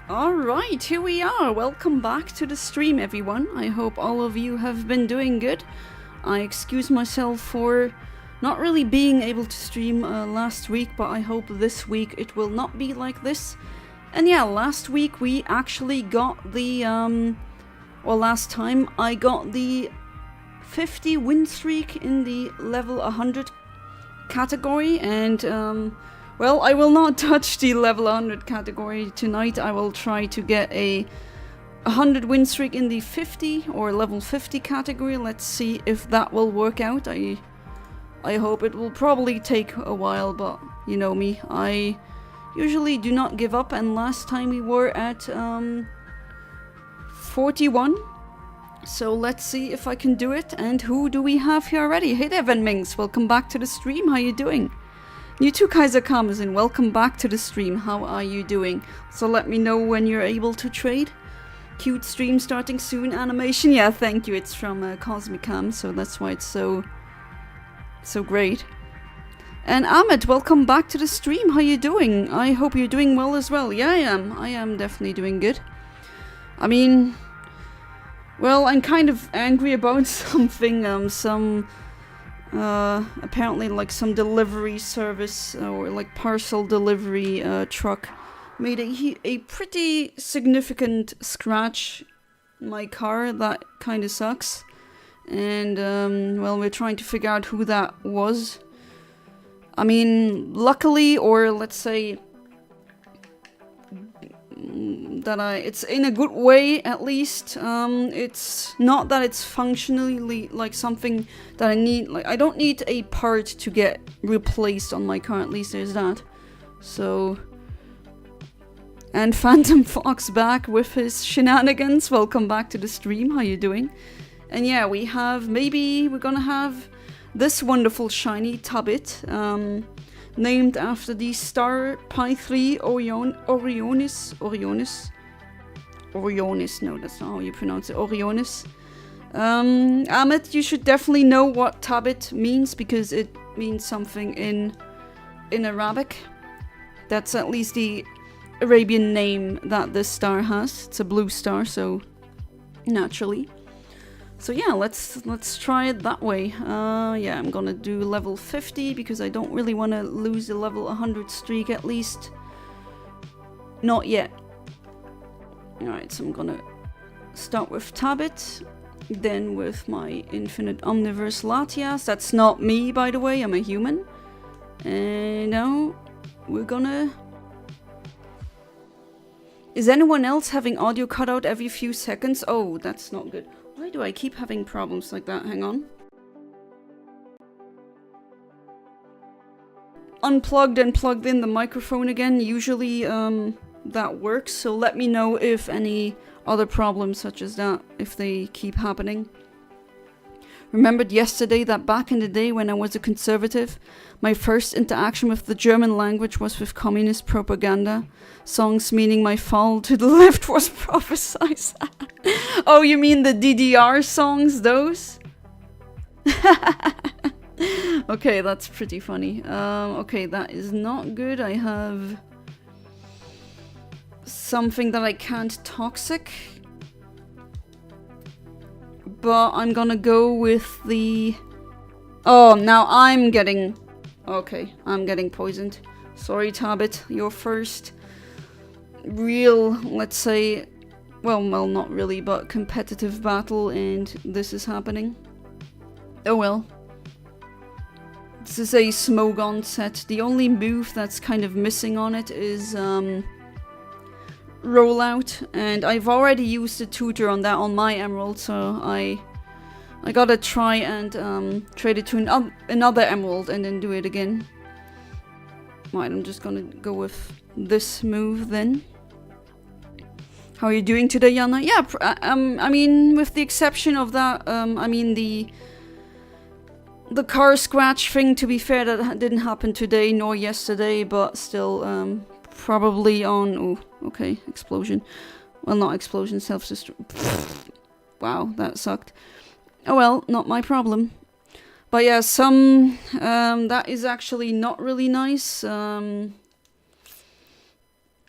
Alright, here we are. Welcome back to the stream, everyone. I hope all of you have been doing good. I excuse myself for not really being able to stream last week, but I hope this week it will not be like this. And yeah, last week we actually got the, last time I got the 50 win streak in the level 100 category, and well, I will not touch the level 100 category tonight. I will try to get a 100 win streak in the 50 or level 50 category. Let's see if that will work out. I hope it will probably take a while, but you know me, I usually do not give up, and last time we were at 41. So let's see if I can do it. And who do we have here already? Hey there, Venmings. Welcome back to the stream. How you doing? You too, Kaiser Kamazin. Welcome back to the stream. How are you doing? So let me know when you're able to trade. Cute stream starting soon. Animation. Yeah, thank you. It's from Cosmicam, so that's why it's so great. And Ahmed, welcome back to the stream. How you doing? I hope you're doing well as well. Yeah, I am. I am definitely doing good. I mean, well, I'm kind of angry about something. Apparently like some delivery service or like parcel delivery truck made a pretty significant scratch in my car. That kind of sucks. And well, we're trying to figure out who that was. I mean, luckily, or let's say that it's in a good way, at least. It's not that it's functionally like something that I need. Like, I don't need a part to get replaced on my car. At least there's that. So, and Phantom Fox back with his shenanigans. Welcome back to the stream. How you doing? And yeah, we're gonna have this wonderful shiny Tubbit, named after the star Pi 3 Orionis, no, that's not how you pronounce it, Orionis. Ahmed, you should definitely know what Tubbit means, because it means something in Arabic. That's at least the Arabian name that this star has. It's a blue star, so naturally. So yeah, let's try it that way. Yeah, I'm gonna do level 50 because I don't really want to lose the level 100 streak, at least not yet. Alright, so I'm gonna start with Tabit, then with my Infinite Omniverse Latias. That's not me, by the way, I'm a human. And now we're gonna... Is anyone else having audio cut out every few seconds? Oh, that's not good. Why do I keep having problems like that? Hang on. Unplugged and plugged in the microphone again. Usually that works, so let me know if any other problems such as that, if they keep happening. Remembered yesterday that back in the day when I was a conservative, my first interaction with the German language was with communist propaganda. Songs meaning my fall to the left was prophesized. Oh, you mean the DDR songs, those? Okay, that's pretty funny. Okay, that is not good. I have something that I can't toxic. But I'm gonna go with the... Oh, now I'm getting... Okay, I'm getting poisoned. Sorry, Tabit. Your first real, let's say... Well, not really, but competitive battle, and this is happening. Oh well. This is a Smogon set. The only move that's kind of missing on it is... rollout, and I've already used the tutor on that on my emerald, so I gotta try and trade it to another emerald and then do it again. Right, I'm just gonna go with this move then. How are you doing today, Yana? Yeah, I mean, with the exception of that, I mean the car scratch thing, to be fair, that didn't happen today nor yesterday, but still, probably on... Oh, okay, explosion. Well, not explosion, self-destruct. Wow, that sucked. Oh well, not my problem. But yeah, that is actually not really nice.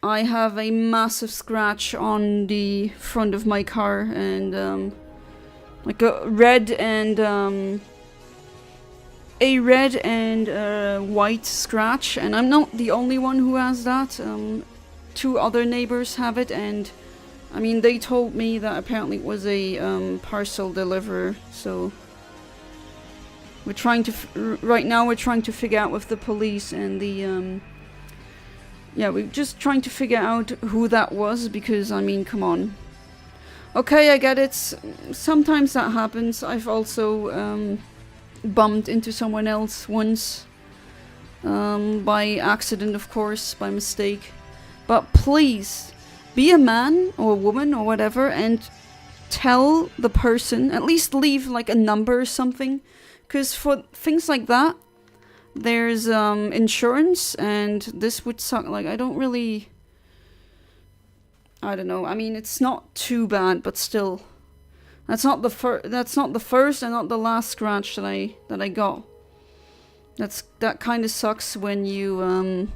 I have a massive scratch on the front of my car, and like a red and white scratch, and I'm not the only one who has that. 2 other neighbors have it, and I mean, they told me that apparently it was a parcel deliverer. So we're trying to right now we're trying to figure out with the police and the yeah, we're just trying to figure out who that was, because I mean, come on. Okay, I get it. Sometimes that happens. I've also bumped into someone else once, by accident, of course, by mistake. But please, be a man or a woman or whatever and tell the person, at least leave like a number or something. Because for things like that, there's insurance, and this would suck. Like, I don't know. I mean, it's not too bad, but still. That's not the first and not the last scratch that I got. That kind of sucks when you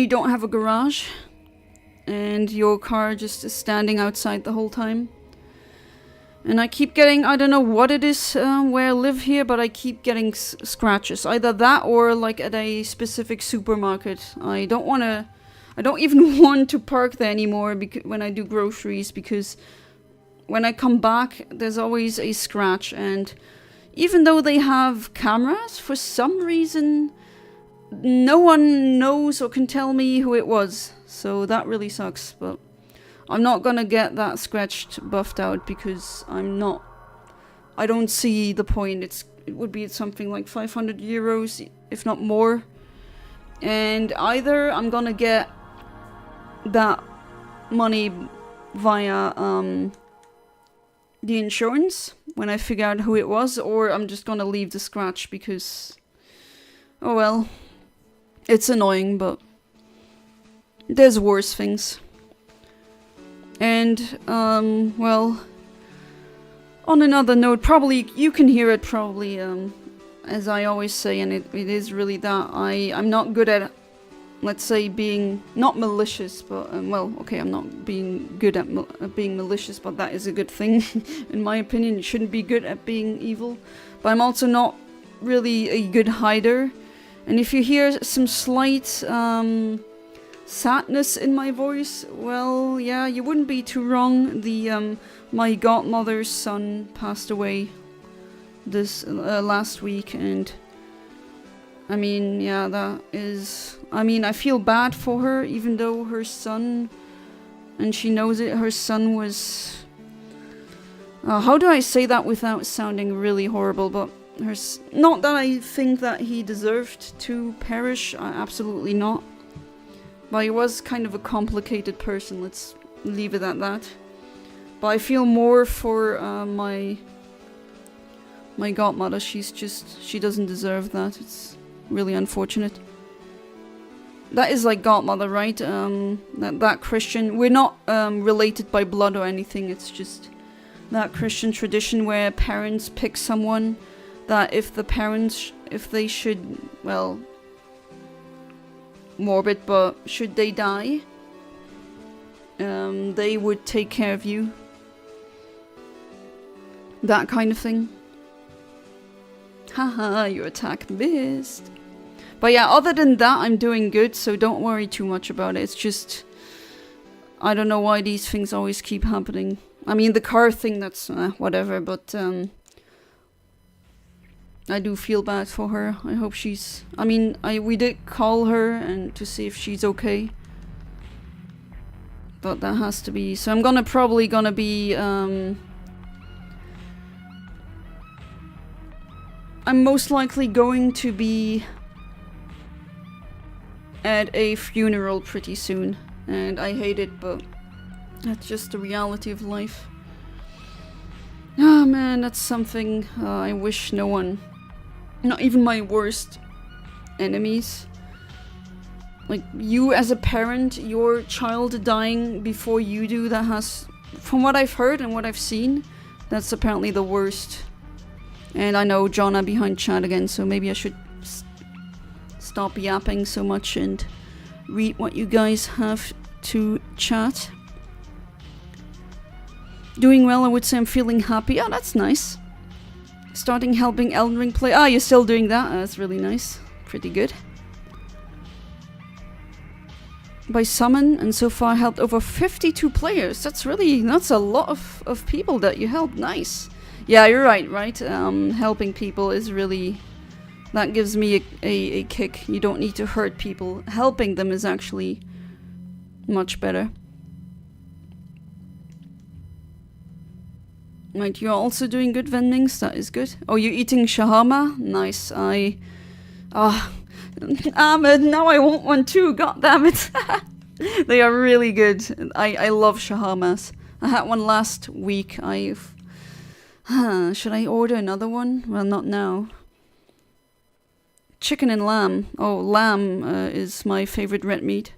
don't have a garage and your car just is standing outside the whole time. And I keep getting, I don't know what it is where I live here, but I keep getting scratches. Either that or like at a specific supermarket. I don't even want to park there anymore when I do groceries, because when I come back, there's always a scratch. And even though they have cameras, for some reason, no one knows or can tell me who it was. So that really sucks, but I'm not gonna get that scratched buffed out, because I don't see the point. It would be something like 500 euros, if not more. And either I'm gonna get that money via the insurance when I figure out who it was, or I'm just gonna leave the scratch, because, oh well, it's annoying, but there's worse things. And, well, on another note, probably, you can hear it probably, as I always say, and it is really that, I'm not good at, let's say, being, not malicious, but, well, okay, I'm not being good at being malicious, but that is a good thing, in my opinion. You shouldn't be good at being evil, but I'm also not really a good hider. And if you hear some slight, sadness in my voice, well, yeah, you wouldn't be too wrong. My godmother's son passed away this last week, and I mean, yeah, that is, I mean, I feel bad for her, even though her son, and she knows it, her son was, how do I say that without sounding really horrible, but not that I think that he deserved to perish, absolutely not. But he was kind of a complicated person, let's leave it at that. But I feel more for my godmother. She doesn't deserve that. It's really unfortunate. That is like godmother, right? That Christian. We're not related by blood or anything. It's just that Christian tradition where parents pick someone that if they should, well, morbid, but should they die, they would take care of you. That kind of thing. Haha, your attack missed. But yeah, other than that, I'm doing good, so don't worry too much about it. It's just, I don't know why these things always keep happening. I mean, the car thing, that's whatever, but I do feel bad for her. I hope she's... I mean, we did call her and to see if she's okay. But that has to be... So I'm probably gonna be... I'm most likely going to be at a funeral pretty soon. And I hate it, but that's just the reality of life. Ah, man, that's something I wish no one... Not even my worst enemies. Like, you as a parent, your child dying before you do, that has... From what I've heard and what I've seen, that's apparently the worst. And I know Jonna behind chat again, so maybe I should stop yapping so much and read what you guys have to chat. Doing well, I would say. I'm feeling happy. Oh, that's nice. Starting helping Elden Ring play. Ah, you're still doing that? That's really nice. Pretty good. By summon, and so far helped over 52 players. That's a lot of people that you helped. Nice. Yeah, you're right? Helping people is really... That gives me a kick. You don't need to hurt people. Helping them is actually much better. Right, you're also doing good, Venmings. That is good. Oh, you're eating shawarma? Nice. Ahmed, now I want one too. God damn it. They are really good. I love shawarmas. I had one last week. Should I order another one? Well, not now. Chicken and lamb. Oh, lamb is my favorite red meat.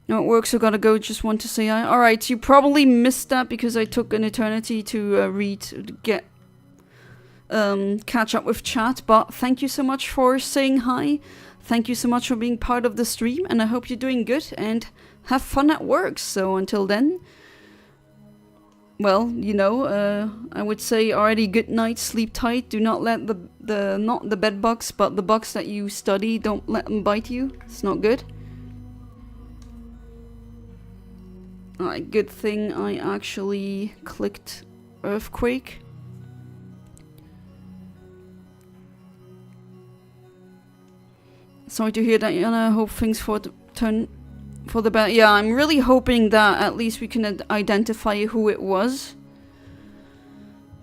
No, it works, so gotta go. Just want to say hi. Alright, you probably missed that because I took an eternity to catch up with chat. But thank you so much for saying hi. Thank you so much for being part of the stream. And I hope you're doing good and have fun at work. So until then, well, you know, I would say already good night, sleep tight. Do not let not the bed bugs, but the bugs that you study, don't let them bite you. It's not good. Alright, good thing I actually clicked Earthquake. Sorry to hear that, Yana. I hope things turn for the better. Yeah, I'm really hoping that at least we can identify who it was.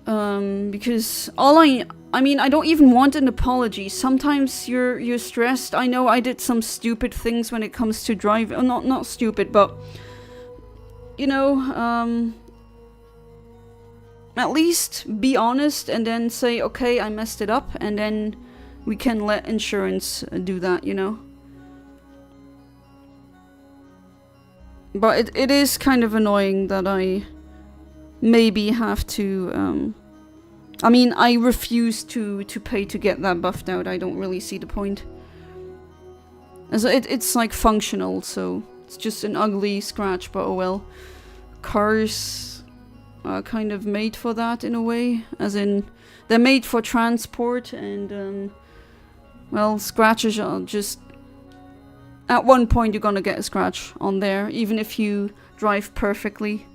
Because I mean, I don't even want an apology. Sometimes you're stressed. I know I did some stupid things when it comes to driving. Oh, not stupid, but... You know, at least be honest and then say, okay, I messed it up, and then we can let insurance do that, you know. But it is kind of annoying that I maybe have to, I mean, I refuse to pay to get that buffed out. I don't really see the point. As it's like functional, so... It's just an ugly scratch, but oh well. Cars are kind of made for that in a way. As in, they're made for transport and, well, scratches are just... At one point you're gonna get a scratch on there, even if you drive perfectly.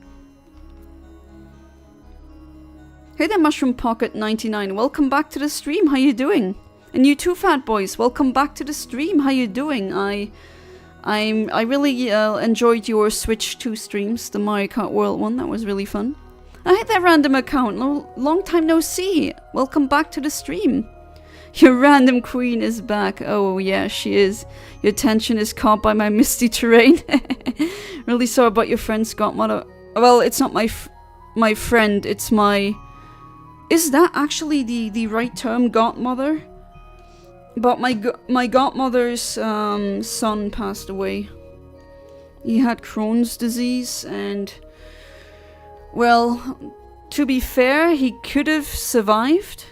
Hey there, Mushroom Pocket 99. Welcome back to the stream. How you doing? And you too, Fat Boys. Welcome back to the stream. How you doing? I really enjoyed your Switch 2 streams, the Mario Kart World one. That was really fun. I hit that random account. Long time no see. Welcome back to the stream. Your random queen is back. Oh yeah, she is. Your attention is caught by my misty terrain. Really sorry about your friend's godmother. Well, it's not my friend. It's my... Is that actually the right term, godmother? But my godmother's son passed away. He had Crohn's disease and... Well, to be fair, he could have survived.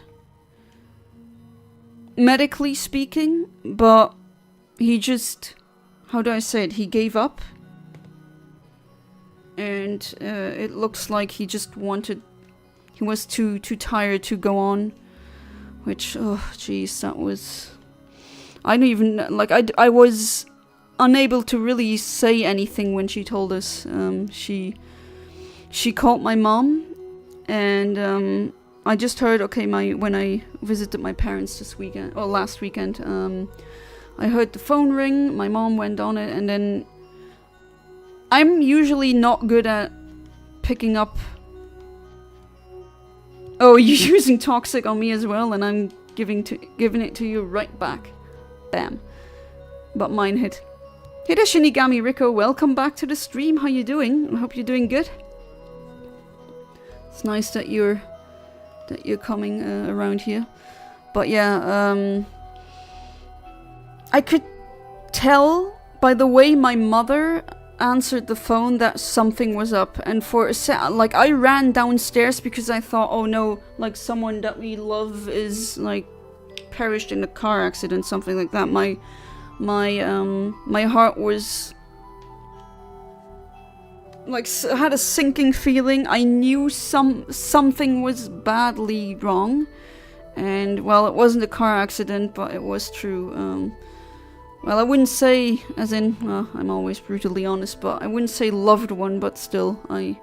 Medically speaking, but he just... How do I say it? He gave up. And it looks like he just wanted... He was too tired to go on. Which, oh jeez, that was... I don't even... Like, I was unable to really say anything when she told us. She called my mom, and I just heard, okay, when I visited my parents this weekend, or last weekend, I heard the phone ring, my mom went on it, and then... I'm usually not good at picking up... Oh, you're using toxic on me as well, and I'm giving it to you right back. Bam. But mine hit. Hey there, Shinigami Rico. Welcome back to the stream. How you doing? I hope you're doing good. It's nice that you're coming around here. But yeah, I could tell by the way my mother answered the phone that something was up, and for a second, like, I ran downstairs because I thought, oh no, like someone that we love is like perished in a car accident, something like that, my heart was like, had a sinking feeling. I knew something was badly wrong, and well, it wasn't a car accident, but it was true. Well, I wouldn't say, as in, well, I'm always brutally honest, but I wouldn't say loved one, but still, I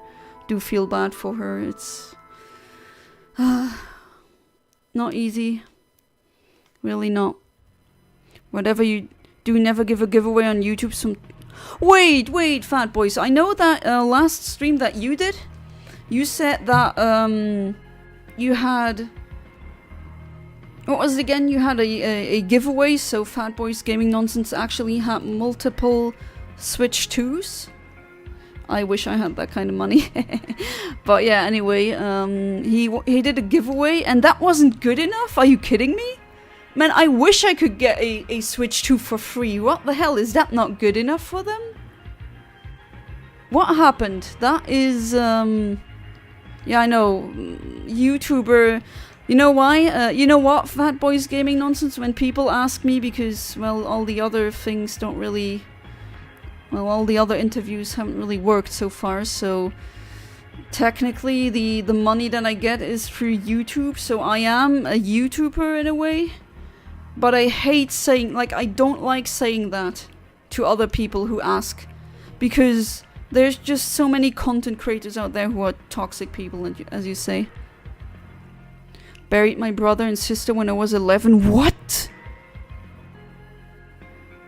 do feel bad for her. It's not easy. Really not. Whatever you do, never give a giveaway on YouTube. Wait, Fat Boys. I know that last stream that you did, you said that you had... What was it again? You had a giveaway, so Fat Boys Gaming Nonsense actually had multiple Switch 2s. I wish I had that kind of money. But yeah, anyway, he did a giveaway, and that wasn't good enough? Are you kidding me? Man, I wish I could get a Switch 2 for free. What the hell? Is that not good enough for them? What happened? That is, yeah, I know. YouTuber... You know why? You know what, Fat Boys Gaming Nonsense? When people ask me, because, well, all the other things don't really... Well, all the other interviews haven't really worked so far, so... Technically, the money that I get is through YouTube, so I am a YouTuber in a way. But I hate saying... Like, I don't like saying that to other people who ask. Because there's just so many content creators out there who are toxic people, as you say. Buried my brother and sister when I was 11. What?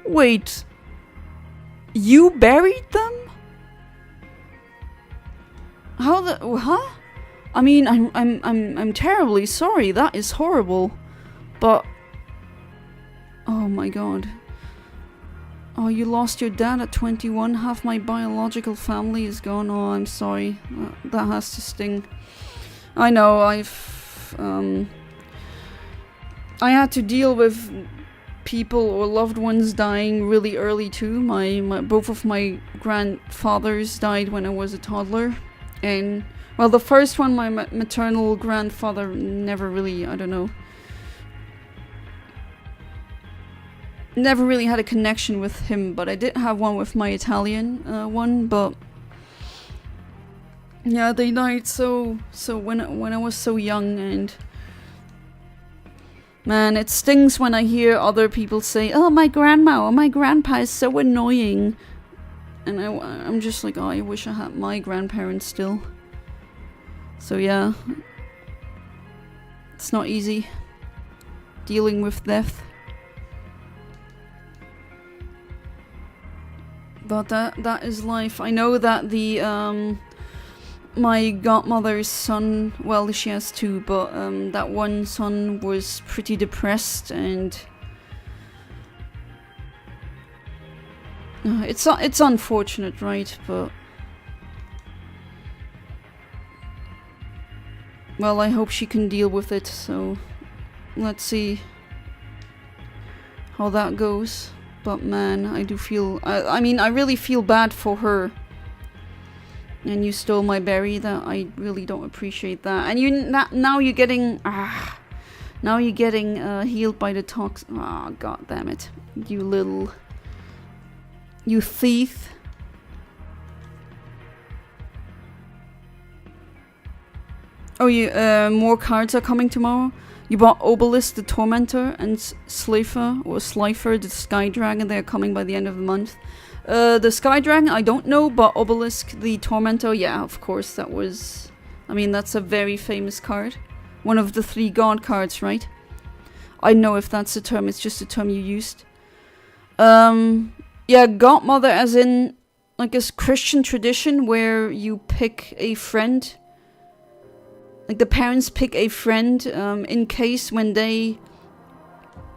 Wait. You buried them? How the... Huh? I mean, I'm terribly sorry. That is horrible. But... Oh my god. Oh, you lost your dad at 21. Half my biological family is gone. Oh, I'm sorry. That has to sting. I know, I had to deal with people or loved ones dying really early too. Both of my grandfathers died when I was a toddler, and well, the first one, my maternal grandfather, never really, I don't know, never really had a connection with him, but I did have one with my Italian one, but yeah, they died so when I was so young, and man, it stings when I hear other people say, "Oh, my grandma or my grandpa is so annoying," and I'm just like, oh, I wish I had my grandparents still. So yeah, it's not easy dealing with death. But that is life. I know that the my godmother's son, well, she has two, but that one son was pretty depressed, and it's unfortunate, right? But well, I hope she can deal with it. So let's see how that goes. But man, I do feel... I mean, I really feel bad for her. And you stole my berry. That I really don't appreciate that. And now you're getting... now you're getting healed by the tox... Ah, god damn it. You thief. Oh, more cards are coming tomorrow? You bought Obelisk the Tormentor and Slifer the Sky Dragon. They're coming by the end of the month. The Sky Dragon, I don't know, but Obelisk the Tormentor, yeah, of course, that was... I mean, that's a very famous card. One of the 3 god cards, right? I know if that's a term, it's just a term you used. Yeah, godmother as in, like, a Christian tradition where you pick a friend. Like, the parents pick a friend in case when they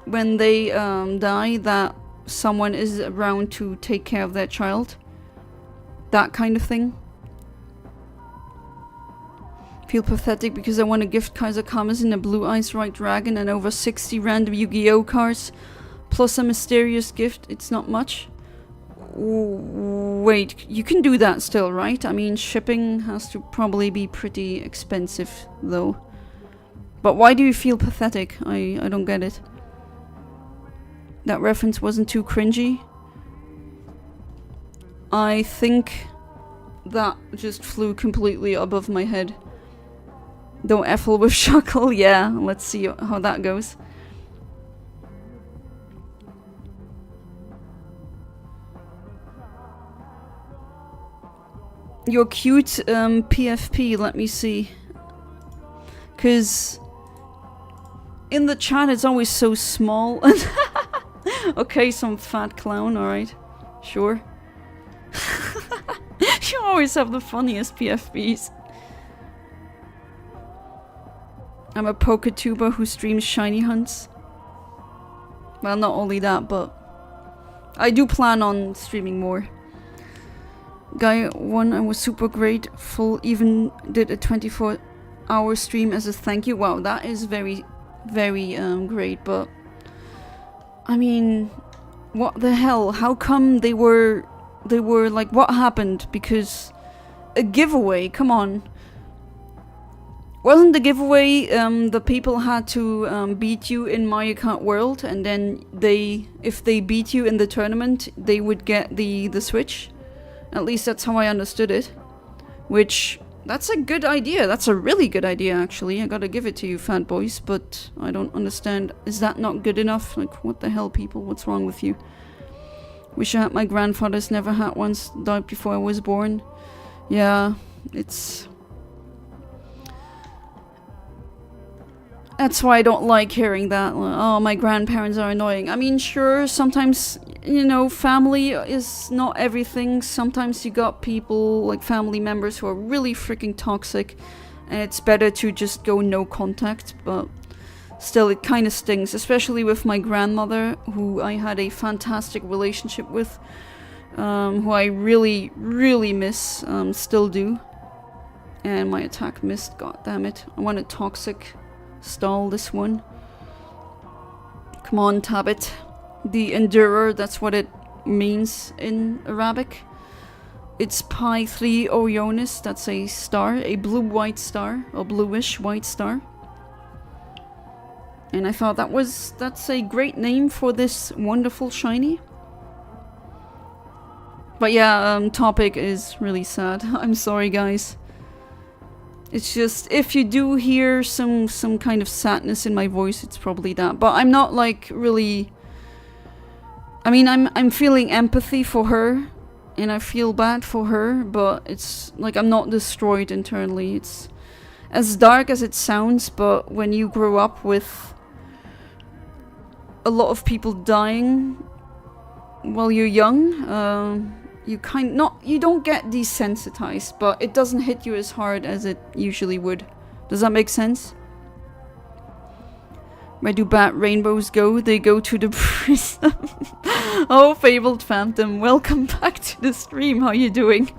die that someone is around to take care of their child. That kind of thing. Feel pathetic because I want to gift Kaiser Karmazin a Blue Eyes White Dragon and over 60 random Yu-Gi-Oh cards plus a mysterious gift. It's not much. Wait, you can do that still, right? I mean, shipping has to probably be pretty expensive, though. But why do you feel pathetic? I don't get it. that reference wasn't too cringy. I think that just flew completely above my head. Don't effle with Shuckle, yeah, let's see how that goes. You're cute, PFP, let me see. Cause in the chat it's always so small. Okay, some fat clown, alright. Sure. You always have the funniest PFPs. I'm a Poketuber who streams shiny hunts. Well, not only that, but I do plan on streaming more. Guy 1, I was super grateful, even did a 24-hour stream as a thank you. Wow, that is very, very great, but I mean, what the hell? How come they were like, what happened? Because a giveaway, come on. Wasn't the giveaway the people had to beat you in Mario Kart World, and then if they beat you in the tournament, they would get the Switch? At least that's how I understood it. Which, that's a good idea. That's a really good idea, actually. I gotta give it to you, fat boys, but I don't understand. Is that not good enough? Like, what the hell, people? What's wrong with you? Wish I had my grandfather's, never had once, died before I was born. Yeah, it's... That's why I don't like hearing that. Oh, my grandparents are annoying. I mean, sure, sometimes, you know, family is not everything. Sometimes you got people, like family members, who are really freaking toxic. And it's better to just go no contact. But still, it kind of stings. Especially with my grandmother, who I had a fantastic relationship with. Who I really, really miss. Still do. And my attack missed, goddammit. I want a toxic... Stall this one. Come on, Tabbit. The Endurer, that's what it means in Arabic. It's Pi 3 Orionis, that's a star, a blue-white star, or bluish-white star. And I thought that's a great name for this wonderful shiny. But yeah, topic is really sad. I'm sorry, guys. It's just, if you do hear some kind of sadness in my voice, it's probably that. But I'm not like really... I mean, I'm feeling empathy for her, and I feel bad for her, but it's like I'm not destroyed internally. It's as dark as it sounds, but when you grow up with a lot of people dying while you're young, you don't get desensitized, but it doesn't hit you as hard as it usually would. Does that make sense? Where do bat rainbows go? They go to the prism. Oh, fabled phantom, welcome back to the stream. How you doing?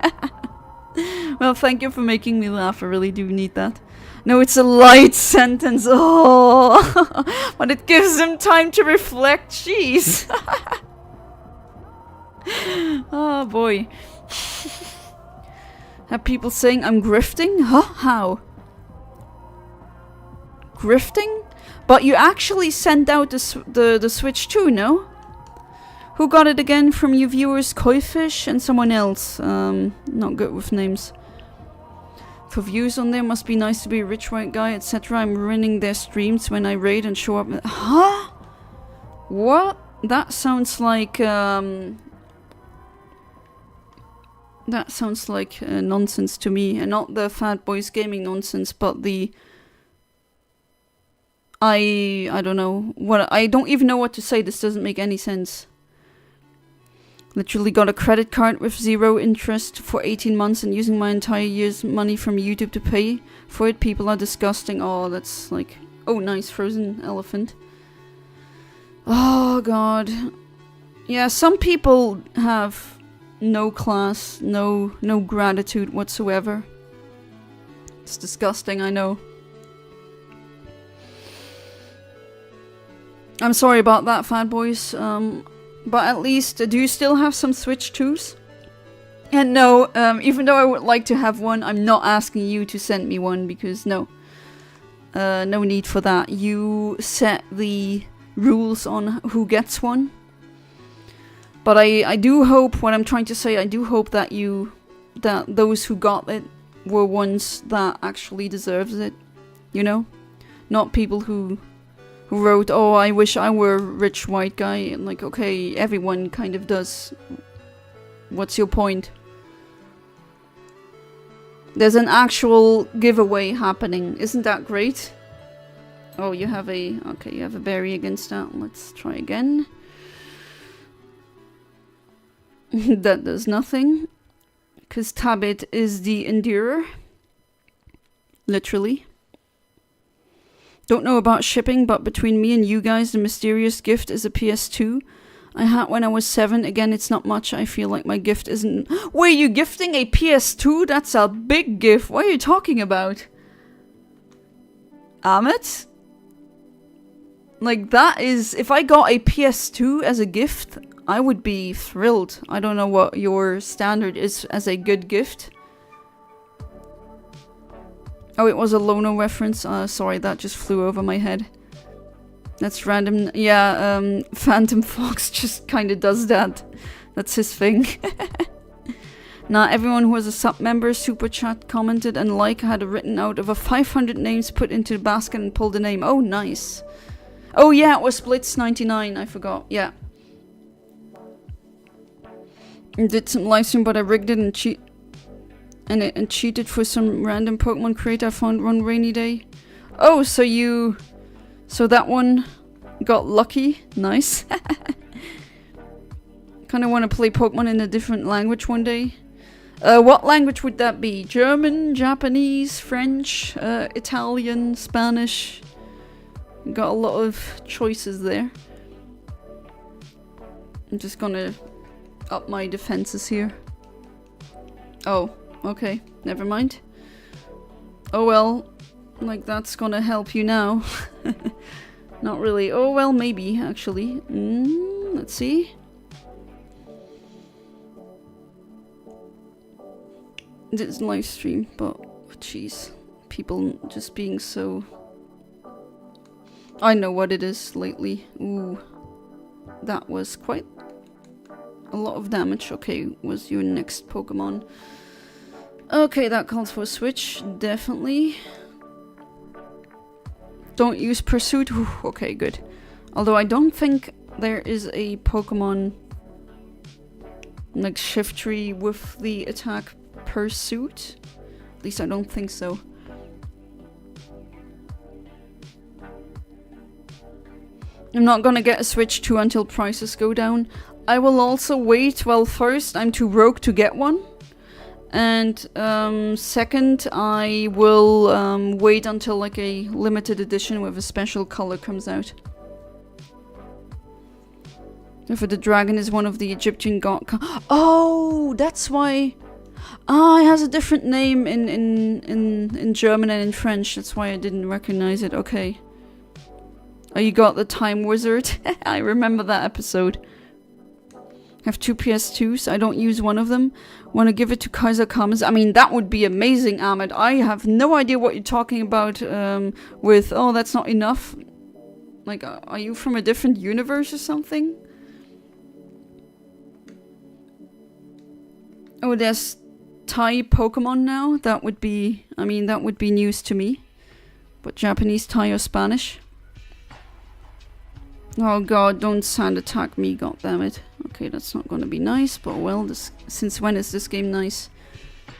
Well, thank you for making me laugh. I really do need that. No, it's a light sentence. Oh, but it gives them time to reflect. Jeez. Oh boy. Have people saying I'm grifting? Huh? How? Grifting? But you actually sent out the Switch too, no? Who got it again from you viewers? Koifish and someone else. Not good with names. For views on there, must be nice to be a rich white guy, etc. I'm ruining their streams when I raid and show up. Huh? What? That sounds like nonsense to me, and not the Fat Boys Gaming nonsense, but the... I don't know. I don't even know what to say. This doesn't make any sense. Literally got a credit card with 0 interest for 18 months and using my entire year's money from YouTube to pay for it. People are disgusting. Oh, that's like... Oh, nice. Frozen elephant. Oh, God. Yeah, some people have... no class, no gratitude whatsoever. It's disgusting, I know. I'm sorry about that, fat boys. But at least, do you still have some Switch 2s? And no, even though I would like to have one, I'm not asking you to send me one, because no. No need for that. You set the rules on who gets one. But I do hope, what I'm trying to say, I do hope that those who got it were ones that actually deserves it, you know? Not people who wrote, oh, I wish I were a rich white guy, and like, okay, everyone kind of does. What's your point? There's an actual giveaway happening. Isn't that great? Oh, you have a berry against that. Let's try again. That does nothing. Because Tabit is the Endurer. Literally. Don't know about shipping, but between me and you guys, the mysterious gift is a PS2. I had when I was 7. Again, it's not much. I feel like my gift isn't... Were you gifting a PS2? That's a big gift. What are you talking about? Amit? Like, that is... If I got a PS2 as a gift, I would be thrilled. I don't know what your standard is as a good gift. Oh, it was a Lono reference. Sorry, that just flew over my head. That's random. Yeah, Phantom Fox just kind of does that. That's his thing. Now, everyone who was a sub-member, super chat, commented, and had a written out over 500 names put into the basket and pulled a name. Oh, nice. Oh, yeah, it was Splits99. I forgot. Yeah. And did some livestream, but I rigged it and cheated for some random Pokemon creator I found one rainy day. Oh, so that one got lucky. Nice. Kind of want to play Pokemon in a different language one day. What language would that be? German, Japanese, French, Italian, Spanish. Got a lot of choices there. I'm just gonna up my defenses here. Oh, okay. Never mind. Oh well. Like, that's gonna help you now. Not really. Oh, well, maybe, actually. Let's see. This live stream, but jeez, people just being so... I know what it is lately. Ooh, that was quite a lot of damage. Okay, was your next Pokemon? Okay, that calls for a switch, definitely. Don't use Pursuit. Ooh, okay, good. Although I don't think there is a Pokemon like Shift Tree with the attack Pursuit. At least I don't think so. I'm not gonna get a Switch 2 until prices go down. I will also wait. Well, first, I'm too broke to get one. And second, I will wait until like a limited edition with a special color comes out. For the dragon is one of the Egyptian god. Oh, that's why. Ah, it has a different name in German and in French. That's why I didn't recognize it. Okay. Oh, you got the Time Wizard. I remember that episode. Have 2 PS2s. I don't use one of them. Want to give it to Kaiser Kamas. I mean, that would be amazing, Ahmed. I have no idea what you're talking about with, oh, that's not enough. Like, are you from a different universe or something? Oh, there's Thai Pokemon now. That would be, I mean, that would be news to me. But Japanese, Thai, or Spanish? Oh god, don't sand attack me, goddammit. Okay, that's not gonna be nice, but well, this, since when is this game nice?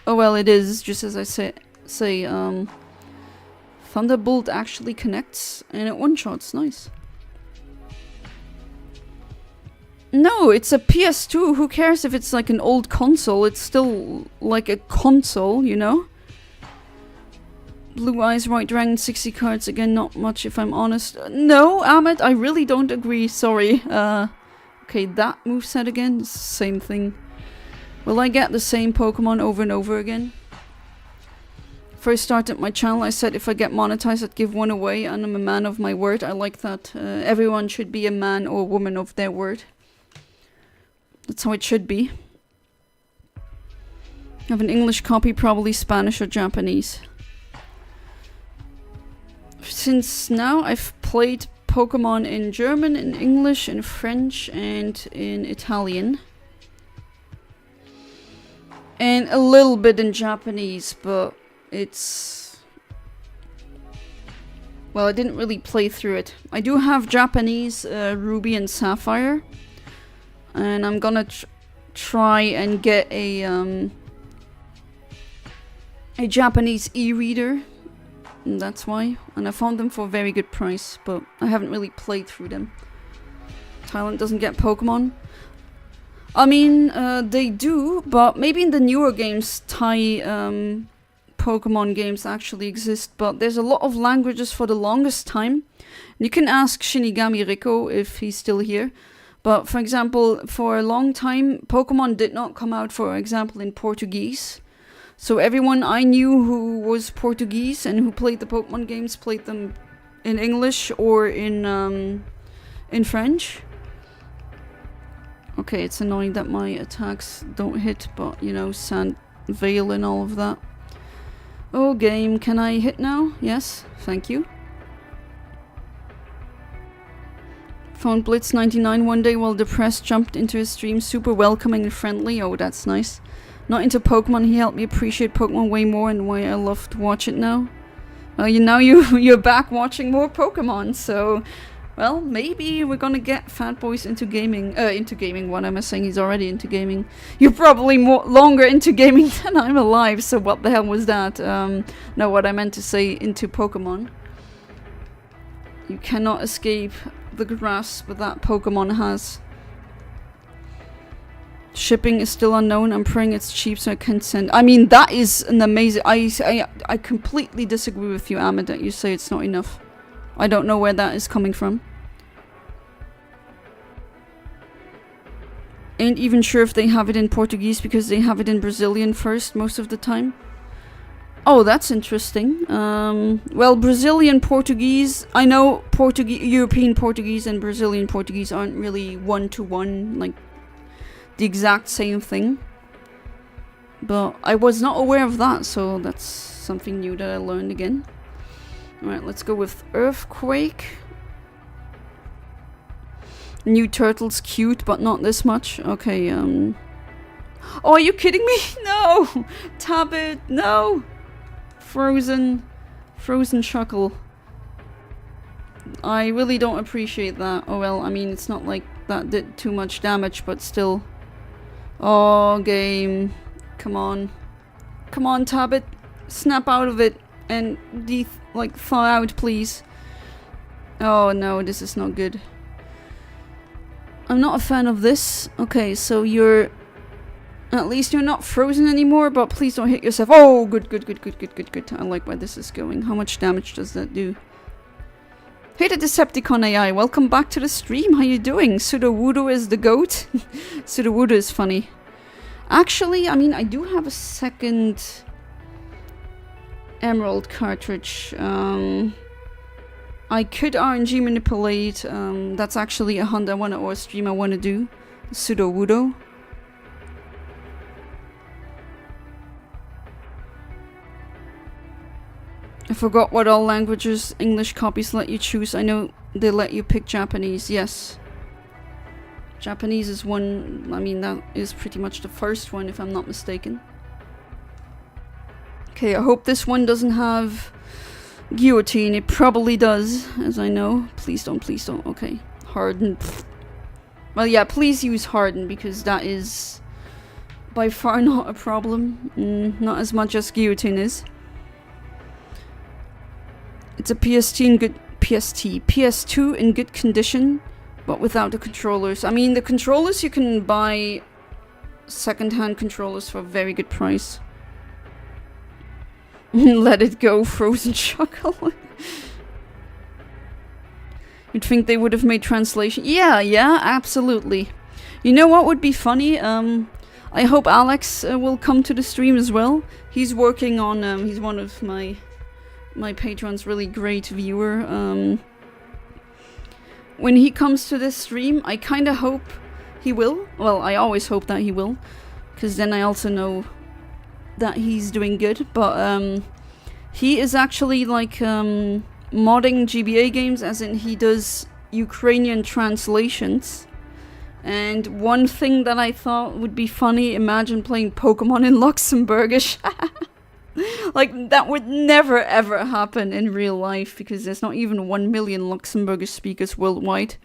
Oh well, it is, just as I say, Thunderbolt actually connects, and it one-shots, nice. No, it's a PS2, who cares if it's like an old console, it's still like a console, you know? Blue Eyes, White Dragon, 60 cards, again, not much if I'm honest. No, Ahmed, I really don't agree, sorry. Okay, that moveset again, it's the same thing. Will I get the same Pokemon over and over again? First started my channel, I said if I get monetized, I'd give one away, and I'm a man of my word. I like that. Everyone should be a man or a woman of their word. That's how it should be. Have an English copy, probably Spanish or Japanese. Since now I've played Pokemon in German, in English, in French, and in Italian. And a little bit in Japanese, but it's... well, I didn't really play through it. I do have Japanese Ruby and Sapphire. And I'm gonna try and get a Japanese e-reader. And that's why. And I found them for a very good price, but I haven't really played through them. Thailand doesn't get Pokemon. I mean, they do, but maybe in the newer games, Thai Pokemon games actually exist. But there's a lot of languages for the longest time. You can ask Shinigami Riko if he's still here. But for example, for a long time, Pokemon did not come out, for example, in Portuguese. So everyone I knew who was Portuguese and who played the Pokemon games played them in English or in French. Okay, it's annoying that my attacks don't hit, but you know, Sand Veil and all of that. Oh, game, can I hit now? Yes, thank you. Found Blitz99 one day while depressed, jumped into his stream, super welcoming and friendly. Oh, that's nice. Not into Pokemon, he helped me appreciate Pokemon way more and why I love to watch it now. Well, you're back watching more Pokemon, so... well, maybe we're gonna get Fat Boys into gaming. What am I saying? He's already into gaming. You're probably longer into gaming than I'm alive, so what the hell was that? No, what I meant to say, into Pokemon. You cannot escape the grasp that Pokemon has. Shipping is still unknown. I'm praying it's cheap so I can send. I mean, that is an amazing... I completely disagree with you, Ahmed, that you say it's not enough. I don't know where that is coming from. Ain't even sure if they have it in Portuguese because they have it in Brazilian first most of the time. Oh, that's interesting. Well, Brazilian Portuguese... I know European Portuguese and Brazilian Portuguese aren't really one-to-one, like the exact same thing. But I was not aware of that, so that's something new that I learned again. Alright, let's go with Earthquake. New Turtle's cute, but not this much. Okay, Oh, are you kidding me? No! Tabbit, no! Frozen Chuckle. I really don't appreciate that. Oh well, I mean, it's not like that did too much damage, but still. Oh, game. Come on. Come on, Tabbit. Snap out of it. And thaw out, please. Oh no, this is not good. I'm not a fan of this. Okay, so you're... at least you're not frozen anymore, but please don't hit yourself. Oh, good. I like where this is going. How much damage does that do? Hey, the Decepticon AI, welcome back to the stream. How you doing? Sudowoodo is the goat. Sudowoodo is funny. Actually, I mean, I do have a second... Emerald cartridge. I could RNG manipulate. That's actually a hunt I want to, or a stream I want to do. Sudowoodo. I forgot what all languages English copies let you choose. I know they let you pick Japanese. Yes. Japanese is one. I mean, that is pretty much the first one, if I'm not mistaken. Okay, I hope this one doesn't have guillotine. It probably does, as I know. Please don't, please don't. Okay. Harden. Well, yeah, please use harden, because that is by far not a problem. Not as much as guillotine is. It's a PS2 in good condition, but without the controllers. I mean, the controllers, you can buy second-hand controllers for a very good price. Let it go, Frozen Chuckle. You'd think they would have made translation. Yeah, absolutely. You know what would be funny? I hope Alex will come to the stream as well. He's working on, he's one of my patrons, really great viewer. When he comes to this stream, I kind of hope he will. Well, I always hope that he will, because then I also know that he's doing good. But he is actually like modding GBA games, as in he does Ukrainian translations. And one thing that I thought would be funny, imagine playing Pokemon in Luxembourgish. Like, that would never ever happen in real life, because there's not even 1 million Luxembourgish speakers worldwide.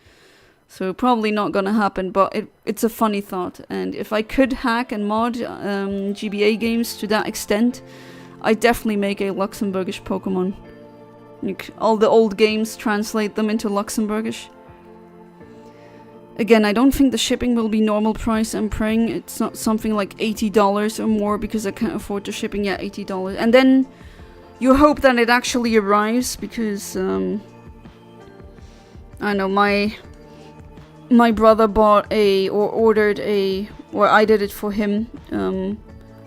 So probably not gonna happen, but it's a funny thought. And if I could hack and mod GBA games to that extent, I'd definitely make a Luxembourgish Pokemon. Like, all the old games, translate them into Luxembourgish. Again, I don't think the shipping will be normal price. I'm praying it's not something like $80 or more, because I can't afford the shipping. Yeah, $80. And then you hope that it actually arrives, because I know my brother bought ordered a, or I did it for him,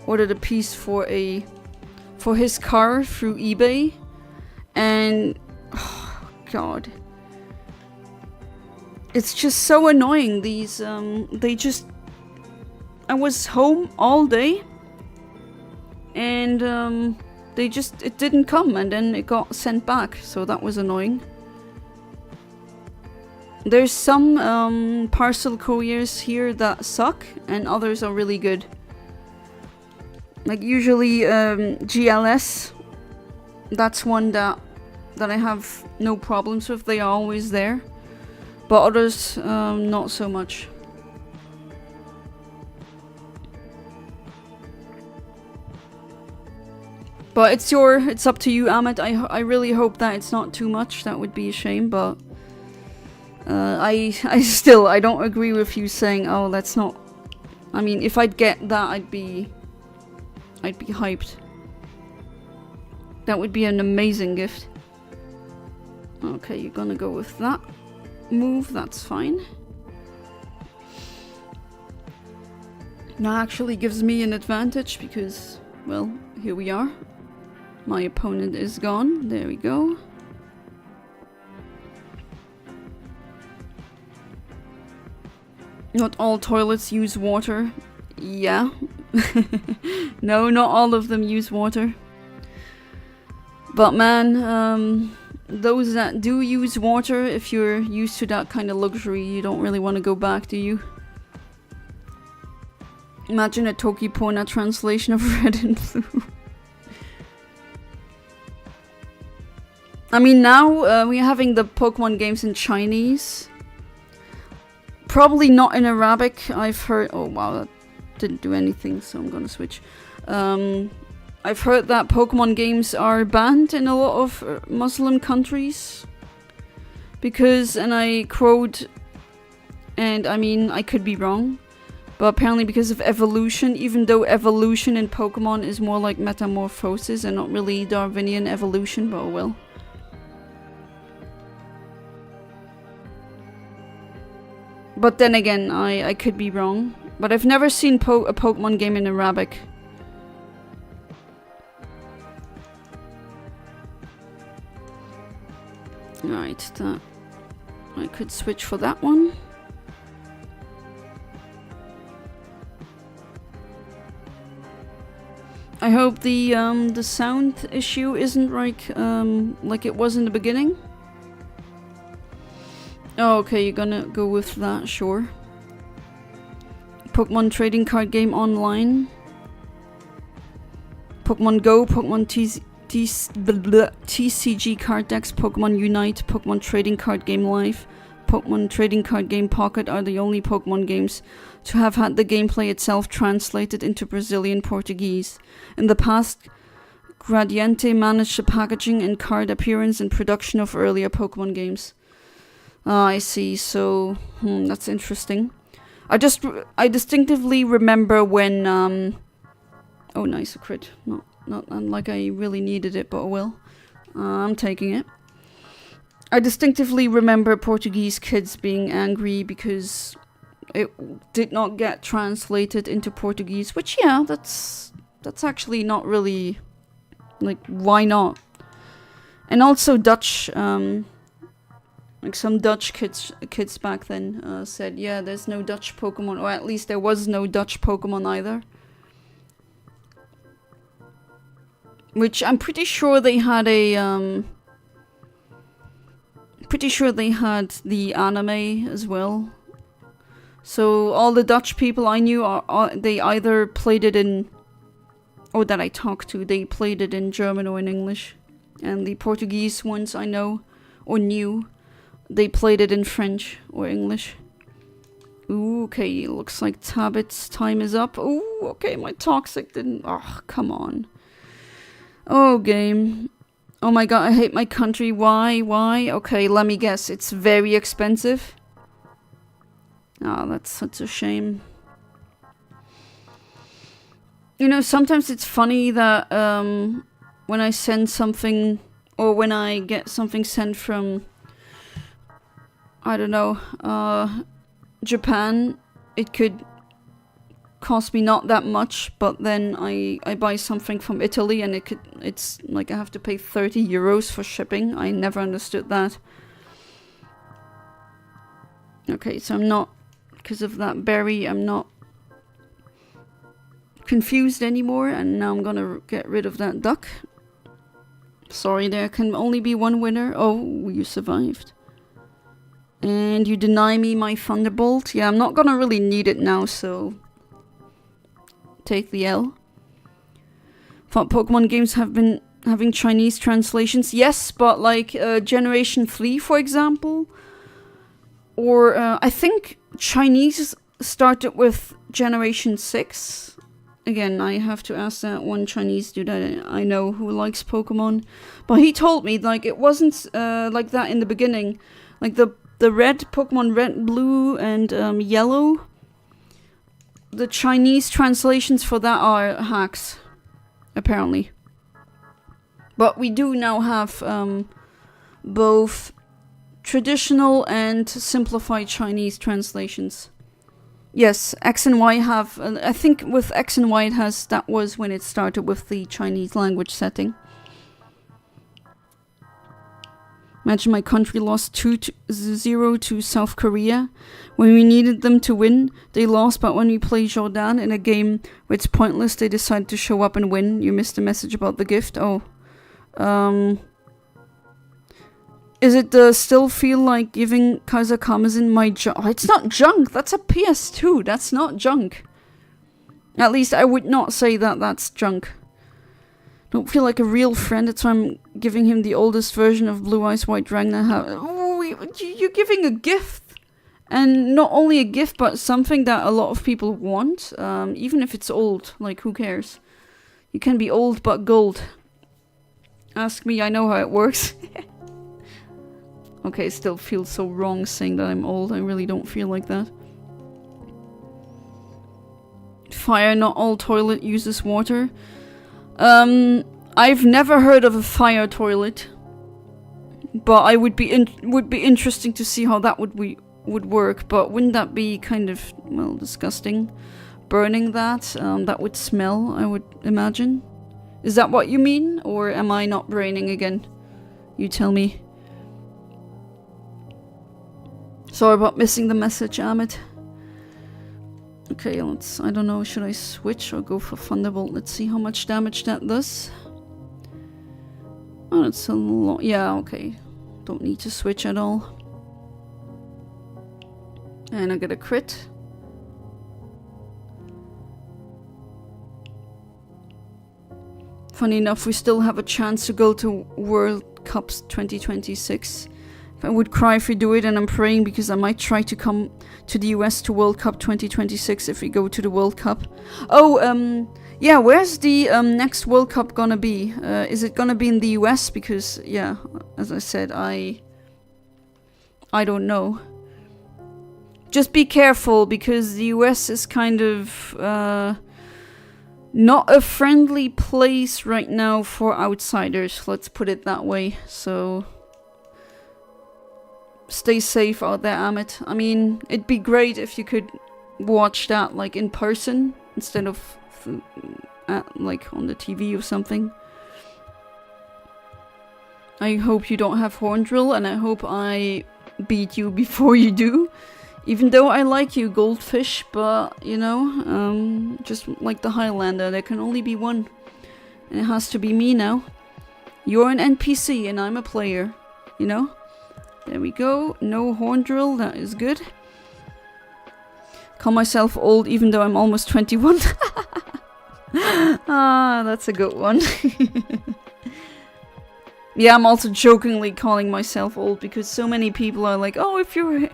ordered a piece for his car through eBay, and oh god, it's just so annoying. These I was home all day, and it didn't come, and then it got sent back, so that was annoying. There's some parcel couriers here that suck, and others are really good. Like, usually GLS, that's one that I have no problems with. They are always there. But others, not so much. But it's up to you, Amit. I really hope that it's not too much. That would be a shame, but I don't agree with you saying, oh, that's not. I mean, if I'd get that, I'd be hyped. That would be an amazing gift. Okay, you're gonna go with that move, that's fine. That actually gives me an advantage, because, well, here we are. My opponent is gone. There we go. Not all toilets use water. Yeah. No, not all of them use water. But man, those that do use water, if you're used to that kind of luxury, you don't really want to go back, do you? Imagine a Tokipona translation of red and blue. I mean, now we're having the Pokemon games in Chinese. Probably not in Arabic. I've heard... Oh wow, that didn't do anything, so I'm gonna switch. I've heard that Pokemon games are banned in a lot of Muslim countries. Because, and I quote, and I mean, I could be wrong, but apparently because of evolution, even though evolution in Pokemon is more like metamorphosis and not really Darwinian evolution, but oh well. But then again, I could be wrong. But I've never seen a Pokemon game in Arabic. Right, that I could switch for that one. I hope the sound issue isn't like it was in the beginning. Oh, okay, you're gonna go with that, sure. Pokemon trading card game online. Pokemon Go, Pokemon TCG card decks, Pokemon Unite, Pokemon trading card game live, Pokemon trading card game Pocket are the only Pokemon games to have had the gameplay itself translated into Brazilian Portuguese. In the past, Gradiente managed the packaging and card appearance and production of earlier Pokemon games. Ah, I see. So, that's interesting. I distinctively remember when, oh nice, a crit. Not like I really needed it, but oh well. I'm taking it. I distinctively remember Portuguese kids being angry because it did not get translated into Portuguese, which, yeah, that's actually not really, like, why not? And also Dutch, like some Dutch kids back then said, yeah, there's no Dutch Pokemon, or at least there was no Dutch Pokemon either. Which I'm pretty sure they had a pretty sure they had the anime as well. So all the Dutch people I knew, they either played it in, or that I talked to, they played it in German or in English. And the Portuguese ones I know, or knew, they played it in French or English. Ooh, okay, looks like Tabit's time is up. Ooh, okay, my toxic didn't... Oh, come on. Oh, game. Oh my god, I hate my country. Why? Why? Okay, let me guess. It's very expensive. Oh, that's such a shame. You know, sometimes it's funny that when I send something, or when I get something sent from, I don't know, Japan, it could cost me not that much, but then I buy something from Italy and it's like I have to pay 30 euros for shipping. I never understood that. Okay, so I'm not, because of that berry, I'm not confused anymore, and now I'm gonna get rid of that duck. Sorry, there can only be one winner. Oh, you survived. And you deny me my Thunderbolt. Yeah, I'm not gonna really need it now, so take the L. Thought Pokemon games have been having Chinese translations. Yes, but like Generation 3, for example. Or I think Chinese started with Generation 6. Again, I have to ask that one Chinese dude I know who likes Pokemon. But he told me like it wasn't like that in the beginning. Like the red Pokemon Red, Blue, and Yellow. The Chinese translations for that are hacks, apparently. But we do now have both traditional and simplified Chinese translations. Yes, X and Y have... I think with X and Y it has... That was when it started with the Chinese language setting. Imagine my country lost 2-0 to South Korea. When we needed them to win, they lost, but when we play Jordan in a game where it's pointless, they decided to show up and win. You missed a message about the gift. Oh. Is it still feel like giving Kaiser Karmazin my junk? Oh, it's not junk. That's a PS2. That's not junk. At least I would not say that that's junk. Don't feel like a real friend. That's why I'm giving him the oldest version of Blue Eyes White Dragon I have. Oh, you're giving a gift. And not only a gift, but something that a lot of people want. Even if it's old. Like, who cares? You can be old but gold. Ask me, I know how it works. Okay, it still feels so wrong saying that I'm old. I really don't feel like that. Fire, not all toilet uses water. I've never heard of a fire toilet. But I would be interesting to see how that would work. But wouldn't that be kind of, well, disgusting? Burning that? That would smell, I would imagine. Is that what you mean? Or am I not braining again? You tell me. Sorry about missing the message, Amit. Okay, I don't know, should I switch or go for Thunderbolt? Let's see how much damage that does. Oh, that's a lot. Yeah, okay. Don't need to switch at all. And I get a crit. Funny enough, we still have a chance to go to World Cups 2026. I would cry if we do it, and I'm praying because I might try to come to the US to World Cup 2026 if we go to the World Cup. Oh, yeah, where's the next World Cup gonna be? Is it gonna be in the US? Because, yeah, as I said, I don't know. Just be careful, because the US is kind of not a friendly place right now for outsiders, let's put it that way, so... Stay safe out there, Amit. I mean, it'd be great if you could watch that, like, in person, instead of, like, on the TV or something. I hope you don't have horn drill, and I hope I beat you before you do. Even though I like you, Goldfish, but, you know, just like the Highlander, there can only be one. And it has to be me now. You're an NPC, and I'm a player, you know? There we go. No horn drill. That is good. Call myself old even though I'm almost 21. Ah, that's a good one. Yeah, I'm also jokingly calling myself old because so many people are like, oh, if you're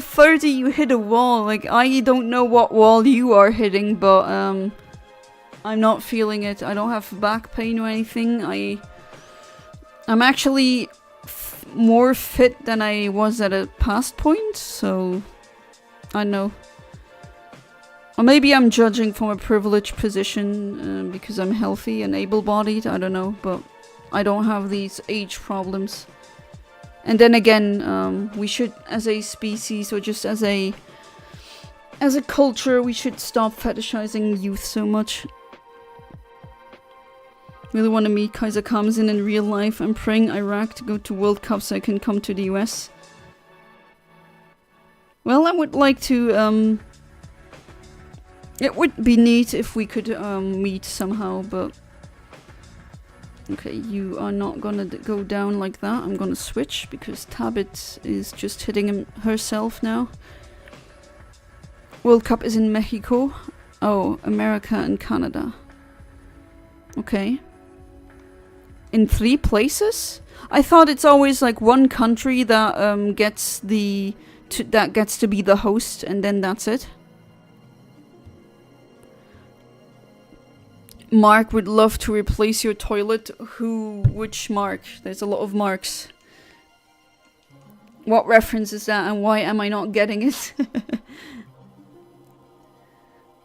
30, you hit a wall. Like, I don't know what wall you are hitting, but I'm not feeling it. I don't have back pain or anything. I'm actually more fit than I was at a past point, so I know. Or maybe I'm judging from a privileged position because I'm healthy and able-bodied. I don't know, but I don't have these age problems. And then again, we should, as a species or just as a culture, we should stop fetishizing youth so much. Really want to meet Kaiser Kamzin in real life. I'm praying Iraq to go to World Cup so I can come to the US. Well, I would like to, it would be neat if we could meet somehow, but... Okay, you are not gonna go down like that. I'm gonna switch because Tabit is just hitting herself now. World Cup is in Mexico. Oh, America and Canada. Okay. In 3 places? I thought it's always like one country that gets to be the host, and then that's it. Mark would love to replace your toilet. Which Mark? There's a lot of Marks. What reference is that and why am I not getting it?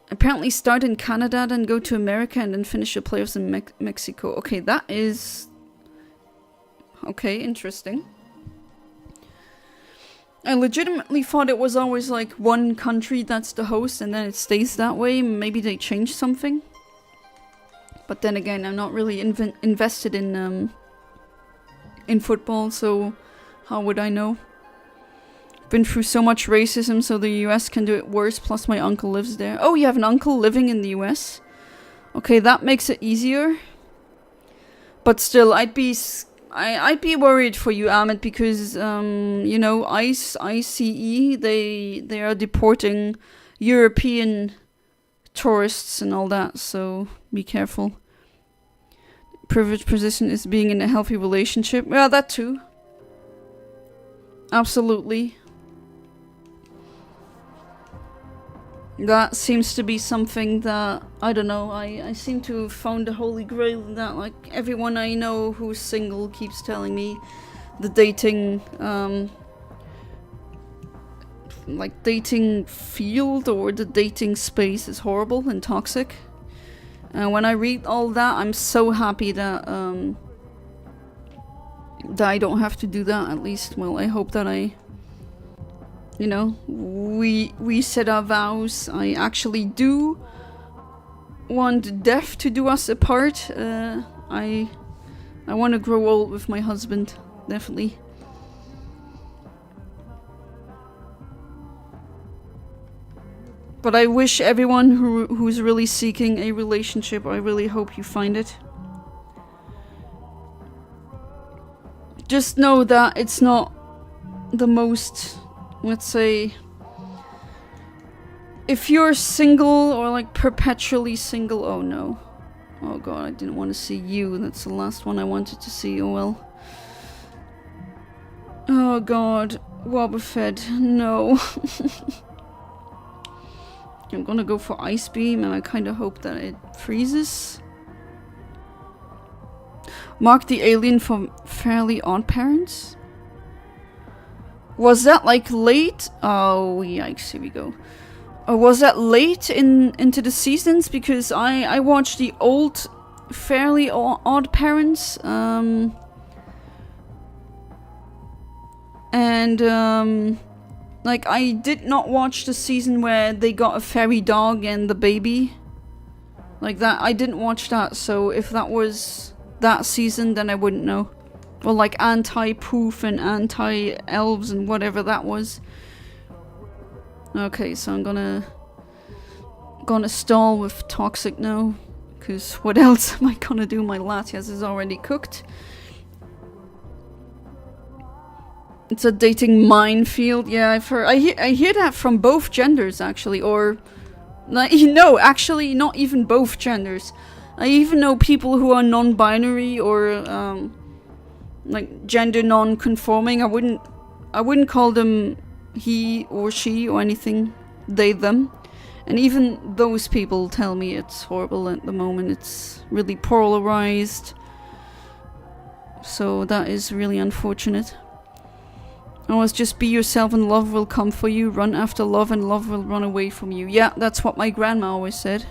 Apparently start in Canada, then go to America and then finish the playoffs in Mexico. Okay, that is... Okay, interesting. I legitimately thought it was always like one country that's the host and then it stays that way. Maybe they changed something. But then again, I'm not really invested in football, so how would I know? Been through so much racism, so the US can do it worse, plus my uncle lives there. Oh, you have an uncle living in the US? Okay, that makes it easier. But still, I'd be worried for you, Ahmed, because, you know, ICE, they are deporting European tourists and all that, so be careful. Privileged position is being in a healthy relationship. Well, that too. Absolutely. That seems to be something that, I don't know, I seem to have found the holy grail in that. Like, everyone I know who's single keeps telling me the dating, like dating field or the dating space is horrible and toxic. And when I read all that, I'm so happy that I don't have to do that, at least. Well, I hope that you know, we set our vows. I actually do want death to do us apart. I want to grow old with my husband, definitely. But I wish everyone who's really seeking a relationship, I really hope you find it. Just know that it's not the most, let's say, if you're single or like perpetually single, oh no. Oh god, I didn't want to see you. That's the last one I wanted to see. Oh well. Oh god, Wobbuffet, no. I'm gonna go for Ice Beam and I kinda hope that it freezes. Mark the alien from Fairly Odd Parents? Was that like late? Oh yikes, here we go. Was that late into the seasons? Because I watched the old Fairly Odd Parents, like, I did not watch the season where they got a fairy dog and the baby. Like that, I didn't watch that, so if that was that season, then I wouldn't know. Or like anti-poof and anti-elves and whatever that was. Okay, so I'm gonna stall with Toxic now. Because what else am I gonna do? My Latias is already cooked. It's a dating minefield. Yeah, I've heard. I hear that from both genders actually, or no, actually not even both genders. I even know people who are non-binary or like gender non-conforming. I wouldn't call them he or she or anything. They them. And even those people tell me it's horrible at the moment. It's really polarized. So that is really unfortunate. Always just be yourself and love will come for you. Run after love and love will run away from you. Yeah, that's what my grandma always said.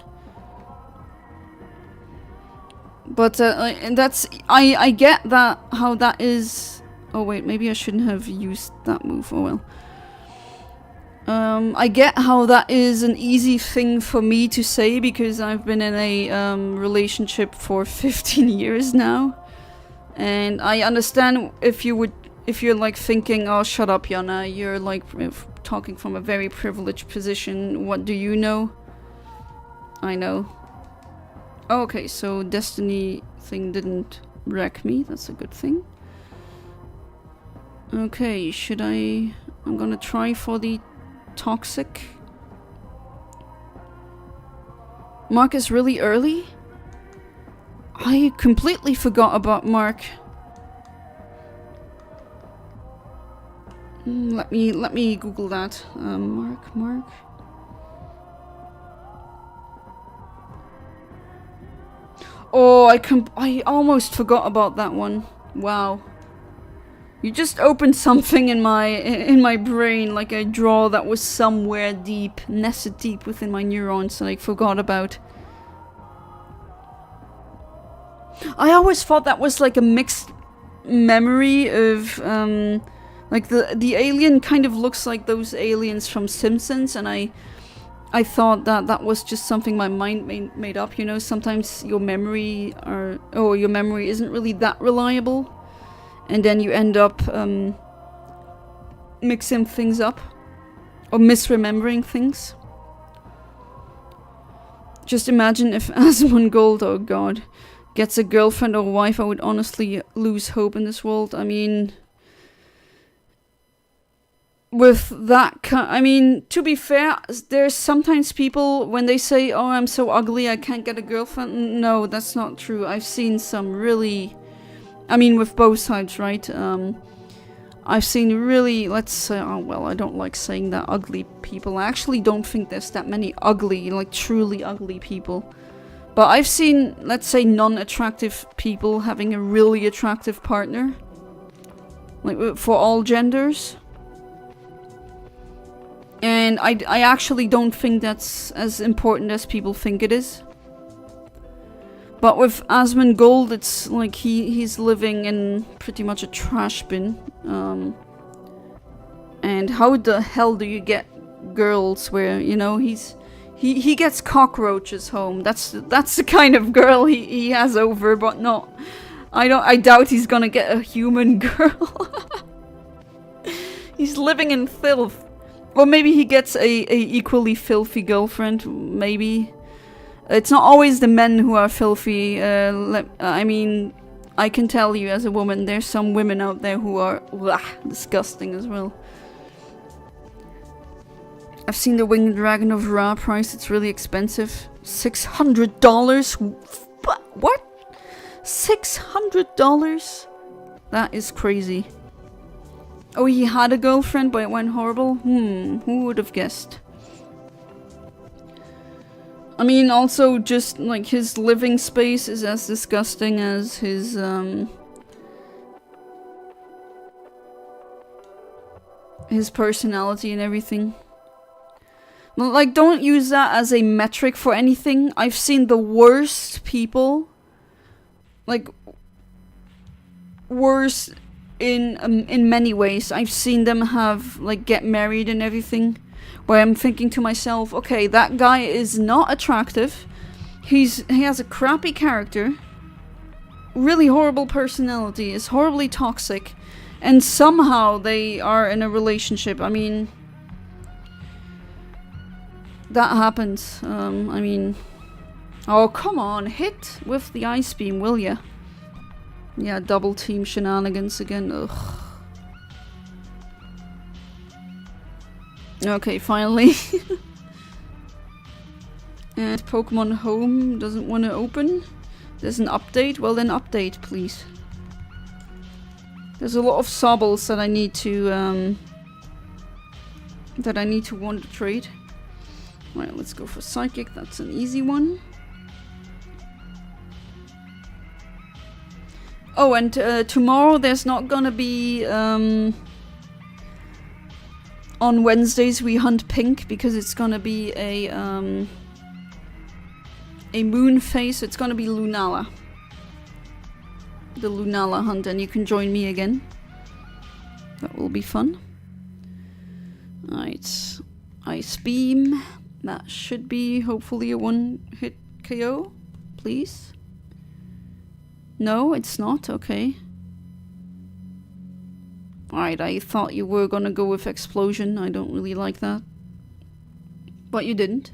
But that's... I get that, how that is... Oh wait, maybe I shouldn't have used that move. Oh well. I get how that is an easy thing for me to say because I've been in a relationship for 15 years now. And I understand if you're like thinking, oh shut up Yana, you're like talking from a very privileged position, what do you know? I know. Oh, okay, so Destiny thing didn't wreck me, that's a good thing. Okay, I'm gonna try for the toxic. Mark is really early? I completely forgot about Mark. Let me Google that. Mark. Oh, I almost forgot about that one. Wow. You just opened something in my brain, like a drawer that was somewhere deep, nested deep within my neurons that I forgot about. I always thought that was like a mixed memory of like the alien kind of looks like those aliens from Simpsons, and I thought that was just something my mind made up, you know. Sometimes your memory isn't really that reliable. And then you end up mixing things up or misremembering things. Just imagine if Asmongold, oh god, gets a girlfriend or wife. I would honestly lose hope in this world. I mean, with that I mean, to be fair, there's sometimes people when they say, oh, I'm so ugly, I can't get a girlfriend. No, that's not true. I've seen some really... I mean, with both sides, right? I've seen really, let's say, oh well, I don't like saying that, ugly people. I actually don't think there's that many ugly, like truly ugly people. But I've seen, let's say, non-attractive people having a really attractive partner. Like, for all genders. And I actually don't think that's as important as people think it is. But with Asmongold, it's like he's living in pretty much a trash bin. And how the hell do you get girls where, you know, he gets cockroaches home. That's the kind of girl he has over, but not... I doubt he's gonna get a human girl. He's living in filth. Or maybe he gets a equally filthy girlfriend, maybe. It's not always the men who are filthy. I mean, I can tell you as a woman, there's some women out there who are disgusting as well. I've seen the Winged Dragon of Ra price. It's really expensive. $600? What? $600? That is crazy. Oh, he had a girlfriend, but it went horrible? Who would have guessed? I mean, also, just, like, his living space is as disgusting as his, his personality and everything. But, like, don't use that as a metric for anything. I've seen the worst people, like, worse in many ways. I've seen them have, like, get married and everything. Where I'm thinking to myself, okay, that guy is not attractive. He has a crappy character. Really horrible personality. Is horribly toxic. And somehow they are in a relationship. I mean... that happens. I mean... oh, come on. Hit with the ice beam, will ya? Yeah, double team shenanigans again. Ugh. Okay, finally. And Pokemon Home doesn't want to open. There's an update. Well then update, please. There's a lot of Sobbles that I need to want to trade. Right, let's go for Psychic. That's an easy one. Oh, and tomorrow there's not gonna be on Wednesdays we hunt pink because it's gonna be a moon phase. It's gonna be Lunala. The Lunala hunt, and you can join me again. That will be fun. Alright. Ice Beam. That should be hopefully a one-hit KO. Please. No, it's not. Okay. Alright, I thought you were gonna go with Explosion. I don't really like that. But you didn't.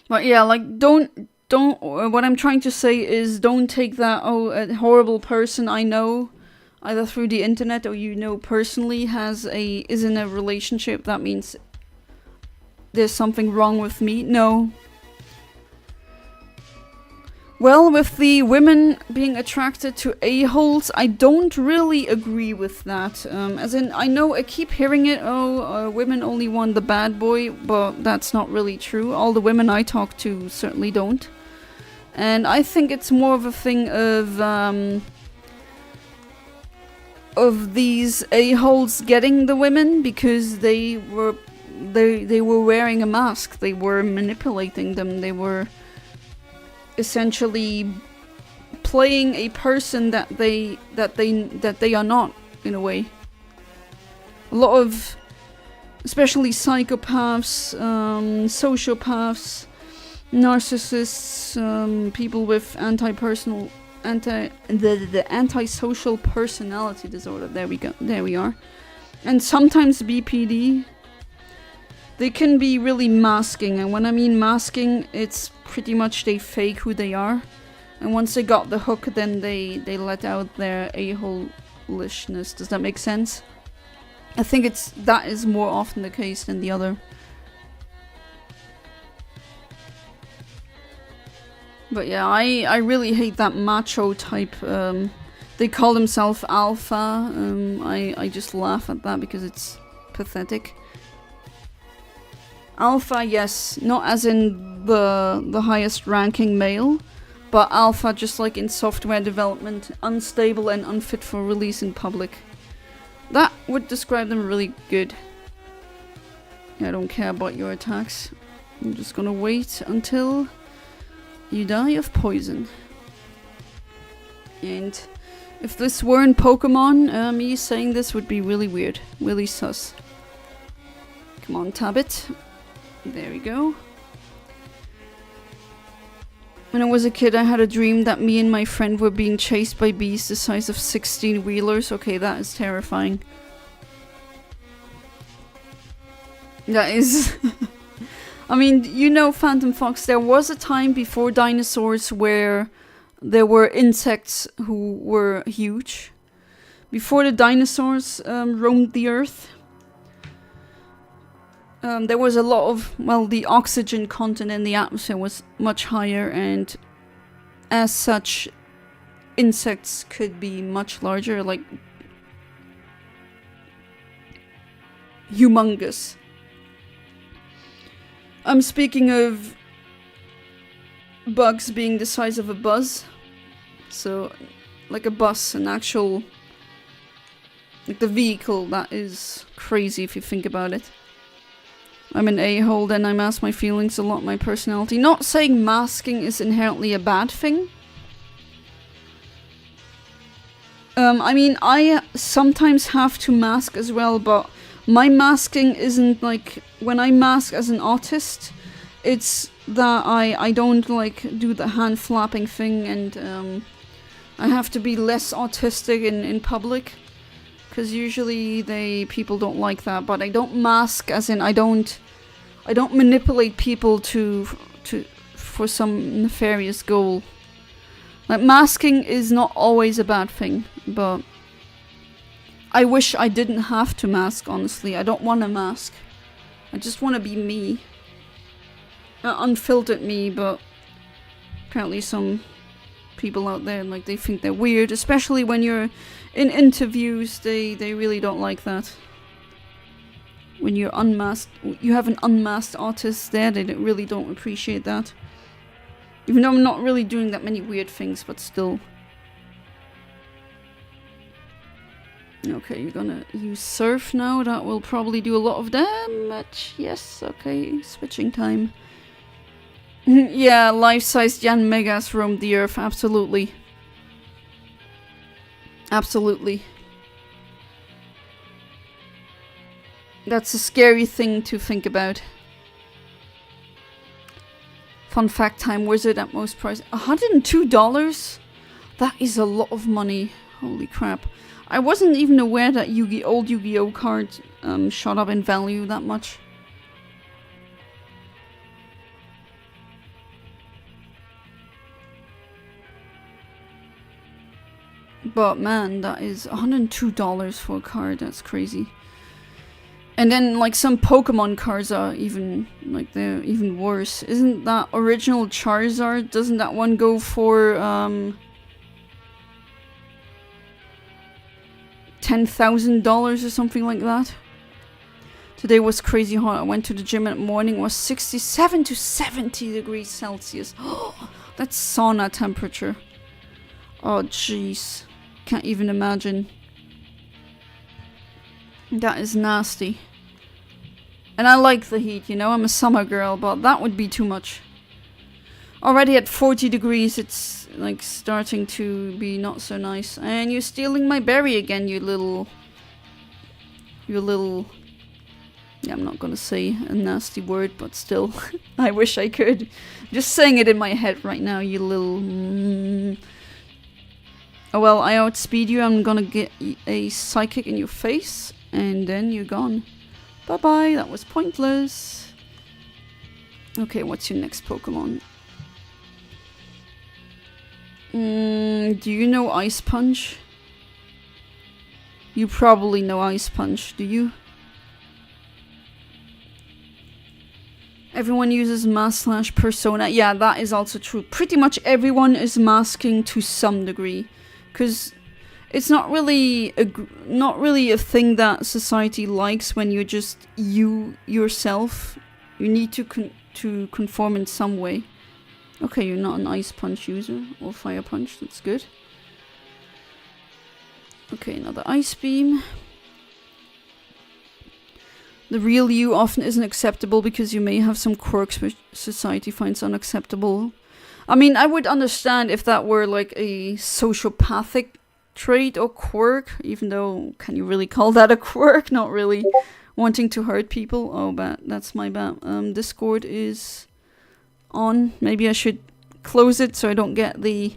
But yeah, like, don't, what I'm trying to say is don't take that, oh, a horrible person I know, either through the internet or you know personally, is in a relationship, that means there's something wrong with me. No. Well, with the women being attracted to a-holes, I don't really agree with that. As in, I know I keep hearing it, women only want the bad boy, but that's not really true. All the women I talk to certainly don't. And I think it's more of a thing of these a-holes getting the women because they were wearing a mask. They were manipulating them. They were essentially playing a person that they are not, in a way. A lot of, especially psychopaths, sociopaths, narcissists, people with antisocial personality disorder. There we are. And sometimes BPD. They can be really masking, and when I mean masking, it's pretty much they fake who they are. And once they got the hook, then they let out their a-holishness. Does that make sense? I think that is more often the case than the other. But yeah, I really hate that macho type. They call themselves alpha. I just laugh at that because it's pathetic. Alpha, yes, not as in the highest ranking male, but alpha just like in software development, unstable and unfit for release in public. That would describe them really good. I don't care about your attacks. I'm just gonna wait until you die of poison. And if this weren't Pokemon, me saying this would be really weird, really sus. Come on, Tabbit. There we go. When I was a kid, I had a dream that me and my friend were being chased by bees the size of 16-wheelers. Okay, that is terrifying. That is... I mean, you know, Phantom Fox, there was a time before dinosaurs where there were insects who were huge. Before the dinosaurs roamed the earth. There was a lot of, well, the oxygen content in the atmosphere was much higher, and as such, insects could be much larger, like humongous. I'm speaking of bugs being the size of a buzz. So, like a bus, an actual, like the vehicle, that is crazy if you think about it. I'm an a-hole, then I mask my feelings a lot, my personality. Not saying masking is inherently a bad thing. I mean, I sometimes have to mask as well, but my masking isn't like... When I mask as an autist, it's that I don't like do the hand flapping thing, and I have to be less autistic in public. Because usually people don't like that, but I don't mask as in I don't manipulate people for some nefarious goal. Like, masking is not always a bad thing, but I wish I didn't have to mask, honestly. I don't want to mask. I just want to be me. Unfiltered me, but apparently some people out there, like, they think they're weird, especially when you're in interviews. They really don't like that. When you're unmasked, you have an unmasked artist there, they really don't appreciate that. Even though I'm not really doing that many weird things, but still. Okay, you're gonna use Surf now. That will probably do a lot of damage. Yes, okay, switching time. Yeah, life-sized Jan Megas roam the earth, absolutely. Absolutely. That's a scary thing to think about. Fun fact time, wizard at most price. $102? That is a lot of money. Holy crap. I wasn't even aware that old Yu-Gi-Oh cards shot up in value that much. But man, that is $102 for a card. That's crazy. And then, like, some Pokemon cards are even, like, they're even worse. Isn't that original Charizard? Doesn't that one go for, $10,000 or something like that? Today was crazy hot. I went to the gym in the morning. It was 67 to 70 degrees Celsius. That's sauna temperature. Oh, jeez. Can't even imagine. That is nasty. And I like the heat, you know, I'm a summer girl, but that would be too much. Already at 40 degrees, it's like starting to be not so nice. And you're stealing my berry again, you little... Yeah, I'm not gonna say a nasty word, but still, I wish I could. Just saying it in my head right now, you little... Oh well, I outspeed you, I'm gonna get a psychic in your face, and then you're gone. Bye-bye, that was pointless. Okay, what's your next Pokemon? Do you know Ice Punch? You probably know Ice Punch, do you? Everyone uses mask / persona. Yeah, that is also true. Pretty much everyone is masking to some degree. Because it's not really a thing that society likes when you're just you yourself. You need to conform in some way. Okay, you're not an Ice Punch user or Fire Punch. That's good. Okay, another Ice Beam. The real you often isn't acceptable because you may have some quirks which society finds unacceptable. I mean, I would understand if that were like a sociopathic trait or quirk, even though, can you really call that a quirk? Not really. Wanting to hurt people? Oh, that's my bad. Discord is on. Maybe I should close it so I don't get the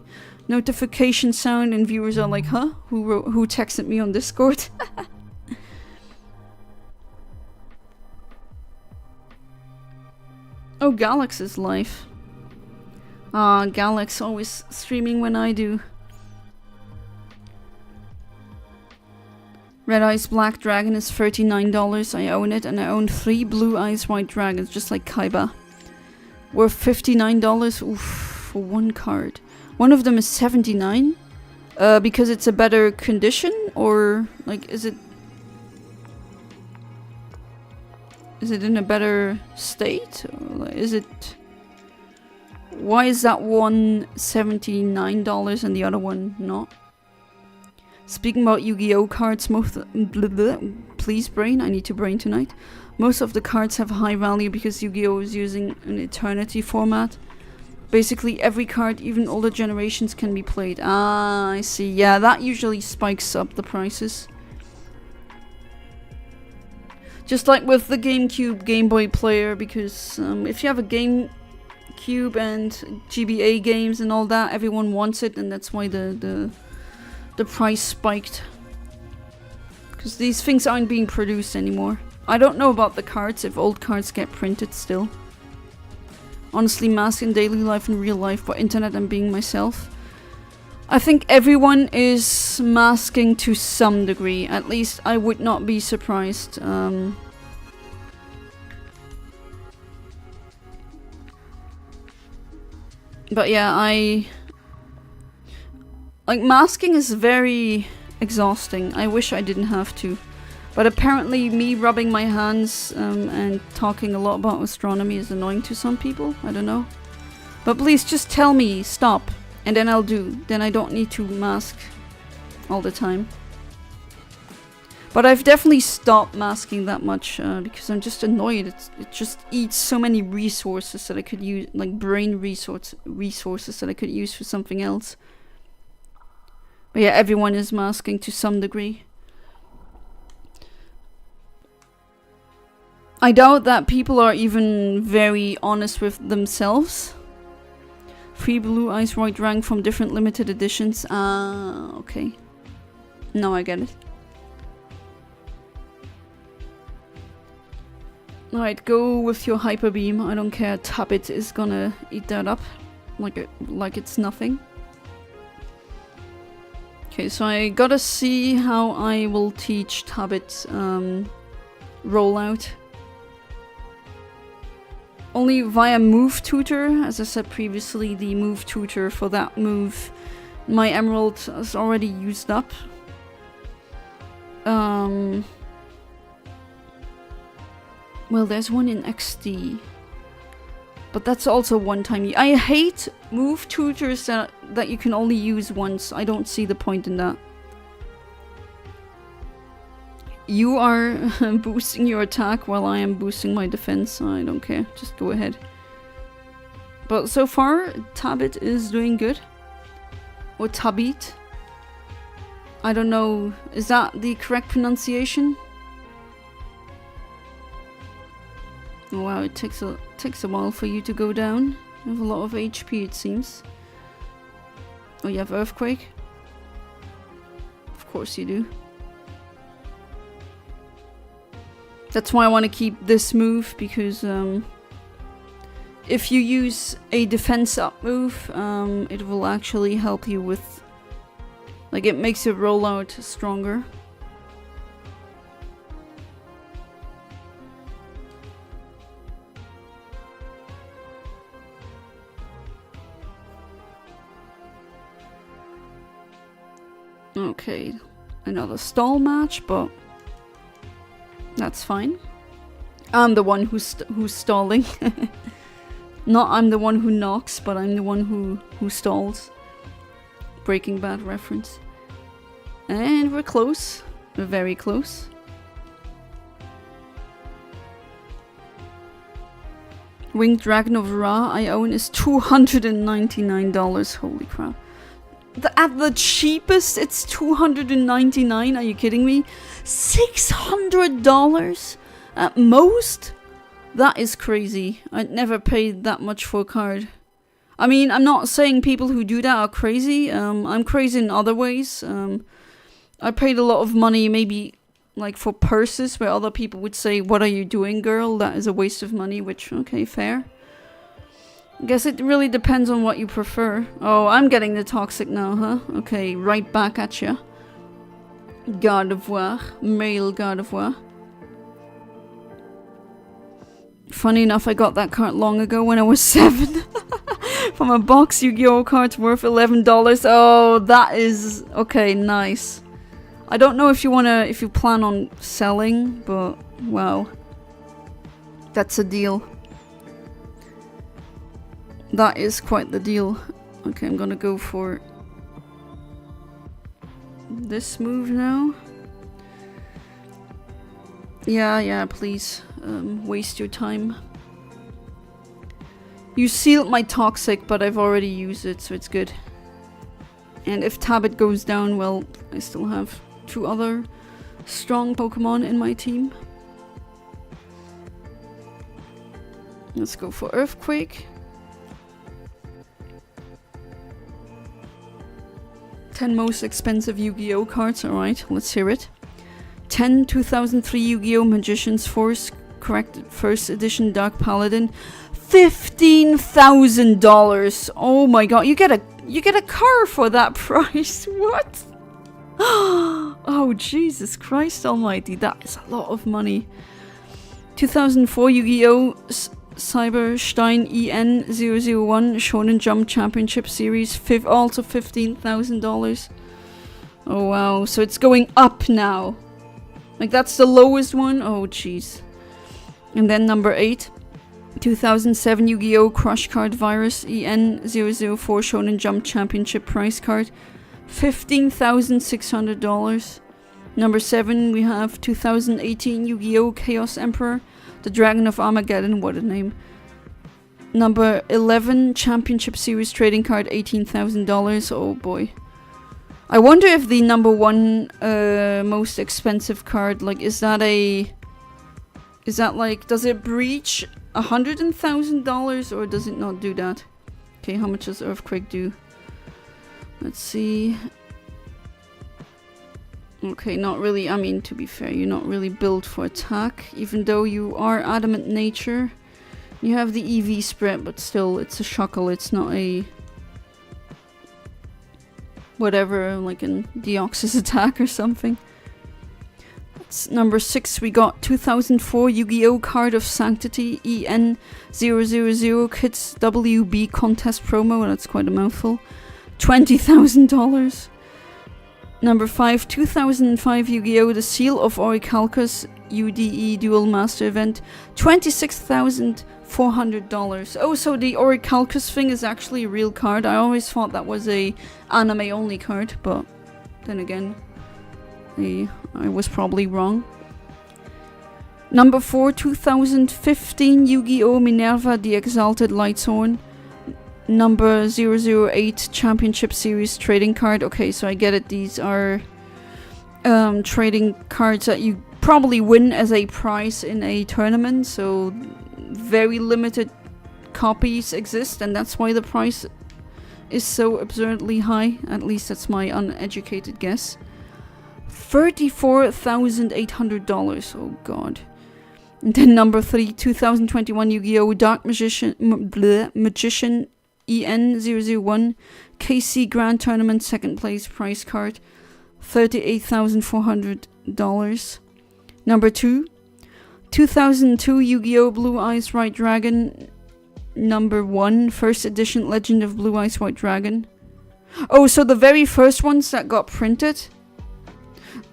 notification sound and viewers are like, huh? Who texted me on Discord? Oh, Galax's life. Ah, Galax always streaming when I do. Red Eyes Black Dragon is $39. I own it, and I own 3 Blue Eyes White Dragons, just like Kaiba. Worth $59. Oof, for one card. One of them is $79. Because it's a better condition, or like, is it in a better state? Or is it? Why is that one $79 and the other one not? Speaking about Yu-Gi-Oh cards, please brain, I need to brain tonight. Most of the cards have high value because Yu-Gi-Oh is using an eternity format. Basically every card, even older generations, can be played. Ah, I see. Yeah, that usually spikes up the prices. Just like with the GameCube Game Boy player, because if you have a GameCube and GBA games and all that, everyone wants it, and that's why the price spiked. Because these things aren't being produced anymore. I don't know about the cards, if old cards get printed still. Honestly, mask in daily life and real life, but internet and being myself. I think everyone is masking to some degree. At least I would not be surprised. But yeah, like, masking is very exhausting. I wish I didn't have to. But apparently me rubbing my hands and talking a lot about astronomy is annoying to some people. I don't know. But please just tell me stop. And then I'll do. Then I don't need to mask all the time. But I've definitely stopped masking that much because I'm just annoyed. It just eats so many resources that I could use, like brain resources that I could use for something else. But yeah, everyone is masking to some degree. I doubt that people are even very honest with themselves. Free blue ice right rank from different limited editions. Ah, okay. Now I get it. Alright, go with your hyper beam. I don't care. Tabbit is gonna eat that up like it's nothing. Okay, so I gotta see how I will teach Tabbit rollout. Only via move tutor. As I said previously, the move tutor for that move, my emerald is already used up. Well, there's one in XD. But that's also one time. I hate move tutors that you can only use once. I don't see the point in that. You are boosting your attack while I am boosting my defense. I don't care. Just go ahead. But so far, Tabbit is doing good. Or Tabbit. I don't know. Is that the correct pronunciation? Oh wow, it takes a while for you to go down. You have a lot of HP, it seems. Oh, you have Earthquake? Of course you do. That's why I want to keep this move, because if you use a defense up move, it will actually help you with... Like, it makes your rollout stronger. Okay, another stall match, but that's fine. I'm the one who's stalling. Not I'm the one who knocks, but I'm the one who stalls. Breaking Bad reference. And we're close. We're very close. Winged Dragon of Ra I own is $299. Holy crap. At the cheapest, it's $299. Are you kidding me? $600 at most? That is crazy. I'd never paid that much for a card. I mean, I'm not saying people who do that are crazy. I'm crazy in other ways. I paid a lot of money, maybe like for purses, where other people would say, "What are you doing, girl? That is a waste of money." Which, okay, fair. I guess it really depends on what you prefer. Oh, I'm getting the toxic now, huh? Okay, right back at ya. Gardevoir. Male Gardevoir. Funny enough, I got that card long ago when I was 7. From a box Yu-Gi-Oh cards worth $11. Oh, that is... Okay, nice. I don't know if you plan on selling, but wow. That's a deal. That is quite the deal. Okay, I'm gonna go for this move now. Yeah, please. Waste your time. You sealed my toxic, but I've already used it, so it's good. And if Tabbit goes down, well, I still have 2 other strong Pokemon in my team. Let's go for Earthquake. 10 most expensive Yu-Gi-Oh cards. Alright, let's hear it. 10 2003 Yu-Gi-Oh! Magician's Force corrected first edition Dark Paladin. $15,000. Oh my god, you get You get a car for that price. What? Oh, Jesus Christ almighty. That is a lot of money. 2004 Yu-Gi-Oh! Cyberstein EN001 Shonen Jump Championship Series. Also $15,000. Oh, wow. So it's going up now. Like, that's the lowest one? Oh, jeez. And then number 8. 2007 Yu-Gi-Oh! Crush Card Virus EN004 Shonen Jump Championship Prize Card. $15,600. Number 7, we have 2018 Yu-Gi-Oh! Chaos Emperor, the Dragon of Armageddon, what a name. Number 11, Championship Series Trading Card, $18,000. Oh boy. I wonder if the number 1 most expensive card, like, is that like, does it breach $100,000 or does it not do that? Okay, how much does Earthquake do? Let's see. Okay, not really. I mean, to be fair, you're not really built for attack, even though you are adamant nature. You have the EV spread, but still, it's a shuckle. It's not a whatever, like an Deoxys attack or something. That's number 6. We got 2004 Yu-Gi-Oh! Card of Sanctity EN000 Kids WB Contest Promo. That's quite a mouthful. $20,000. Number 5, 2005 Yu-Gi-Oh! The Seal of Orichalcus UDE Dual Master Event, $26,400. Oh, so the Orichalcus thing is actually a real card. I always thought that was a anime-only card, but then again, I was probably wrong. Number 4, 2015 Yu-Gi-Oh! Minerva the Exalted Lightshorn. Number 008 Championship Series Trading Card. Okay, so I get it. These are trading cards that you probably win as a prize in a tournament. So very limited copies exist, and that's why the price is so absurdly high. At least that's my uneducated guess. $34,800. Oh god. And then number 3, 2021 Yu-Gi-Oh! Dark Magician EN001 KC Grand Tournament 2nd place prize card, $38,400. Number 2, 2002 Yu-Gi-Oh! Blue Eyes White Dragon number 1 1st edition Legend of Blue Eyes White Dragon. Oh, so the very first ones that got printed.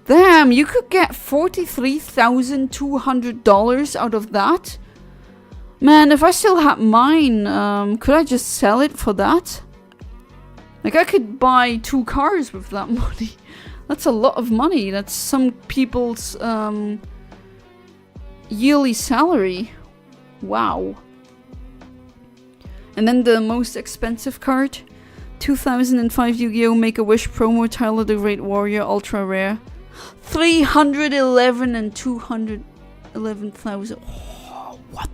Damn, you could get $43,200 out of that? Man, if I still had mine, could I just sell it for that? Like, I could buy 2 cars with that money. That's a lot of money. That's some people's yearly salary. Wow. And then the most expensive card. 2005 Yu-Gi-Oh! Make-A-Wish promo Tyler the Great Warrior Ultra Rare. 311 and 211,000. Oh, what?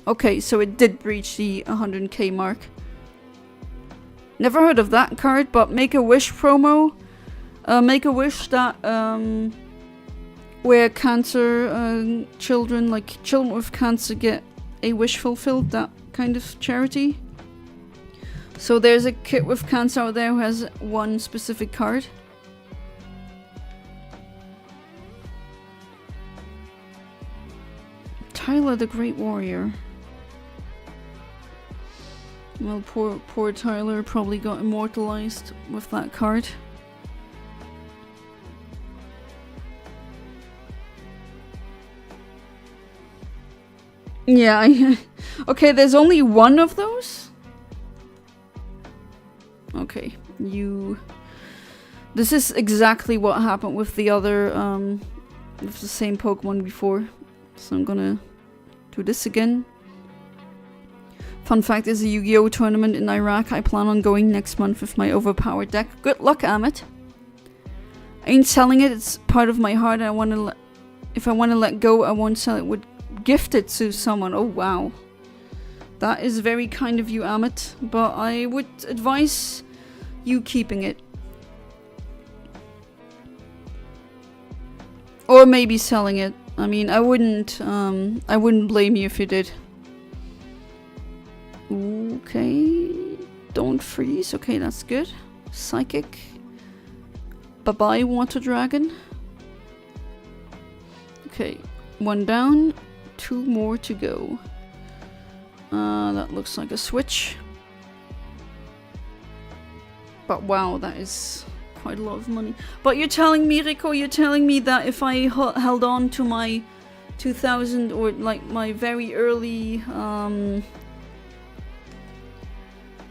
Okay, so it did breach the 100k mark. Never heard of that card, but Make-A-Wish promo. Make-A-Wish that, where cancer children, like children with cancer, get a wish fulfilled, that kind of charity. So there's a kid with cancer out there who has one specific card. Tyler the Great Warrior. Well, poor Tyler probably got immortalized with that card. Yeah, okay, there's only one of those? Okay, this is exactly what happened with the other, with the same Pokemon before. So I'm gonna do this again. Fun fact, there's a Yu-Gi-Oh! Tournament in Iraq. I plan on going next month with my overpowered deck. Good luck, Amit. I ain't selling it, it's part of my heart. If I wanna let go, I won't sell it. Would gift it to someone. Oh wow. That is very kind of you, Amit, but I would advise you keeping it. Or maybe selling it. I mean, I wouldn't blame you if you did. Okay. don't freeze. Okay, that's good. Psychic. Bye-bye, Water Dragon. Okay, 1 down, 2 more to go. That looks like a switch. But wow, that is quite a lot of money. But you're telling me, Rico, you're telling me that if I held on to my 2000 or like my very early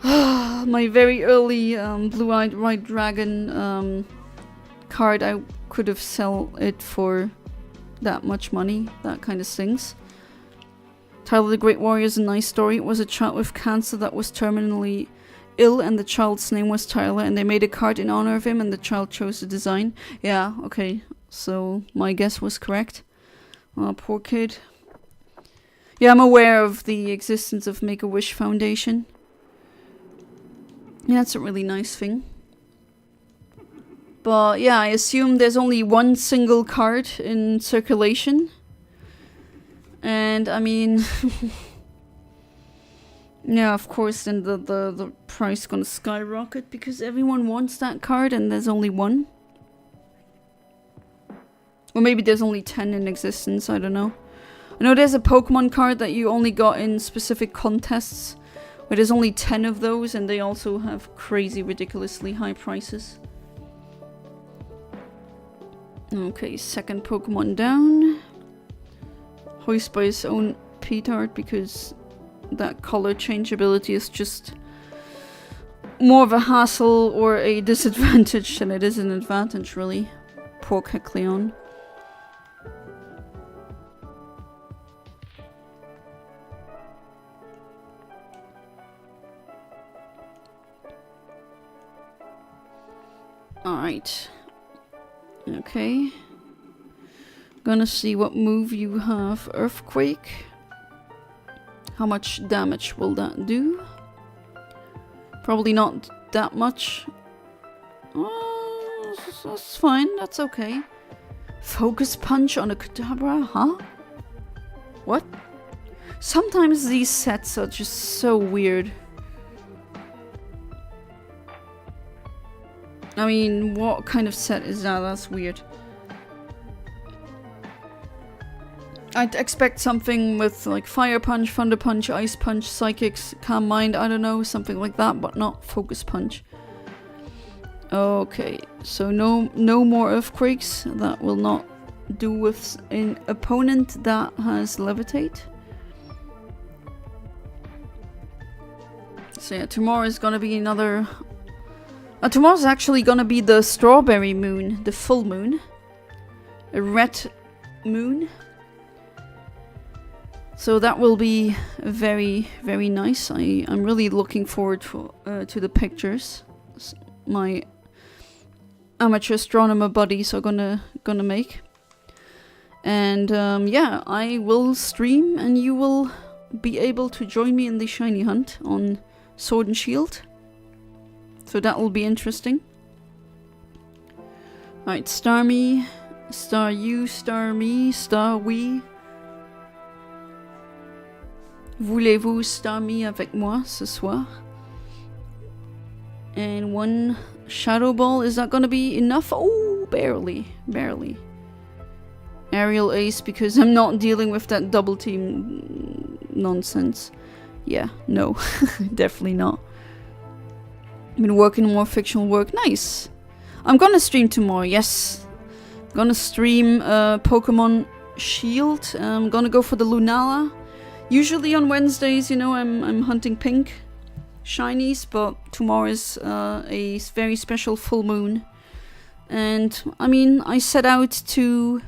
my very early blue-eyed white dragon card, I could have sold it for that much money. That kind of stings. Tyler the Great Warrior is a nice story. It was a child with cancer that was terminally ill, and the child's name was Tyler, and they made a card in honor of him, and the child chose the design. Yeah, okay, so my guess was correct. Oh, poor kid. Yeah, I'm aware of the existence of Make-A-Wish Foundation. Yeah, that's a really nice thing. But yeah, I assume there's only one single card in circulation. And I mean... yeah, of course, then the price gonna skyrocket because everyone wants that card and there's only one. Or maybe there's only 10 in existence, I don't know. I know there's a Pokemon card that you only got in specific contests, where there's only 10 of those, and they also have crazy, ridiculously high prices. Okay, second Pokemon down. Hoist by his own petard, because that color change ability is just more of a hassle or a disadvantage than it is an advantage, really. Poor Kecleon. Alright. Okay. Gonna see what move you have. Earthquake. How much damage will that do? Probably not that much. That's fine. That's okay. Focus Punch on a Kadabra? Huh? What? Sometimes these sets are just so weird. I mean, what kind of set is that? That's weird. I'd expect something with like Fire Punch, Thunder Punch, Ice Punch, Psychics, Calm Mind, I don't know, something like that, but not Focus Punch. Okay, so no more Earthquakes. That will not do with an opponent that has Levitate. So yeah, tomorrow is gonna be another... tomorrow's actually gonna be the Strawberry Moon, the full moon. A red moon. So that will be very, very nice. I'm really looking forward to the pictures. My amateur astronomer buddies are gonna make. And yeah, I will stream and you will be able to join me in the shiny hunt on Sword and Shield. So that will be interesting. Alright, star me, star you, star me, star we. Voulez-vous star me avec moi ce soir? And one Shadow Ball, is that gonna be enough? Oh, barely, barely. Aerial Ace, because I'm not dealing with that double team nonsense. Yeah, no, definitely not. I've been working on more fictional work. Nice. I'm gonna stream tomorrow, yes. I'm gonna stream Pokemon Shield. I'm gonna go for the Lunala. Usually on Wednesdays, you know, I'm hunting pink shinies, but tomorrow is a very special full moon. And, I mean, I set out to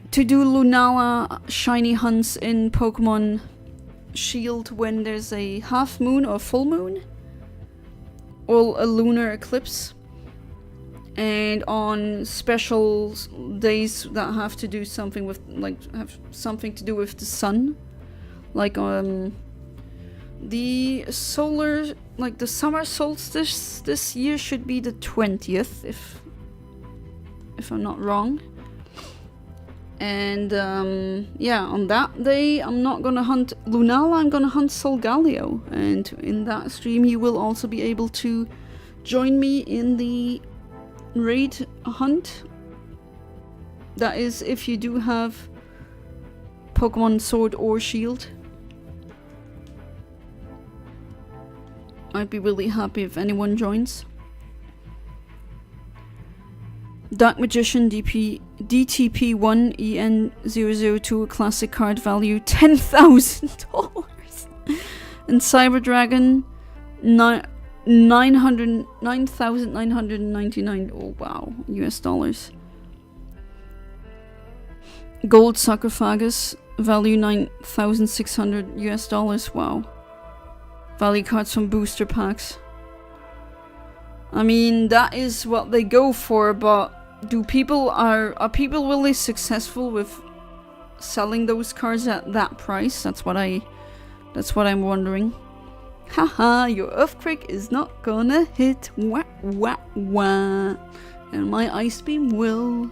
do Lunala shiny hunts in Pokemon Shield when there's a half moon or full moon. Or a lunar eclipse. And on special days that have to do something with, like, have something to do with the sun. Like, the solar, like, the summer solstice this year should be the 20th, if I'm not wrong. And yeah, on that day I'm not gonna hunt Lunala, I'm gonna hunt Solgaleo. And in that stream you will also be able to join me in the raid hunt. That is if you do have Pokemon Sword or Shield. I'd be really happy if anyone joins. Dark Magician DTP1 EN002 classic card value $10,000. And Cyber Dragon 9,999. Oh wow, US dollars. Gold Sarcophagus value 9,600 US dollars. Wow. Value cards from booster packs. I mean, that is what they go for, but are people really successful with selling those cards at that price? That's what I'm wondering. Haha, your Earthquake is not gonna hit. Wah wah wah. And my Ice Beam will.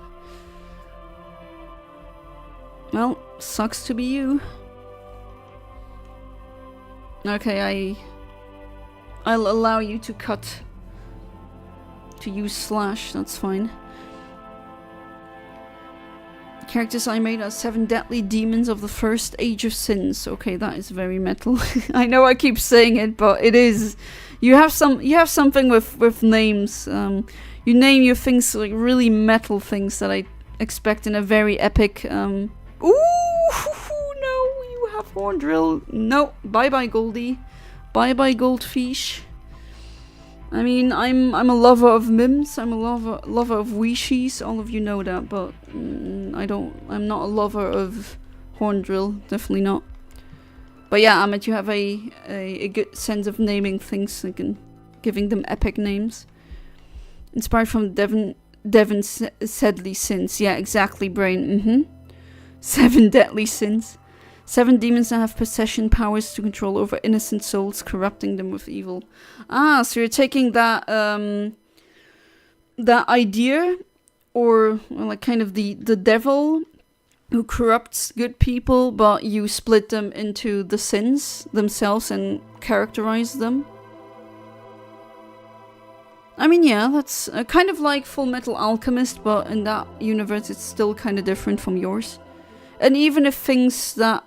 Well, sucks to be you. Okay, I'll allow you to cut. To use slash, that's fine. Characters I made are 7 deadly demons of the first age of sins. Okay, that is very metal. I know I keep saying it, but it is. You have something with names. You name your things like really metal things that I expect in a very epic. Ooh, no, you have Horn Drill. No, bye bye Goldie, bye bye Goldfish. I mean, I'm a lover of Mims. I'm a lover of Wishies. All of you know that, but I'm not a lover of Horn Drill. Definitely not. But yeah, Amit, you have a good sense of naming things, like, and giving them epic names. Inspired from Devon Deadly Sins. Yeah, exactly, Brain. 7 deadly sins. 7 demons that have possession powers to control over innocent souls, corrupting them with evil. Ah, so you're taking that that idea, or like kind of the devil who corrupts good people, but you split them into the sins themselves and characterize them. I mean, yeah, that's kind of like Full Metal Alchemist, but in that universe it's still kind of different from yours. And even if things that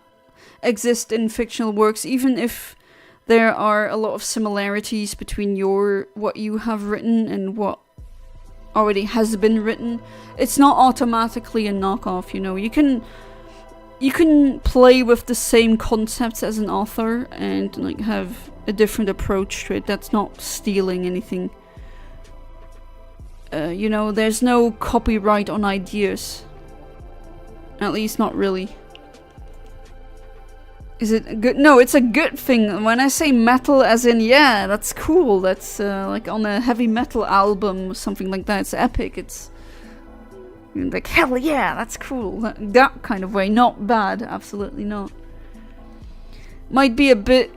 exist in fictional works, even if there are a lot of similarities between what you have written and what already has been written, it's not automatically a knockoff, you know. You can play with the same concepts as an author and like have a different approach to it. That's not stealing anything. You know, there's no copyright on ideas. At least not really. Is it good? No, it's a good thing. When I say metal, as in, yeah, that's cool. That's like on a heavy metal album or something like that. It's epic. It's like, hell yeah, that's cool. That kind of way. Not bad. Absolutely not. Might be a bit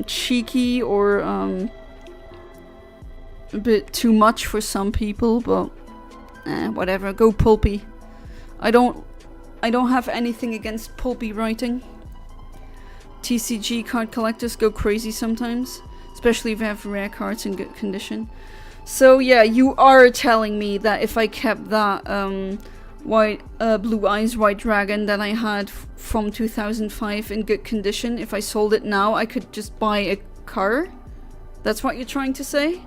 cheeky or a bit too much for some people, but whatever. Go pulpy. I don't have anything against pulpy writing. TCG card collectors go crazy sometimes, especially if they have rare cards in good condition. So yeah, you are telling me that if I kept that Blue Eyes White Dragon that I had from 2005 in good condition, if I sold it now, I could just buy a car? That's what you're trying to say?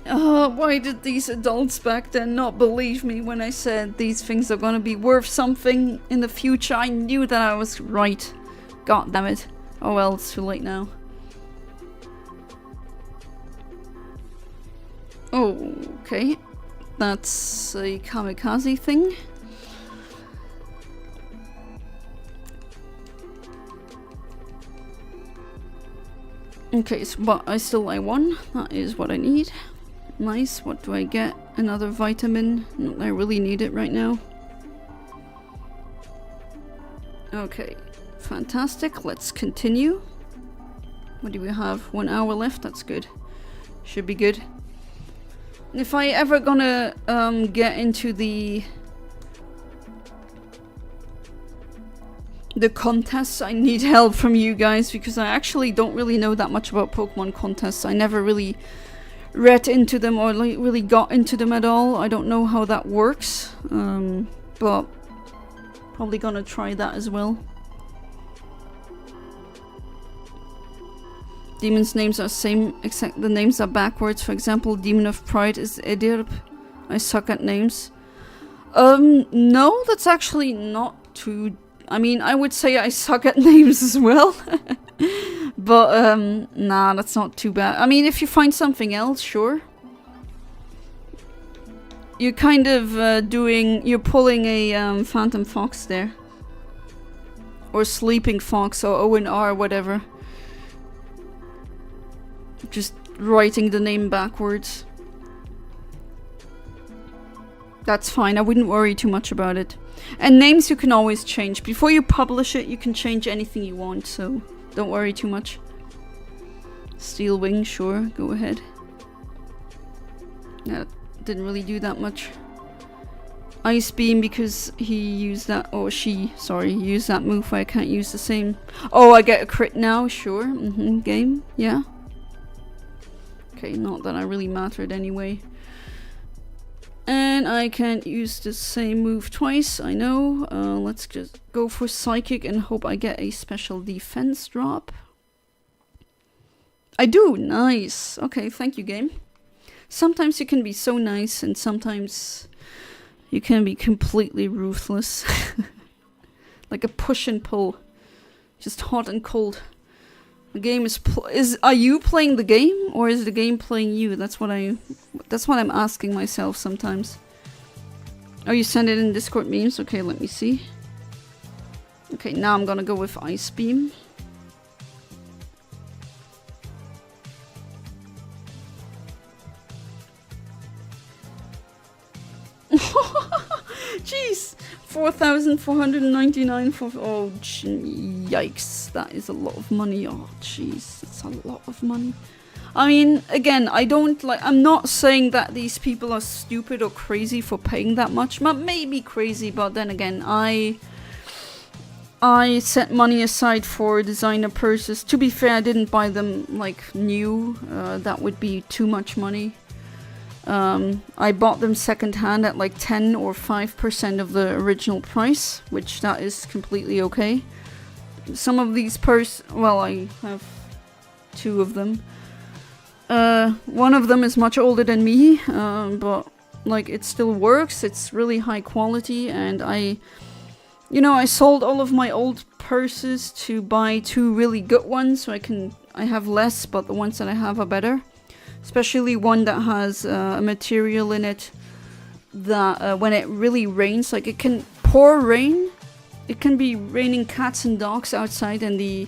Why did these adults back then not believe me when I said these things are gonna be worth something in the future? I knew that I was right. God damn it. Oh well, it's too late now. Oh, okay. That's a kamikaze thing. Okay, so but I won. That is what I need. Nice. What do I get? Another vitamin. I really need it right now. Okay. Fantastic. Let's continue. What do we have? 1 hour left. That's good. Should be good. If I ever gonna get into the contests, I need help from you guys, because I actually don't really know that much about Pokemon contests. I never really read into them or like really got into them at all. I don't know how that works, but probably gonna try that as well. Demons' names are same, except the names are backwards. For example, Demon of Pride is Edirp. I suck at names. No, that's actually not too... I mean, I would say I suck at names as well. But, nah, that's not too bad. I mean, if you find something else, sure. You're kind of you're pulling a Phantom Fox there. Or Sleeping Fox, or O&R, whatever. Just writing the name backwards. That's fine, I wouldn't worry too much about it. And names you can always change. Before you publish it, you can change anything you want, so don't worry too much. Steel Wing, sure, go ahead. That didn't really do that much. Ice Beam, because he used that, or she, sorry, used that move where I can't use the same. Oh, I get a crit now, sure. Game, yeah. Okay, not that I really mattered anyway. And I can't use the same move twice, I know. Let's just go for Psychic and hope I get a special defense drop. I do, nice. Okay, thank you, game. Sometimes you can be so nice and sometimes you can be completely ruthless. Like a push and pull. Just hot and cold. The game is are you playing the game or is the game playing you? That's what I'm asking myself sometimes. Oh, you send it in Discord memes? Okay, let me see. Okay, now I'm gonna go with Ice Beam. Jeez, 4,499 for... Oh, yikes. That is a lot of money. Oh, jeez. That's a lot of money. I mean, again, I'm not saying that these people are stupid or crazy for paying that much. Maybe crazy, but then again, I set money aside for designer purses. To be fair, I didn't buy them, like, new. That would be too much money. I bought them secondhand at like 10 or 5% of the original price, which that is completely okay. Some of these well, I have two of them. One of them is much older than me, but like it still works. It's really high quality, and I sold all of my old purses to buy two really good ones, so I have less, but the ones that I have are better. Especially one that has a material in it that when it really rains, like it can pour rain. It can be raining cats and dogs outside and the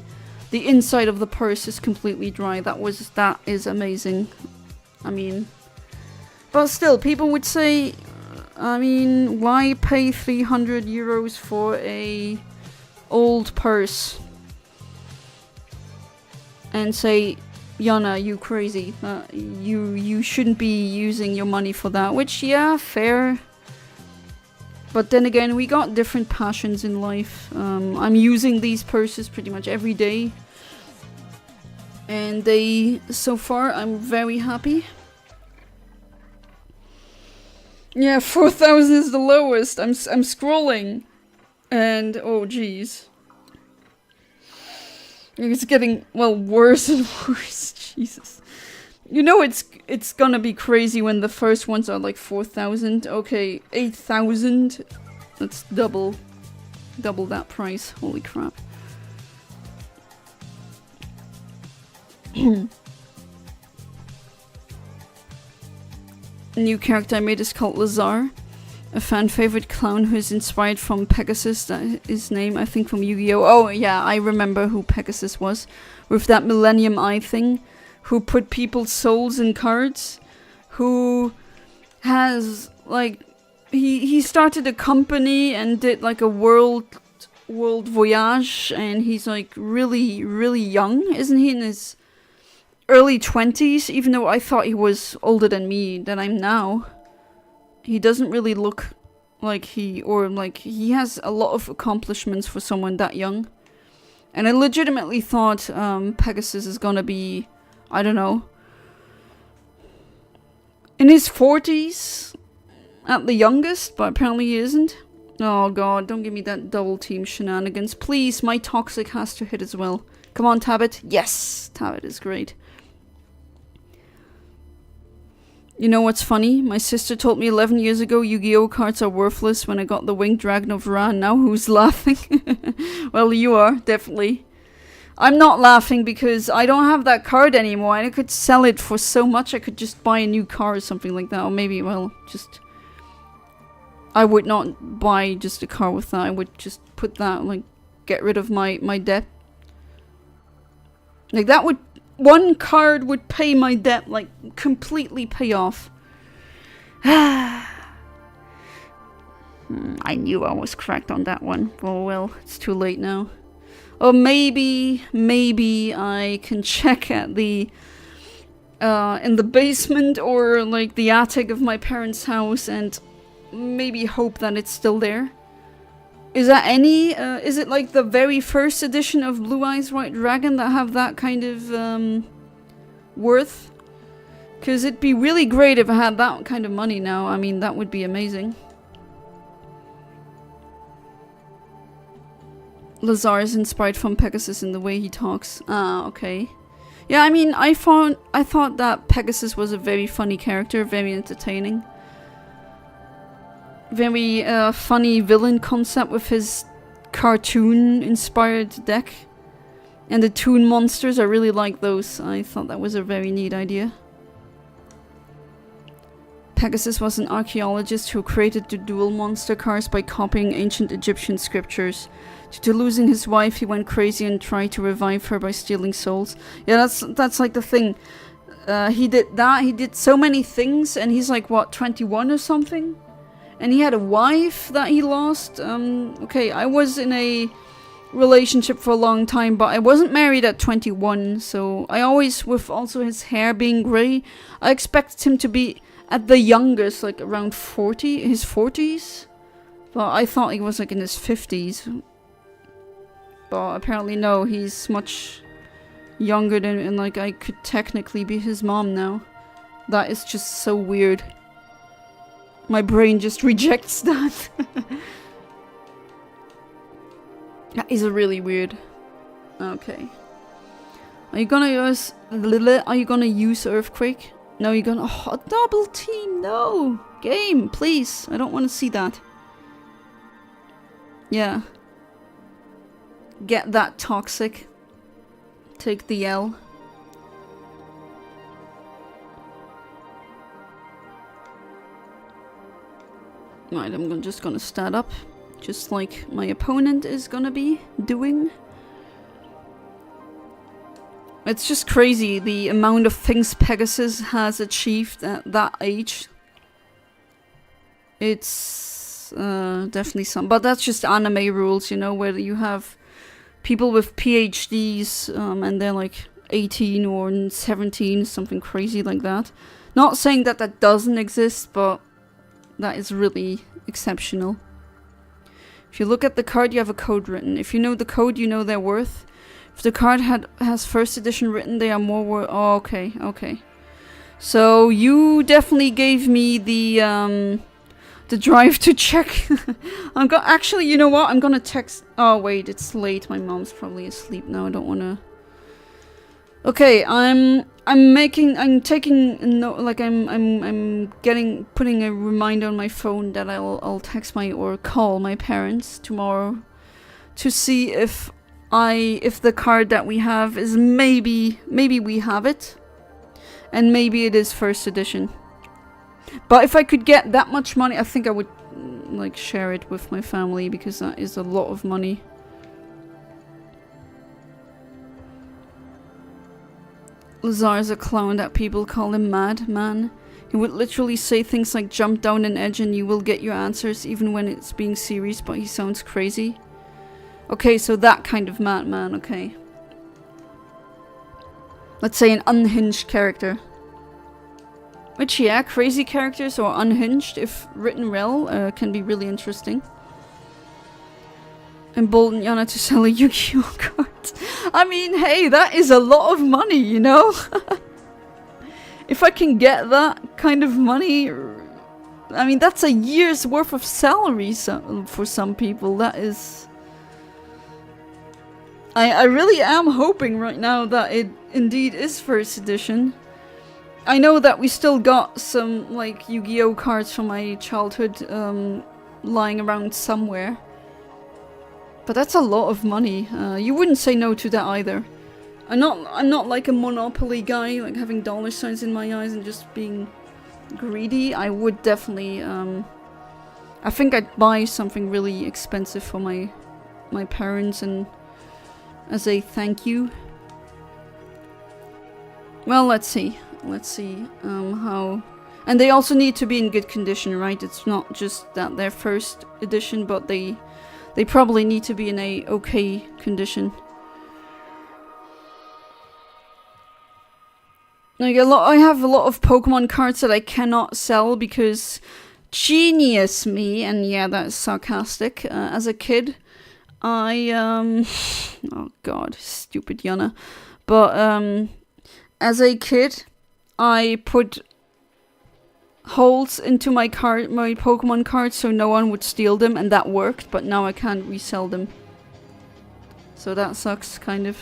inside of the purse is completely dry. That is amazing. I mean, but still, people would say, I mean, why pay 300 euros for a old purse? And say, Yana, you crazy. You shouldn't be using your money for that. Which, yeah, fair. But then again, we got different passions in life. I'm using these purses pretty much every day. And so far, I'm very happy. Yeah, 4,000 is the lowest. I'm scrolling. And, oh jeez. It's getting, well, worse and worse. Jesus. You know it's gonna be crazy when the first ones are like 4,000. Okay, 8,000. That's double that price. Holy crap. New character I made is called Lazar. A fan favorite clown who is inspired from Pegasus. That his name, I think, from Yu-Gi-Oh! Oh yeah, I remember who Pegasus was. With that Millennium Eye thing. Who put people's souls in cards. Who has, like... He started a company and did like a world voyage. And he's like really, really young. Isn't he in his early 20s, even though I thought he was older than me, than I'm now. He doesn't really look like he has a lot of accomplishments for someone that young. And I legitimately thought Pegasus is gonna be, I don't know, in his 40s at the youngest, but apparently he isn't. Oh god, don't give me that double team shenanigans. Please, my toxic has to hit as well. Come on, Tabit. Yes, Tabit is great. You know what's funny? My sister told me 11 years ago Yu-Gi-Oh cards are worthless when I got the Winged Dragon of Ra. Now who's laughing? Well, you are, definitely. I'm not laughing because I don't have that card anymore and I could sell it for so much I could just buy a new car or something like that. Or maybe, well, just... I would not buy just a car with that. I would just put that, like, get rid of my debt. Like, that would... One card would pay my debt, like, completely pay off. I knew I was correct on that one. Oh well, it's too late now. Or maybe I can check at the... in the basement or, like, the attic of my parents' house and maybe hope that it's still there. Is that any, is it like the very first edition of Blue Eyes White Dragon that have that kind of, worth? Because it'd be really great if I had that kind of money now. I mean, that would be amazing. Lazar is inspired from Pegasus in the way he talks. Ah, okay. Yeah, I mean, I thought that Pegasus was a very funny character, very entertaining. Very funny villain concept with his cartoon-inspired deck. And the Toon monsters, I really like those. I thought that was a very neat idea. Pegasus was an archaeologist who created the dual monster cards by copying ancient Egyptian scriptures. Due to losing his wife, he went crazy and tried to revive her by stealing souls. Yeah, that's like the thing. He did that, he did so many things, and he's like, what, 21 or something? And he had a wife that he lost. Okay, I was in a relationship for a long time, but I wasn't married at 21, so I always, with also his hair being grey, I expected him to be at the youngest, like around 40, his 40s. But I thought he was like in his 50s. But apparently no, he's much younger than, and like I could technically be his mom now. That is just so weird. My brain just rejects that. That is really weird. Okay. Are you gonna use Earthquake? No, you're gonna... Oh, double team! No! Game, please! I don't want to see that. Yeah. Get that toxic. Take the L. Right, I'm just gonna stand up. Just like my opponent is gonna be doing. It's just crazy the amount of things Pegasus has achieved at that age. It's definitely some, but that's just anime rules, you know, where you have people with PhDs and they're like 18 or 17, something crazy like that. Not saying that that doesn't exist, but that is really exceptional. If you look at the card, you have a code written. If you know the code, you know their worth. If the card has first edition written, they are more worth. Oh, okay, okay. So you definitely gave me the drive to check. Actually, you know what? I'm gonna text. Oh wait, it's late. My mom's probably asleep now. I don't wanna. Okay, I'm taking a note, like I'm putting a reminder on my phone that I'll text or call my parents tomorrow to see if the card that we have is maybe we have it, and maybe it is first edition. But if I could get that much money, I think I would like share it with my family, because that is a lot of money. Lazar is a clown that people call him Mad Man. He would literally say things like jump down an edge and you will get your answers even when it's being serious, but he sounds crazy. Okay, so that kind of madman, okay. let's say an unhinged character. Which, yeah, crazy characters or unhinged, if written well, can be really interesting. Embolden Yana to sell a Yu-Gi-Oh card. I mean, hey, that is a lot of money, you know? If I can get that kind of money, I mean, that's a year's worth of salary for some people. That is... I really am hoping right now that it indeed is first edition. I know that we still got some, like, Yu-Gi-Oh cards from my childhood lying around somewhere. But that's a lot of money. You wouldn't say no to that either. I'm not like a Monopoly guy, like having dollar signs in my eyes and just being greedy. I would definitely, I think I'd buy something really expensive for my parents and as a thank you. Well, let's see. Let's see how... And they also need to be in good condition, right? It's not just that they're first edition, but they probably need to be in a okay condition. Like I have a lot of Pokemon cards that I cannot sell because genius me, and yeah, that's sarcastic. As a kid, I oh god, stupid Yana. But as a kid, I put holes into my Pokemon cards so no one would steal them, and that worked, but now I can't resell them. So that sucks, kind of.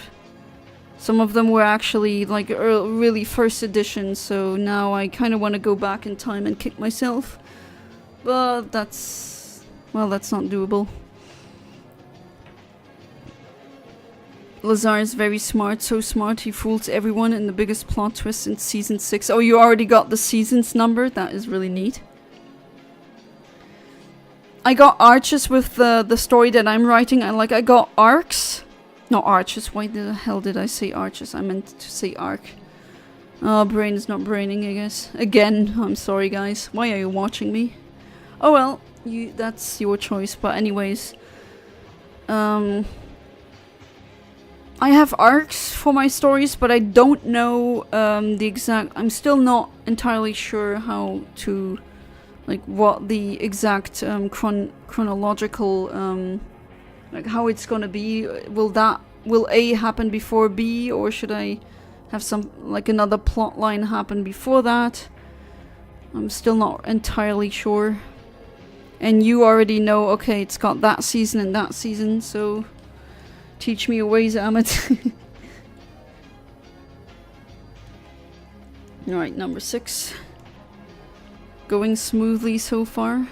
Some of them were actually like really first edition, so now I kind of want to go back in time and kick myself. But that's... well, that's not doable. Lazar is very smart, so smart he fools everyone in the biggest plot twist in season 6. Oh, you already got the seasons number? That is really neat. I got arches with the story that I'm writing. I got arcs. Not arches. Why the hell did I say arches? I meant to say arc. Oh, brain is not braining, I guess. Again, I'm sorry guys. Why are you watching me? Oh well, that's your choice. But anyways, I have arcs for my stories, but I don't know the exact... I'm still not entirely sure how to... like, what the exact chronological... like, how it's gonna be. Will A happen before B, or should I have some... like, another plot line happen before that? I'm still not entirely sure. And you already know, okay, it's got that season and that season, so... teach me your ways, Amit. Alright, number 6. Going smoothly so far.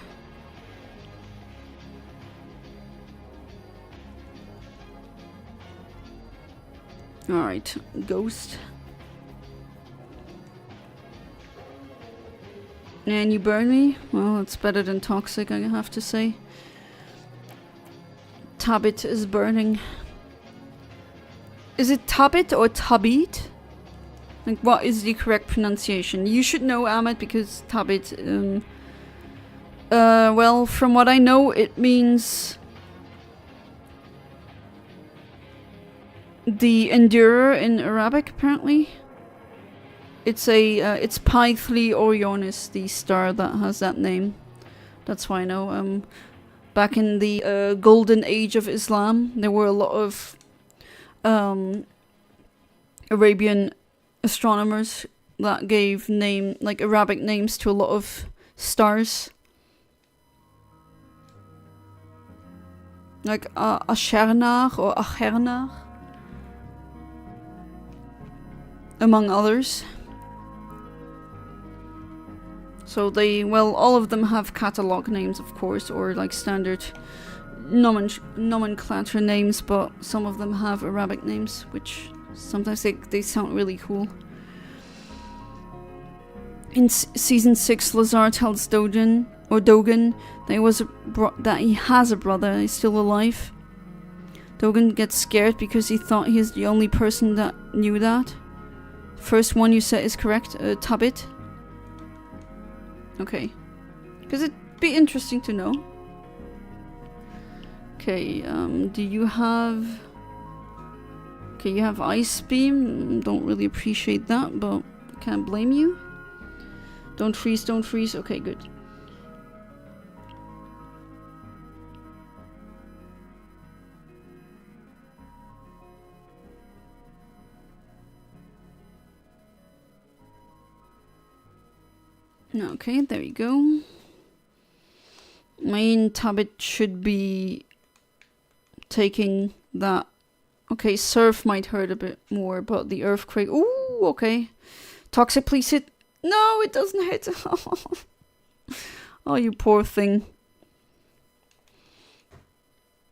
Alright, Ghost. And you burn me? Well, it's better than Toxic, I have to say. Tabit is burning. Is it Tabit or Tabit? Like, what is the correct pronunciation? You should know, Ahmed, because Tabit, well, from what I know, it means... the Endurer in Arabic, apparently. It's it's Pythli Orionis, the star that has that name. That's why I know. Back in the golden age of Islam, there were a lot of Arabian astronomers that gave Arabic names to a lot of stars. Like Ashernach or Achernach, among others. So all of them have catalog names, of course, or like standard nomenclature names, but some of them have Arabic names, which sometimes they sound really cool. In season 6, Lazar tells Dogen that he has a brother, he's still alive. Dogen gets scared because he thought he's the only person that knew that. First one you said is correct, Tabit. Okay. Because it'd be interesting to know. Okay, do you have... Okay, you have Ice Beam. Don't really appreciate that, but can't blame you. Don't freeze, don't freeze. Okay, good. Okay, there you go. Main Tabit should be taking that. Okay, Surf might hurt a bit more, but the Earthquake... Ooh, okay. Toxic, please hit. No, it doesn't hit. Oh, you poor thing.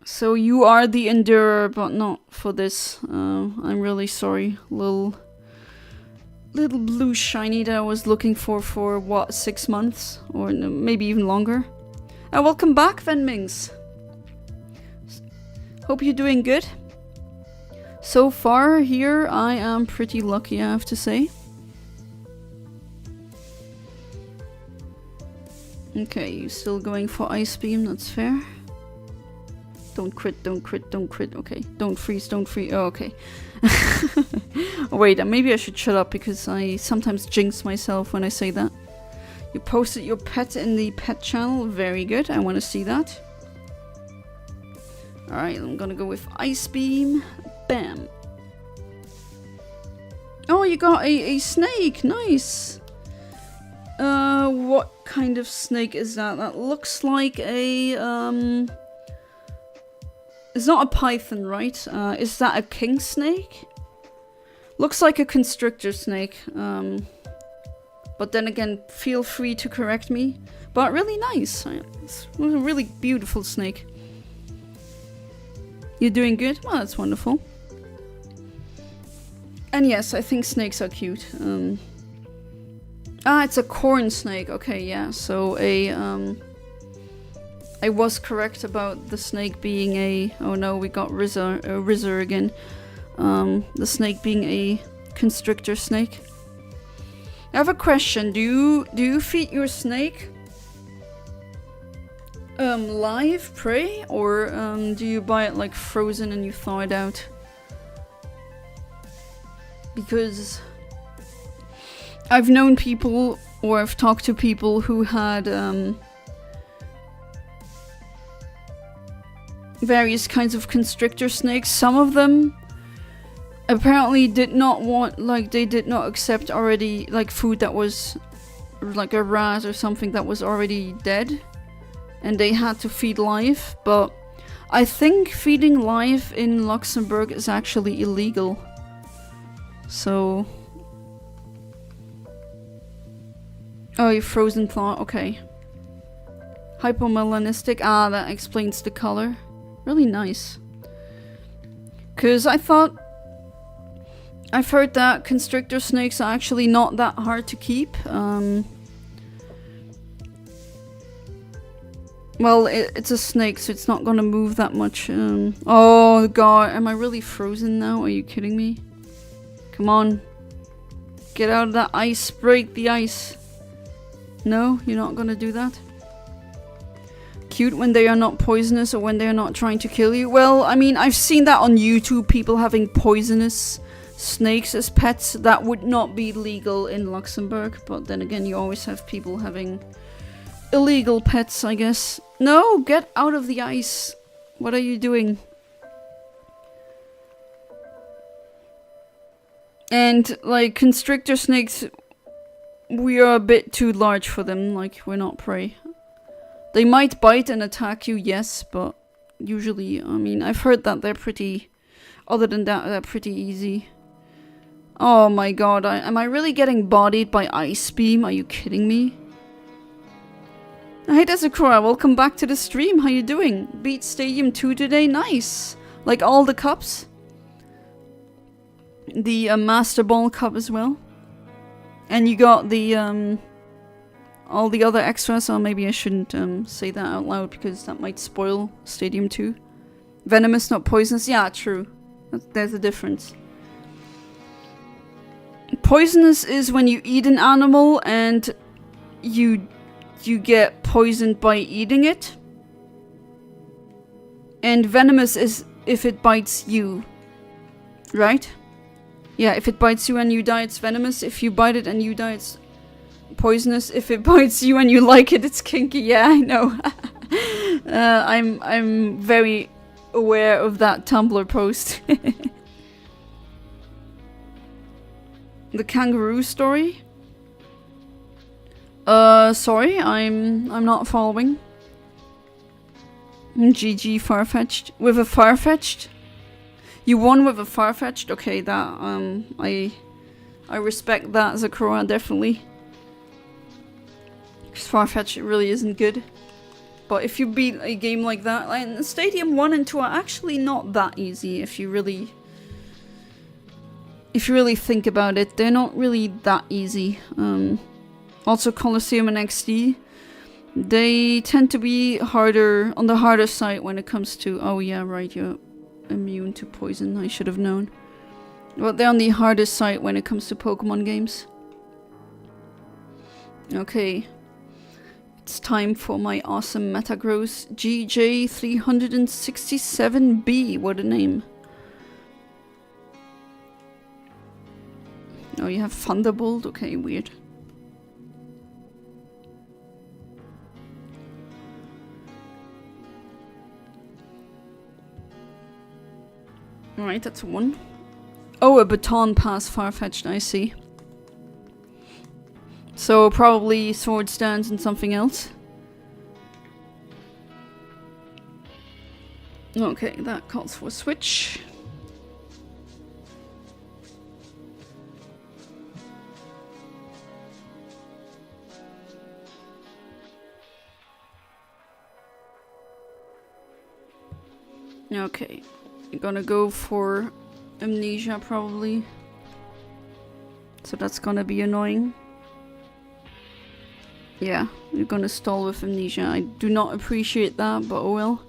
So you are the Endurer, but not for this. I'm really sorry. Little blue shiny that I was looking for what, 6 months? Or no, maybe even longer. Welcome back, Venmings. Hope you're doing good. So far here, I am pretty lucky, I have to say. Okay, you're still going for Ice Beam, that's fair. Don't crit, don't crit, don't crit, okay. Don't freeze, don't freeze, oh, okay. Wait, maybe I should shut up because I sometimes jinx myself when I say that. You posted your pet in the pet channel, very good, I want to see that. Alright, I'm gonna go with Ice Beam. Bam. Oh, you got a snake, nice. What kind of snake is that? That looks like a, it's not a python, right? Is that a king snake? Looks like a constrictor snake. But then again, feel free to correct me. But really nice. It's a really beautiful snake. You're doing good? Well, that's wonderful. And yes, I think snakes are cute. It's a corn snake. Okay, yeah. So I was correct about the snake being a... Oh no, we got Rizzer again. The snake being a constrictor snake. I have a question. Do you feed your snake live prey, or do you buy it like frozen and you thaw it out? Because I've known people, or I've talked to people who had various kinds of constrictor snakes. Some of them apparently did not want, like, they did not accept already, like, food that was like a rat or something that was already dead, and they had to feed live. But I think feeding live in Luxembourg is actually illegal. So... Oh, you frozen thaw, okay. Hypomelanistic, that explains the color. Really nice. 'Cause I've heard that constrictor snakes are actually not that hard to keep. Well, it's a snake, so it's not gonna move that much. Oh god, am I really frozen now? Are you kidding me? Come on. Get out of that ice, break the ice. No, you're not gonna do that? Cute when they are not poisonous or when they are not trying to kill you? Well, I mean, I've seen that on YouTube, people having poisonous snakes as pets. That would not be legal in Luxembourg, but then again, you always have people having illegal pets, I guess. No, get out of the ice. What are you doing? And, like, constrictor snakes, we are a bit too large for them, like, we're not prey. They might bite and attack you, yes, but usually, I mean, I've heard that they're pretty... Other than that, they're pretty easy. Oh my god, am I really getting bodied by Ice Beam? Are you kidding me? Hey Desakura, welcome back to the stream, how you doing? Beat Stadium 2 today, nice! Like all the cups. The Master Ball Cup as well. And you got the, all the other extras, or maybe I shouldn't say that out loud because that might spoil Stadium 2. Venomous, not poisonous. Yeah, true. There's a difference. Poisonous is when you eat an animal and you get poisoned by eating it. And venomous is if it bites you. Right? Yeah, if it bites you and you die, it's venomous. If you bite it and you die, it's poisonous. If it bites you and you like it, it's kinky. Yeah, I know. I'm very aware of that Tumblr post. The kangaroo story? Sorry, I'm not following. GG Farfetch'd. With a Farfetch'd? You won with a Farfetch'd? Okay, that, I respect that, Zakroa, definitely. Because Farfetch'd really isn't good. But if you beat a game like that, like, Stadium 1 and 2 are actually not that easy if you really think about it. They're not really that easy. Also Colosseum and XD, they tend to be harder, on the harder side when it comes to, oh yeah, right, you're immune to poison, I should have known. But they're on the hardest side when it comes to Pokemon games. Okay. It's time for my awesome Metagross GJ367B. What a name. Oh, you have Thunderbolt? Okay, weird. Alright, that's one. Oh, a baton pass Farfetch'd, I see. So probably Swords Dance and something else. Okay, that calls for a switch. Okay, I'm gonna go for Amnesia probably. So that's gonna be annoying. Yeah, you're gonna stall with Amnesia. I do not appreciate that, but oh well.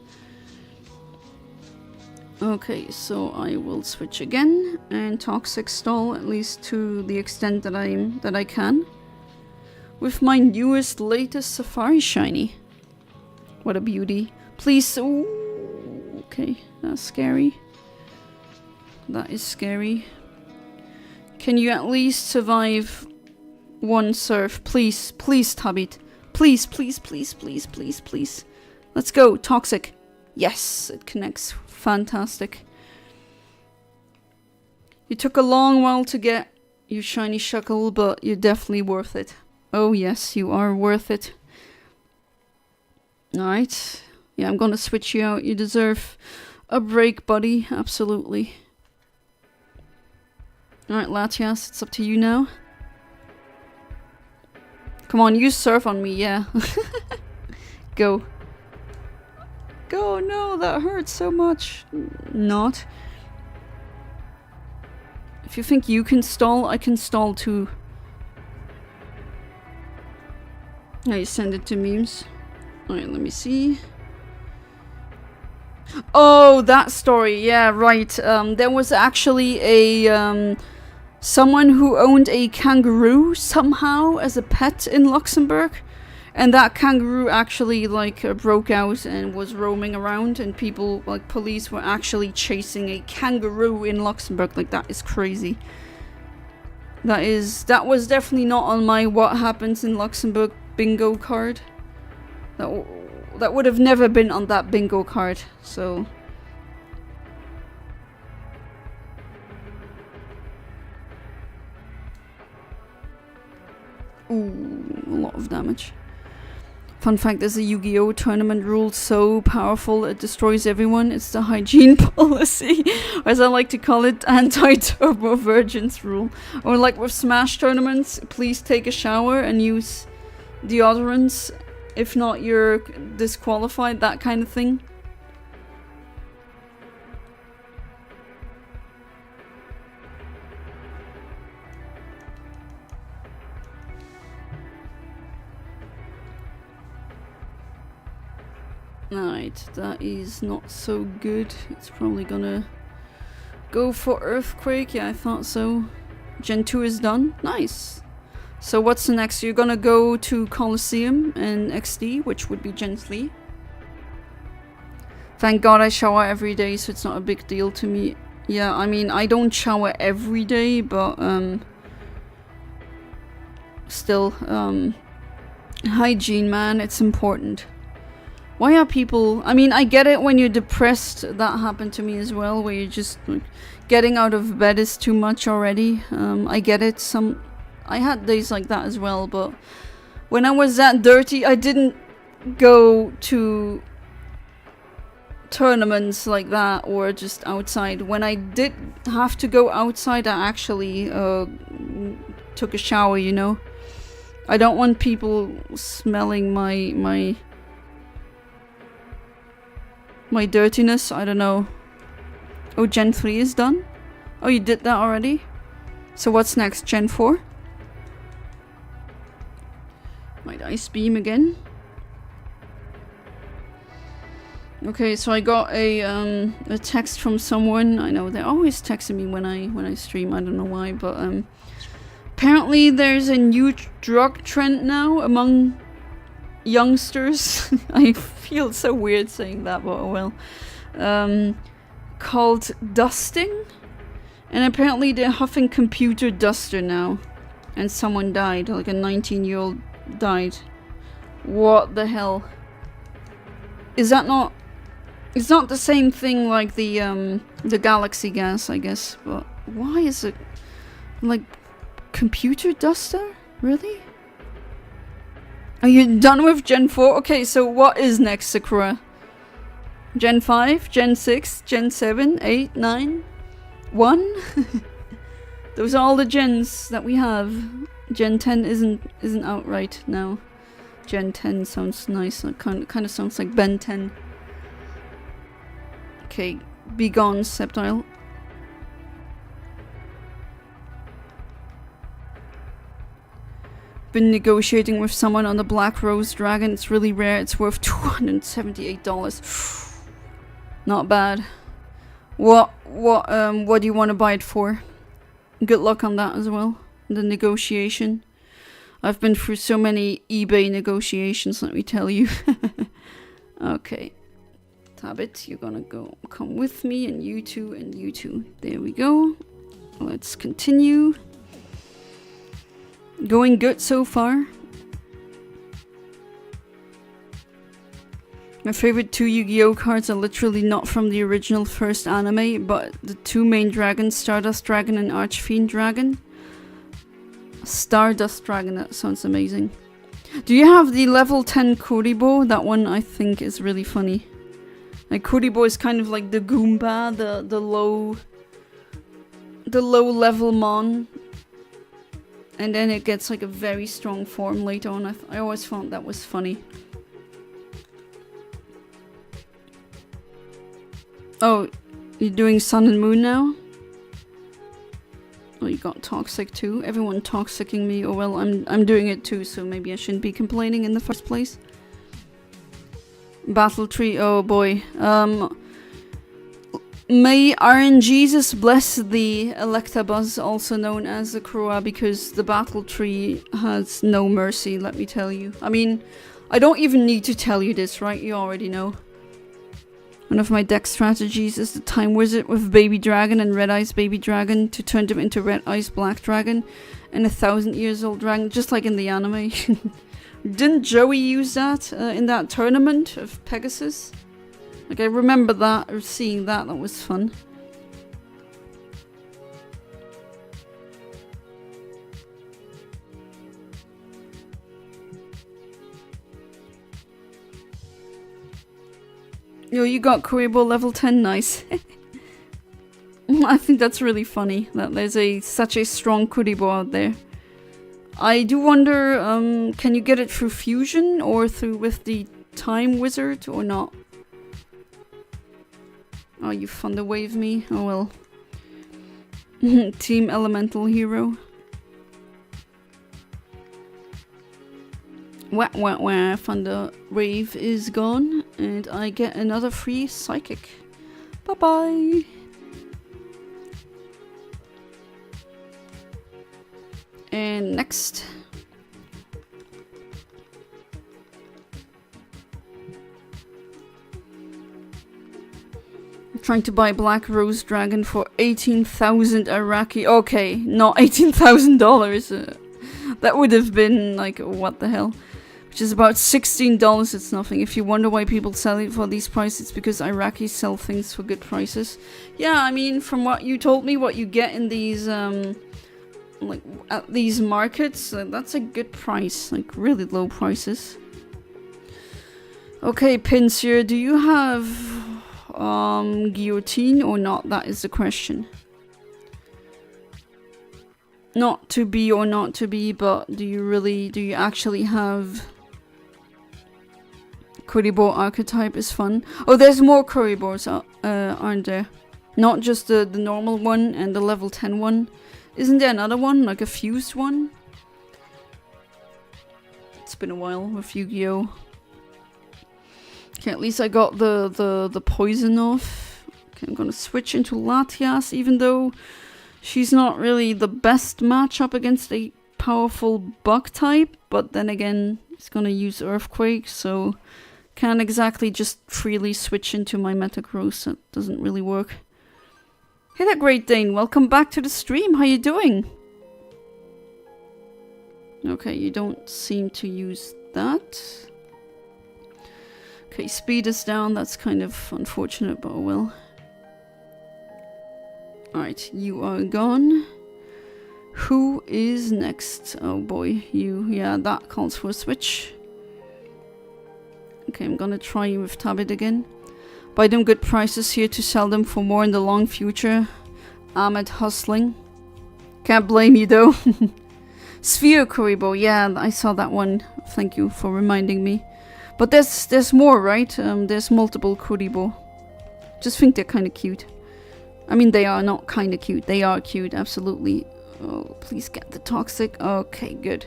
Okay, so I will switch again and Toxic stall, at least to the extent that I can. With my newest, latest Safari Shiny. What a beauty. Please. Ooh, okay, that's scary. That is scary. Can you at least survive one surf? Please, please, Tabit. Please, please, please, please, please, please. Let's go, Toxic. Yes, it connects. Fantastic. You took a long while to get your shiny Shuckle, but you're definitely worth it. Oh yes, you are worth it. Alright. Yeah, I'm gonna switch you out. You deserve a break, buddy. Absolutely. Alright, Latias, it's up to you now. Come on, use Surf on me, yeah. Go. Go, no, that hurts so much. Not. If you think you can stall, I can stall too. Now you send it to memes. Alright, let me see. Oh, that story, yeah, right. There was actually a, someone who owned a kangaroo somehow as a pet in Luxembourg. And that kangaroo actually, like, broke out and was roaming around, and people, like, police were actually chasing a kangaroo in Luxembourg. Like, that is crazy. That was definitely not on my What Happens in Luxembourg bingo card. That would have never been on that bingo card, so... Ooh, a lot of damage. Fun fact, there's a Yu-Gi-Oh! Tournament rule so powerful it destroys everyone. It's the hygiene policy, or as I like to call it, anti-turbo virgins rule. Or like with Smash tournaments, please take a shower and use deodorants. If not, you're disqualified, that kind of thing. Alright, that is not so good. It's probably gonna go for Earthquake. Yeah, I thought so. Gen 2 is done. Nice. So what's next? You're gonna go to Colosseum and XD, which would be Gen 3. Thank God I shower every day, so it's not a big deal to me Yeah, I mean, I don't shower every day, but still, hygiene, man, it's important. Why are people... I mean, I get it when you're depressed. That happened to me as well, where you're just like, getting out of bed is too much already. I get it. I had days like that as well, but when I was that dirty, I didn't go to tournaments like that or just outside. When I did have to go outside, I actually took a shower, you know. I don't want people smelling my dirtiness. I don't know. Oh, Gen 3 is done? Oh, you did that already? So what's next? Gen 4? Might Ice Beam again? Okay, so I got a text from someone. I know they're always texting me when I stream. I don't know why, but apparently there's a new drug trend now among youngsters. I feel so weird saying that, but oh well. Called dusting, and apparently they're huffing computer duster now, and someone died, like a 19-year-old died. What the hell? Is that not... It's not the same thing like the galaxy gas, I guess, but why is it like computer duster? Really? Are you done with Gen 4? Okay, so what is next, Sakura? Gen 5, Gen 6, Gen 7, 8, 9, 1? Those are all the gens that we have. Gen 10 isn't out right now. Gen 10 sounds nice. It kind of sounds like Ben 10. Okay, be gone, Sceptile. Been negotiating with someone on the Black Rose Dragon. It's really rare. It's worth $278. Not bad. What do you want to buy it for? Good luck on that as well. The negotiation. I've been through so many eBay negotiations, let me tell you. Okay. Tabbit, you're gonna come with me, and you two, and you two. There we go. Let's continue. Going good so far. My favorite two Yu-Gi-Oh cards are literally not from the original first anime, but the two main dragons, Stardust Dragon and Archfiend Dragon. Stardust Dragon, that sounds amazing. Do you have the level 10 Kuribo? That one I think is really funny. Like, Kuribo is kind of like the Goomba, the low level mon. And then it gets like a very strong form later on. I always found that was funny. Oh, you're doing Sun and Moon now? Oh, you got Toxic too? Everyone toxicking me. Oh well, I'm doing it too, so maybe I shouldn't be complaining in the first place. Battle Tree, oh boy. May RNGesus bless the Electabuzz, also known as the Croa, because the Battle Tree has no mercy, let me tell you. I mean, I don't even need to tell you this, right? You already know. One of my deck strategies is the Time Wizard with Baby Dragon and Red Eyes Baby Dragon to turn them into Red Eyes Black Dragon and 1,000-year-old dragon, just like in the anime. Didn't Joey use that in that tournament of Pegasus? Like, I remember that, or seeing that, that was fun. Yo, you got Kuribo level 10, nice. I think that's really funny, that there's such a strong Kuribo out there. I do wonder, can you get it through Fusion, or with the Time Wizard, or not? Oh, you Thunder Wave me? Oh well. Team Elemental Hero. Wah. Thunder Wave is gone, and I get another free Psychic. Bye bye. And next. Trying to buy Black Rose Dragon for 18,000 Iraqi. Okay, not $18,000. That would have been like, what the hell? Which is about $16. It's nothing. If you wonder why people sell it for these prices, it's because Iraqis sell things for good prices. Yeah, I mean, from what you told me, what you get in these, like, at these markets, that's a good price. Like, really low prices. Okay, Pinsir, do you have guillotine or not? That is the question. Not to be or not to be, but do you actually have Kuribo archetype is fun. Oh, there's more Kuribos, aren't there? Not just the normal one and the level 10 one. Isn't there another one, like a fused one? It's been a while with Yu-Gi-Oh! Okay, at least I got the poison off. Okay, I'm gonna switch into Latias, even though she's not really the best matchup against a powerful bug type. But then again, it's gonna use Earthquake, so can't exactly just freely switch into my Metagross. That doesn't really work. Hey there, Great Dane. Welcome back to the stream. How you doing? Okay, you don't seem to use that. Okay, speed is down. That's kind of unfortunate, but oh well. Alright, you are gone. Who is next? Oh boy, you. Yeah, that calls for a switch. Okay, I'm gonna try you with Tabit again. Buy them good prices here to sell them for more in the long future. Ahmed hustling. Can't blame you though. Sphere Kuribo, yeah, I saw that one. Thank you for reminding me. But there's more, right? There's multiple Kuribo. Just think they're kind of cute. I mean, they are not kind of cute. They are cute, absolutely. Oh, please get the toxic. Okay, good.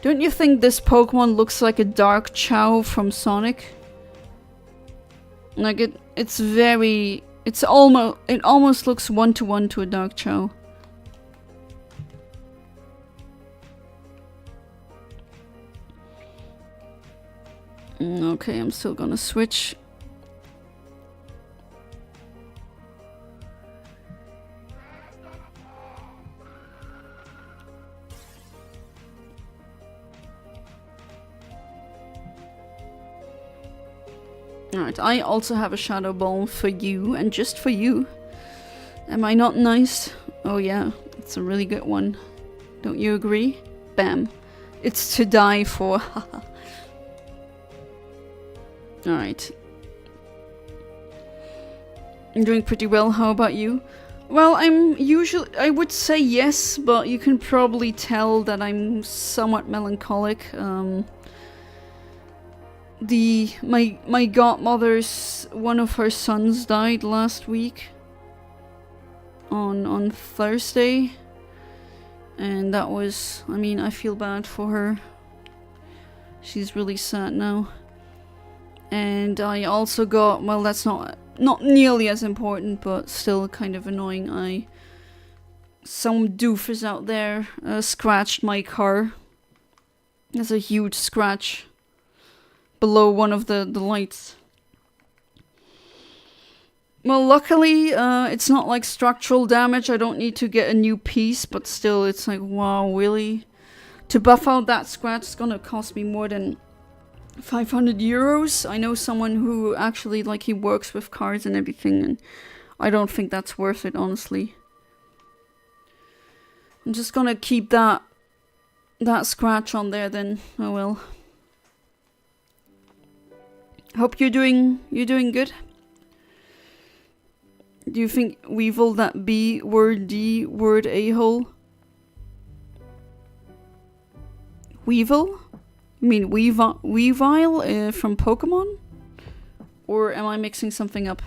Don't you think this Pokemon looks like a Dark Chow from Sonic? Like it almost looks one-to-one to a Dark Chow. Okay, I'm still gonna switch. Alright, I also have a Shadow Ball for you, and just for you. Am I not nice? Oh yeah, it's a really good one. Don't you agree? Bam. It's to die for. Alright. I'm doing pretty well, how about you? Well, I would say yes, but you can probably tell that I'm somewhat melancholic. My godmother's one of her sons died last week on Thursday, and that was, I mean, I feel bad for her. She's really sad now. And I also got, well, that's not nearly as important, but still kind of annoying. Some doofus out there scratched my car. There's a huge scratch below one of the lights. Well, luckily, it's not like structural damage. I don't need to get a new piece, but still, it's like, wow, really? To buff out that scratch is gonna cost me more than 500 euros. I know someone who actually, like, he works with cars and everything, and I don't think that's worth it, honestly. I'm just gonna keep that scratch on there then. Oh well. Hope you're doing good. Do you think Weevil that B word D word a-hole? Weevil? You mean Weavile from Pokemon? Or am I mixing something up?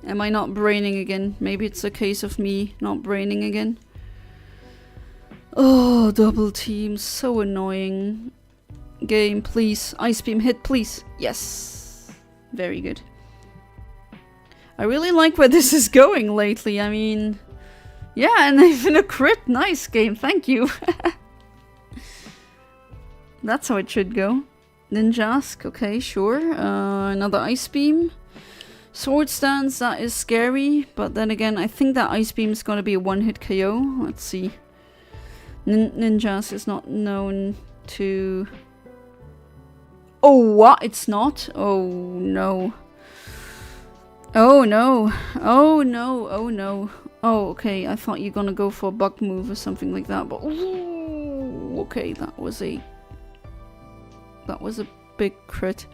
Am I not braining again? Maybe it's a case of me not braining again. Oh, double team, so annoying. Game, please. Ice Beam hit, please. Yes. Very good. I really like where this is going lately. I mean, yeah, and even a crit. Nice game, thank you. That's how it should go. Ninjask, okay, sure. Another Ice Beam. Sword stance, that is scary, but then again, I think that Ice Beam is gonna be a one-hit KO. Let's see. Ninjas is not known to... Oh, what? It's not? Oh, no. Oh, no. Oh, no. Oh, no. Oh, okay. I thought you were gonna go for a bug move or something like that, but... Ooh, okay, that was a big crit.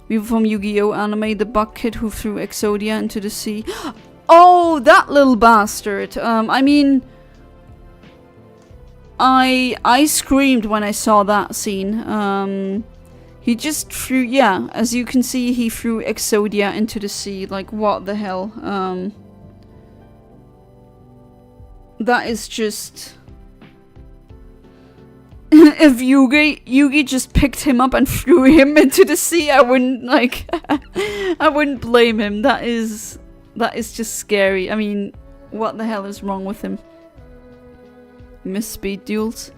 We were from Yu-Gi-Oh! Anime, the bug kid who threw Exodia into the sea. Oh, that little bastard. I mean... I screamed when I saw that scene. He just threw... Yeah, as you can see, he threw Exodia into the sea. Like, what the hell? That is just... If Yugi just picked him up and threw him into the sea, I wouldn't, like... I wouldn't blame him. That is just scary. I mean, what the hell is wrong with him? Miss speed duels.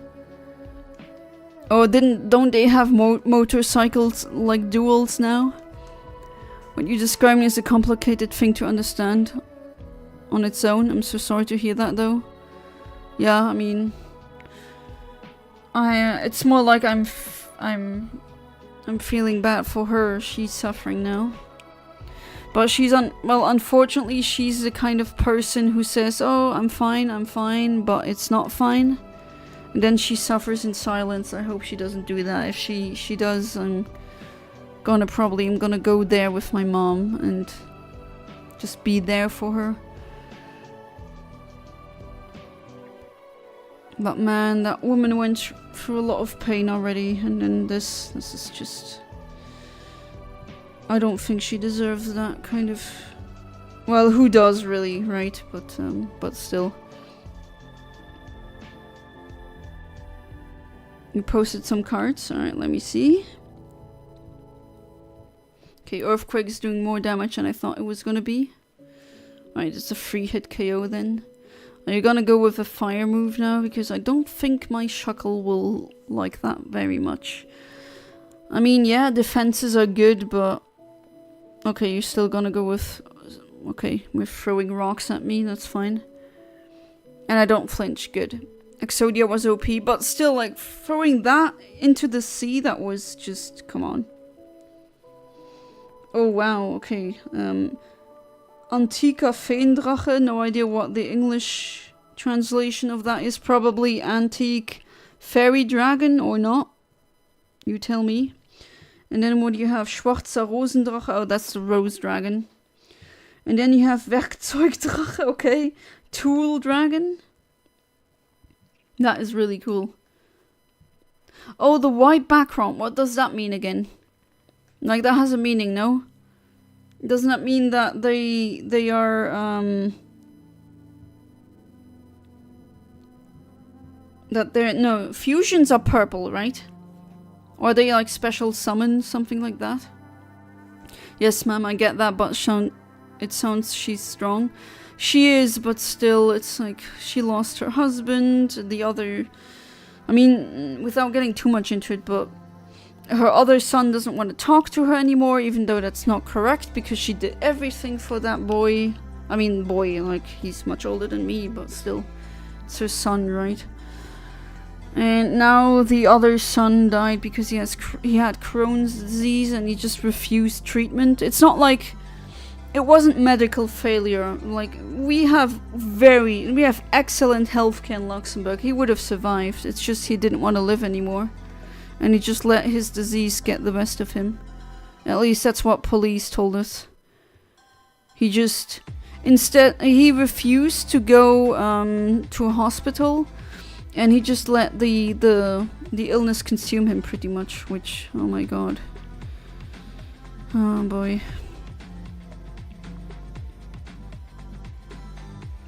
Oh, don't they have motorcycles like duels now? What you describing is a complicated thing to understand on its own. I'm so sorry to hear that, though. Yeah, I mean, it's more like I'm feeling bad for her. She's suffering now. But she's well, unfortunately, she's the kind of person who says, "Oh, I'm fine," but it's not fine. And then she suffers in silence. I hope she doesn't do that. If she does, I'm gonna go there with my mom and just be there for her. But man, that woman went through a lot of pain already, and then this is just... I don't think she deserves that kind of... Well, who does really, right? But still. You posted some cards. Alright, let me see. Okay, Earthquake is doing more damage than I thought it was gonna be. Alright, it's a free hit KO then. Are you gonna go with a fire move now? Because I don't think my Shuckle will like that very much. I mean, yeah, defenses are good, but... Okay, you're still gonna go with... Okay, with throwing rocks at me, that's fine. And I don't flinch, good. Exodia was OP, but still, like, throwing that into the sea, that was just... Come on. Oh, wow, okay. Antika Feendrache, no idea what the English translation of that is. Probably Antique Fairy Dragon, or not. You tell me. And then what do you have? Schwarzer Rosendrache. Oh, that's the Rose Dragon. And then you have Werkzeugdrache, okay. Tool Dragon. That is really cool. Oh, the white background. What does that mean again? Like, that has a meaning, no? Doesn't that mean that they are, that they're... No, fusions are purple, right? Or are they like special summons, something like that? Yes, ma'am, I get that, but it sounds she's strong. She is, but still, it's like she lost her husband, the other... I mean, without getting too much into it, but her other son doesn't want to talk to her anymore, even though that's not correct, because she did everything for that boy. I mean, boy, like, he's much older than me, but still, it's her son, right? And now the other son died because he had Crohn's disease and he just refused treatment. It's not like it wasn't medical failure. Like, we have excellent healthcare in Luxembourg. He would have survived. It's just he didn't want to live anymore. And he just let his disease get the best of him. At least that's what police told us. He refused to go to a hospital. And he just let the illness consume him pretty much, which, oh my god. Oh boy.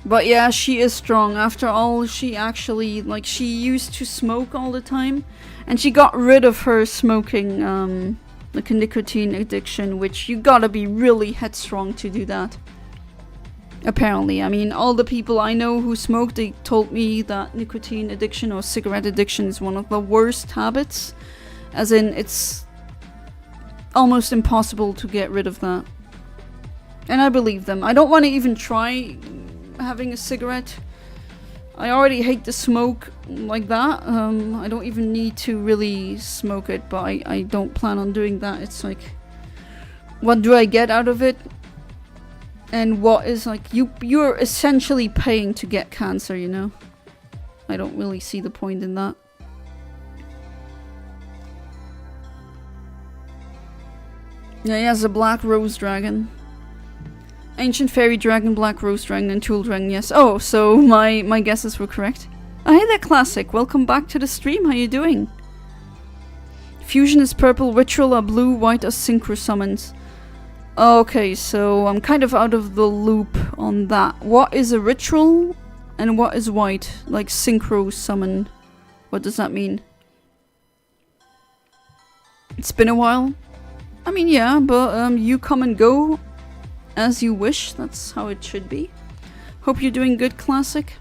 But yeah, she is strong. After all, she actually, like, she used to smoke all the time. And she got rid of her smoking, like a nicotine addiction, which you gotta be really headstrong to do that. Apparently, I mean, all the people I know who smoke, they told me that nicotine addiction or cigarette addiction is one of the worst habits. As in, it's almost impossible to get rid of that. And I believe them. I don't want to even try having a cigarette. I already hate the smoke like that. I don't even need to really smoke it, but I don't plan on doing that. It's like, what do I get out of it? And what is like, you're essentially paying to get cancer, you know? I don't really see the point in that. Yeah, he has a black rose dragon. Ancient fairy dragon, black rose dragon, and tool dragon, yes. Oh, so my guesses were correct. Oh, hey there, Classic. Welcome back to the stream. How you doing? Fusion is purple, ritual are blue, white are synchro summons. Okay, so I'm kind of out of the loop on that. What is a ritual and what is white? Like synchro summon. What does that mean? It's been a while. I mean, yeah, but you come and go as you wish. That's how it should be. Hope you're doing good, Classic.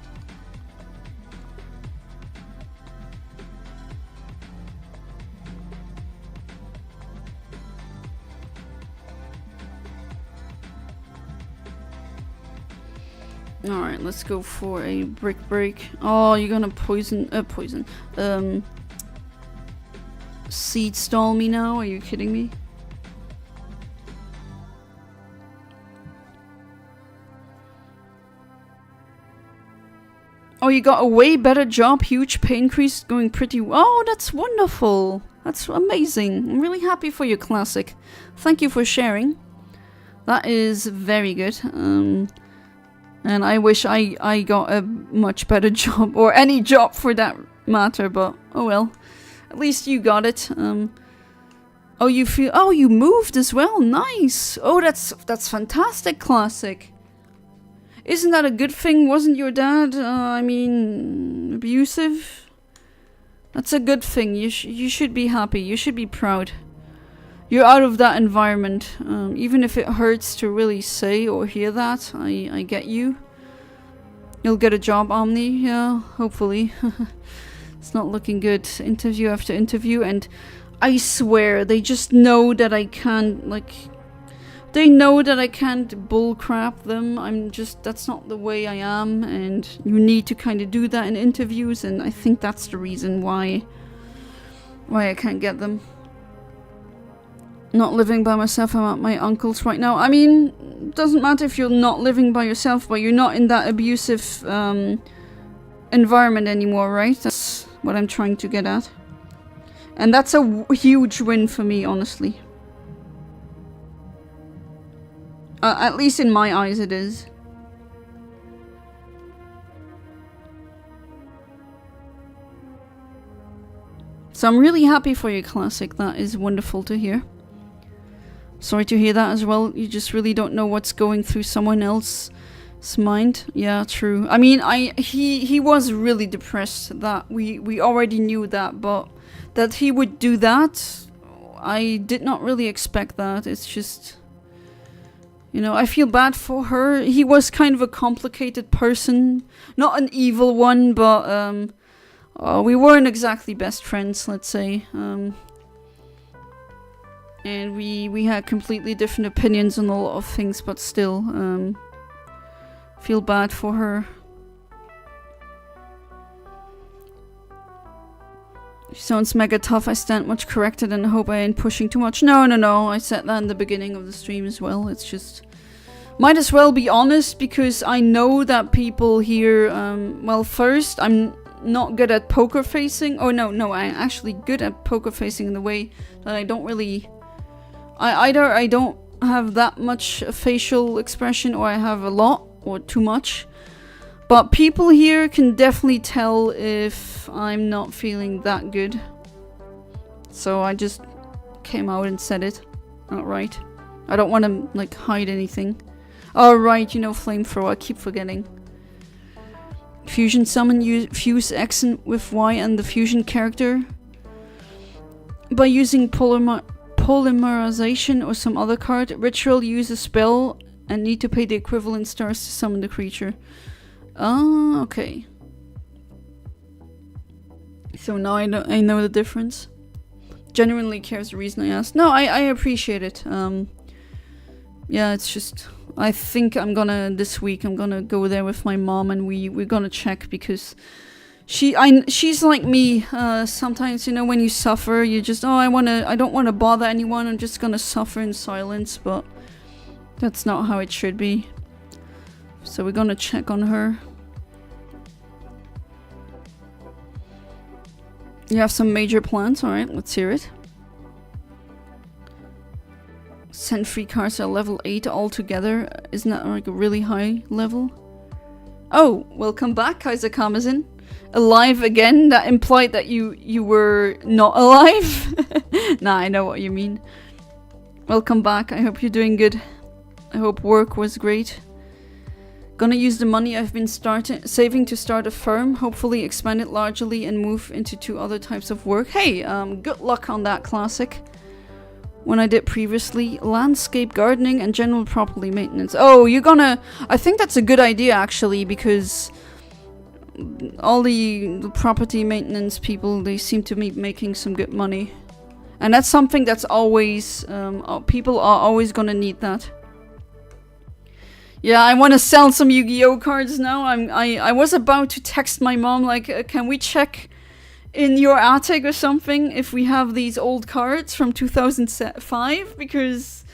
Alright, let's go for a brick break. Oh, you're gonna seed stall me now? Are you kidding me? Oh, you got a way better job. Huge pay increase, going pretty well. Oh, that's wonderful. That's amazing. I'm really happy for you, Classic. Thank you for sharing. That is very good. And I wish I got a much better job, or any job for that matter, but oh well. At least you got it. Oh, you moved as well. Nice. Oh, that's fantastic, Classic. Isn't that a good thing? Wasn't your dad, I mean, abusive? That's a good thing. You should be happy. You should be proud. You're out of that environment. Even if it hurts to really say or hear that, I get you. You'll get a job, Omni. Yeah, hopefully. It's not looking good. Interview after interview, and I swear they just know that I can't, like... They know that I can't bullcrap them. That's not the way I am, and you need to kind of do that in interviews, and I think that's the reason why I can't get them. Not living by myself, I'm at my uncle's right now. I mean, it doesn't matter if you're not living by yourself, but you're not in that abusive environment anymore, right? That's what I'm trying to get at. And that's a huge win for me, honestly. At least in my eyes it is. So I'm really happy for you, Classic. That is wonderful to hear. Sorry to hear that as well. You just really don't know what's going through someone else's mind. Yeah, true. I mean, he was really depressed. That we already knew that, but that he would do that, I did not really expect that. It's just... You know, I feel bad for her. He was kind of a complicated person. Not an evil one, but we weren't exactly best friends, let's say. And we had completely different opinions on a lot of things, but still, feel bad for her. She sounds mega tough. I stand much corrected and hope I ain't pushing too much. No. I said that in the beginning of the stream as well. It's just... Might as well be honest, because I know that people here... well, first, I'm not good at poker facing. Oh, no, I'm actually good at poker facing in the way that I don't really... Either I don't have that much facial expression, or I have a lot, or too much. But people here can definitely tell if I'm not feeling that good. So I just came out and said it outright. I don't want to, like, hide anything. Oh, right, you know, flamethrower. I keep forgetting. Fusion summon, fuse X with Y and the fusion character. By using polymerization or some other card. Ritual, use a spell and need to pay the equivalent stars to summon the creature. Oh, okay. So now I know the difference. Genuinely cares the reason I asked. No, I appreciate it. Yeah, it's just... I think I'm gonna, this week, I'm gonna go there with my mom and we're gonna check because she's like me, sometimes, you know, when you suffer, you just, oh, I don't wanna bother anyone, I'm just gonna suffer in silence, but that's not how it should be. So we're gonna check on her. You have some major plans? Alright, let's hear it. Sentry cards are level 8 altogether. Isn't that like a really high level? Oh, welcome back, Kaiser Kamazin. Alive again? That implied that you were not alive? Nah, I know what you mean. Welcome back, I hope you're doing good. I hope work was great. Gonna use the money I've been saving to start a firm, hopefully expand it largely and move into 2 other types of work. Hey, good luck on that, classic. When I did previously, landscape gardening and general property maintenance. Oh, you're gonna... I think that's a good idea, actually, because all the property maintenance people, they seem to be making some good money. And that's something that's always... people are always gonna need that. Yeah, I want to sell some Yu-Gi-Oh cards now. I was about to text my mom, like, can we check in your attic or something if we have these old cards from 2005? Because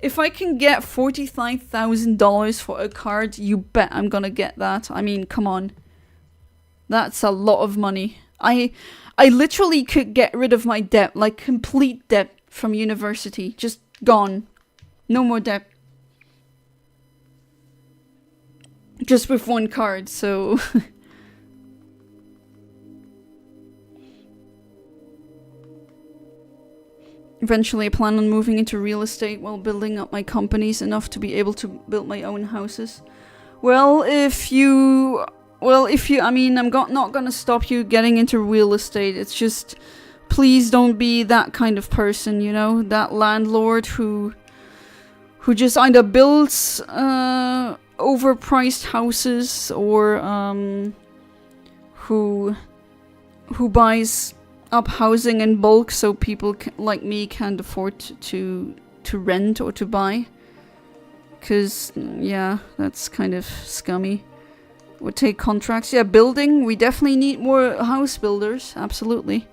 if I can get $45,000 for a card, you bet I'm gonna get that. I mean, come on. That's a lot of money. I literally could get rid of my debt, like complete debt from university. Just gone. No more debt. Just with 1 card, so... Eventually I plan on moving into real estate while building up my companies enough to be able to build my own houses. Well, if you... I mean, I'm not gonna stop you getting into real estate. It's just... Please don't be that kind of person, you know? That landlord who just either builds, overpriced houses or who buys up housing in bulk so people like me can't afford to rent or to buy. Because yeah, that's kind of scummy. Would take contracts. Yeah, building, we definitely need more house builders, absolutely.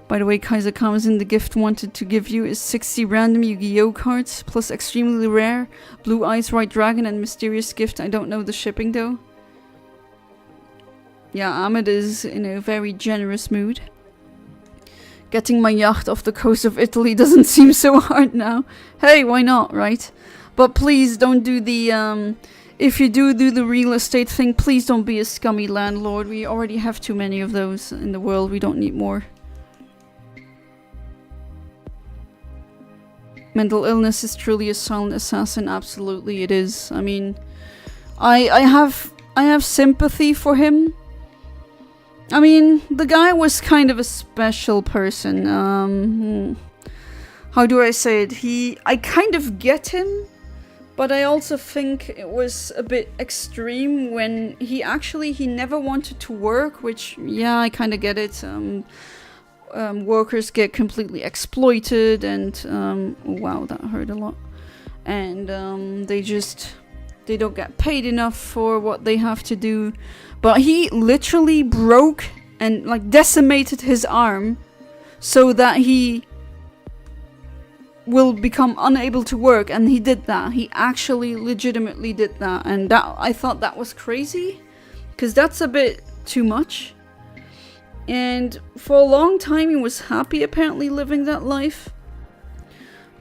By the way, Kaiser Kamazin, the gift wanted to give you is 60 random Yu-Gi-Oh cards, plus extremely rare Blue Eyes White Dragon and mysterious gift. I don't know the shipping though. Yeah, Ahmed is in a very generous mood. Getting my yacht off the coast of Italy doesn't seem so hard now. Hey, why not, right? But please don't do the, if you do the real estate thing, please don't be a scummy landlord. We already have too many of those in the world, we don't need more. Mental illness is truly a silent assassin. Absolutely, it is. I mean, I have sympathy for him. I mean, the guy was kind of a special person. How do I say it? I kind of get him, but I also think it was a bit extreme when he never wanted to work, which, yeah, I kind of get it. Workers get completely exploited and, oh, wow, that hurt a lot. And they don't get paid enough for what they have to do. But he literally broke and like decimated his arm so that he will become unable to work, and he did that. He actually legitimately did that, and that I thought that was crazy, because that's a bit too much. And for a long time he was happy apparently living that life,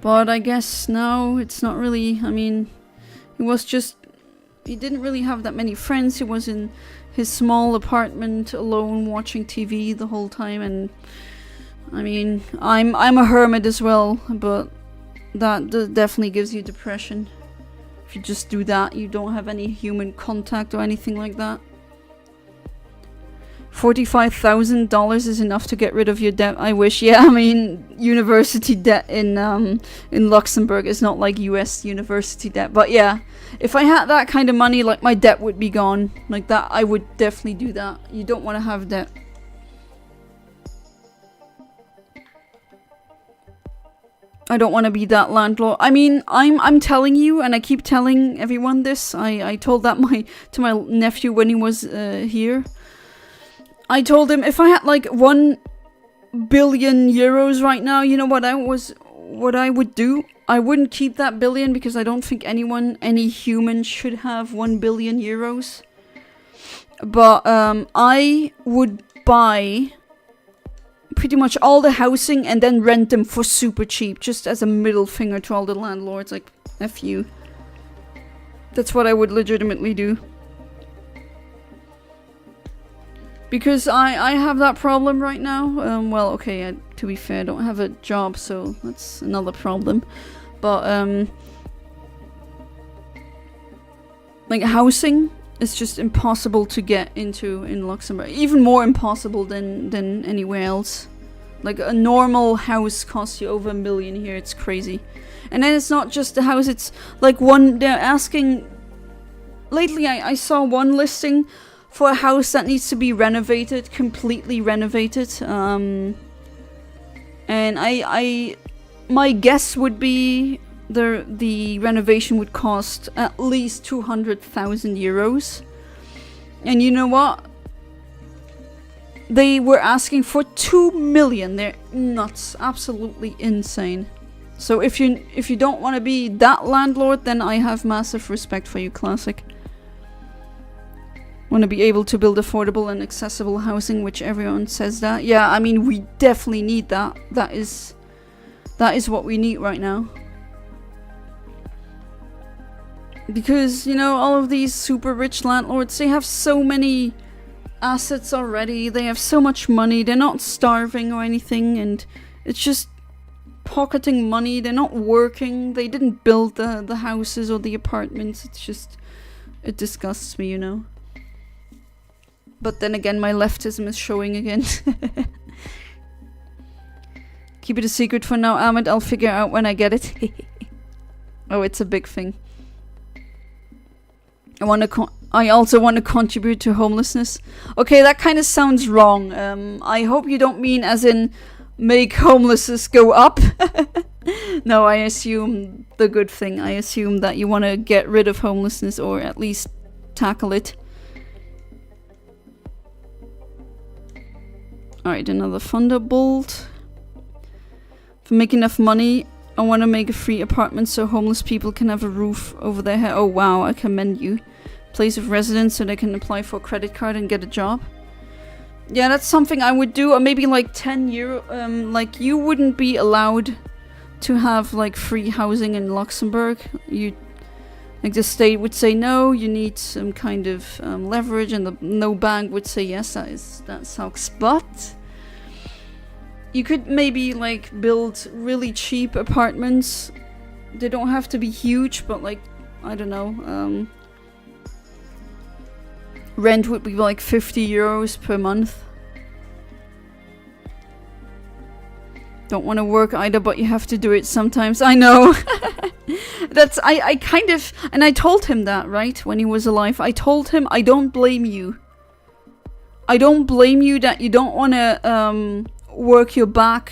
but I guess now it's not really. I mean, he didn't really have that many friends. He was in his small apartment alone watching TV the whole time, and I mean, I'm a hermit as well, but that definitely gives you depression. If you just do that, you don't have any human contact or anything like that. $45,000 is enough to get rid of your debt. I wish. Yeah, I mean, university debt in Luxembourg is not like US university debt. But yeah, if I had that kind of money, like, my debt would be gone. Like that, I would definitely do that. You don't want to have debt. I don't want to be that landlord. I mean, I'm telling you, and I keep telling everyone this. I told that to my nephew when he was here. I told him if I had like 1 billion euros right now, you know what I would do? I wouldn't keep that billion because I don't think any human should have 1 billion euros. But I would buy pretty much all the housing and then rent them for super cheap, just as a middle finger to all the landlords, like, F you. That's what I would legitimately do. Because I have that problem right now. Well, okay, to be fair, I don't have a job, so that's another problem. But, like, housing is just impossible to get into in Luxembourg. Even more impossible than anywhere else. Like, a normal house costs you over 1 million here. It's crazy. And then it's not just the house, it's like they're asking... Lately, I saw one listing for a house that needs to be renovated, completely renovated. And my guess would be the renovation would cost at least 200,000 euros. And you know what? They were asking for 2 million. They're nuts. Absolutely insane. So if you don't want to be that landlord, then I have massive respect for you, Classic. Want to be able to build affordable and accessible housing, which everyone says that. Yeah, I mean, we definitely need that. That is what we need right now. Because, you know, all of these super rich landlords, they have so many assets already. They have so much money. They're not starving or anything, and it's just pocketing money. They're not working. They didn't build the houses or the apartments. It's just... It disgusts me, you know. But then again, my leftism is showing again. Keep it a secret for now, Ahmed. I'll figure out when I get it. Oh, it's a big thing. I also want to contribute to homelessness. Okay, that kind of sounds wrong. I hope you don't mean as in make homelessness go up. No, I assume the good thing. I assume that you want to get rid of homelessness or at least tackle it. Alright, another Thunderbolt. If I make enough money, I want to make a free apartment so homeless people can have a roof over their head. Oh wow, I commend you. Place of residence so they can apply for a credit card and get a job. Yeah, that's something I would do. Or maybe like 10 euro. Like, you wouldn't be allowed to have like free housing in Luxembourg. Like, the state would say no, you need some kind of leverage, and no bank would say yes, that sucks. But you could maybe like build really cheap apartments. They don't have to be huge, but like, I don't know, rent would be like 50 euros per month. Don't want to work either, but you have to do it sometimes. I know. I kind of, and I told him that, right, when he was alive. I told him, I don't blame you. I don't blame you that you don't want to work your back,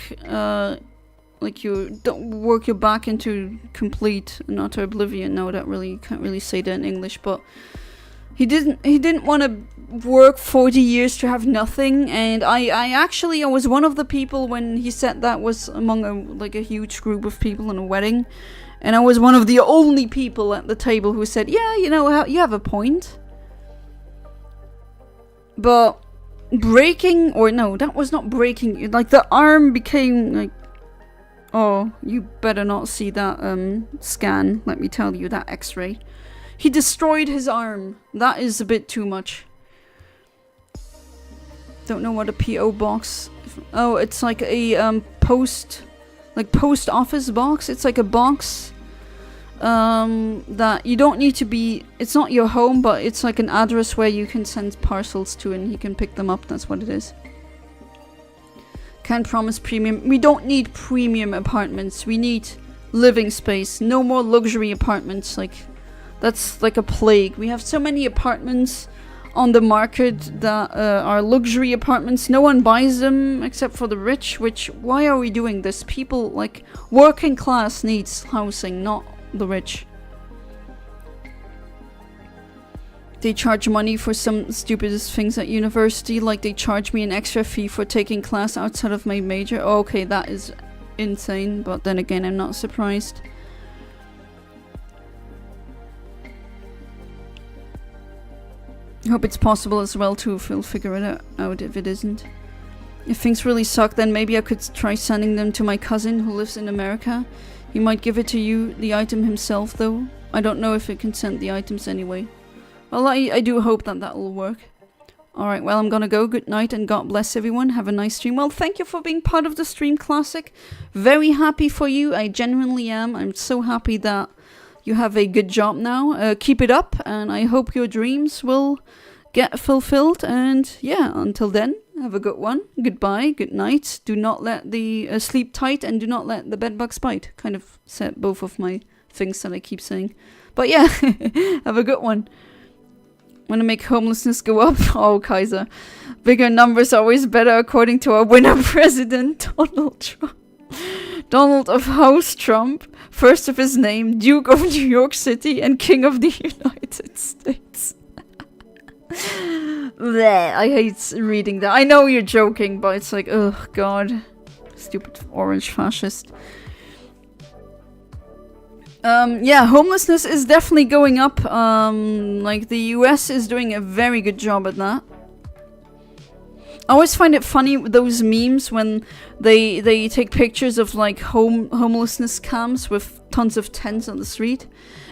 like you don't work your back into complete and utter oblivion. No, that really can't really say that in English, but he didn't want to work 40 years to have nothing. And I was one of the people when he said that, was among a huge group of people in a wedding. And I was one of the only people at the table who said, yeah, you know, you have a point. But breaking, or no, that was not breaking. Like, the arm became like, oh, you better not see that scan, let me tell you, that x-ray. He destroyed his arm. That is a bit too much. Don't know what a PO box. Oh, it's like a post office box. It's like a box that you don't need to be. It's not your home, but it's like an address where you can send parcels to, and he can pick them up. That's what it is. Can't promise premium. We don't need premium apartments. We need living space. No more luxury apartments. Like, that's like a plague. We have so many apartments on the market that are luxury apartments. No one buys them except for the rich, which, why are we doing this? People, like, working class needs housing, not the rich. They charge money for some stupidest things at university, like they charge me an extra fee for taking class outside of my major. Oh, okay, that is insane, but then again, I'm not surprised. I hope it's possible as well too, if we'll figure it out if it isn't. If things really suck, then maybe I could try sending them to my cousin who lives in America. He might give it to you, the item himself though. I don't know if it can send the items anyway. Well, I do hope that that will work. Alright, well, I'm gonna go. Good night and God bless everyone. Have a nice stream. Well, thank you for being part of the Stream Classic. Very happy for you. I genuinely am. I'm so happy that you have a good job now. Keep it up, and I hope your dreams will get fulfilled. And yeah, until then, have a good one. Goodbye, good night. Do not let the sleep tight, and do not let the bedbugs bite. Kind of said both of my things that I keep saying. But yeah, have a good one. Want to make homelessness go up? Oh, Kaiser. Bigger numbers are always better, according to our winner president, Donald Trump. Donald of House Trump, first of his name, Duke of New York City, and King of the United States. Bleh, I hate reading that. I know you're joking, but it's like, oh god. Stupid orange fascist. Yeah, homelessness is definitely going up. Like, the US is doing a very good job at that. I always find it funny, those memes, when they take pictures of, like, homelessness camps with tons of tents on the street.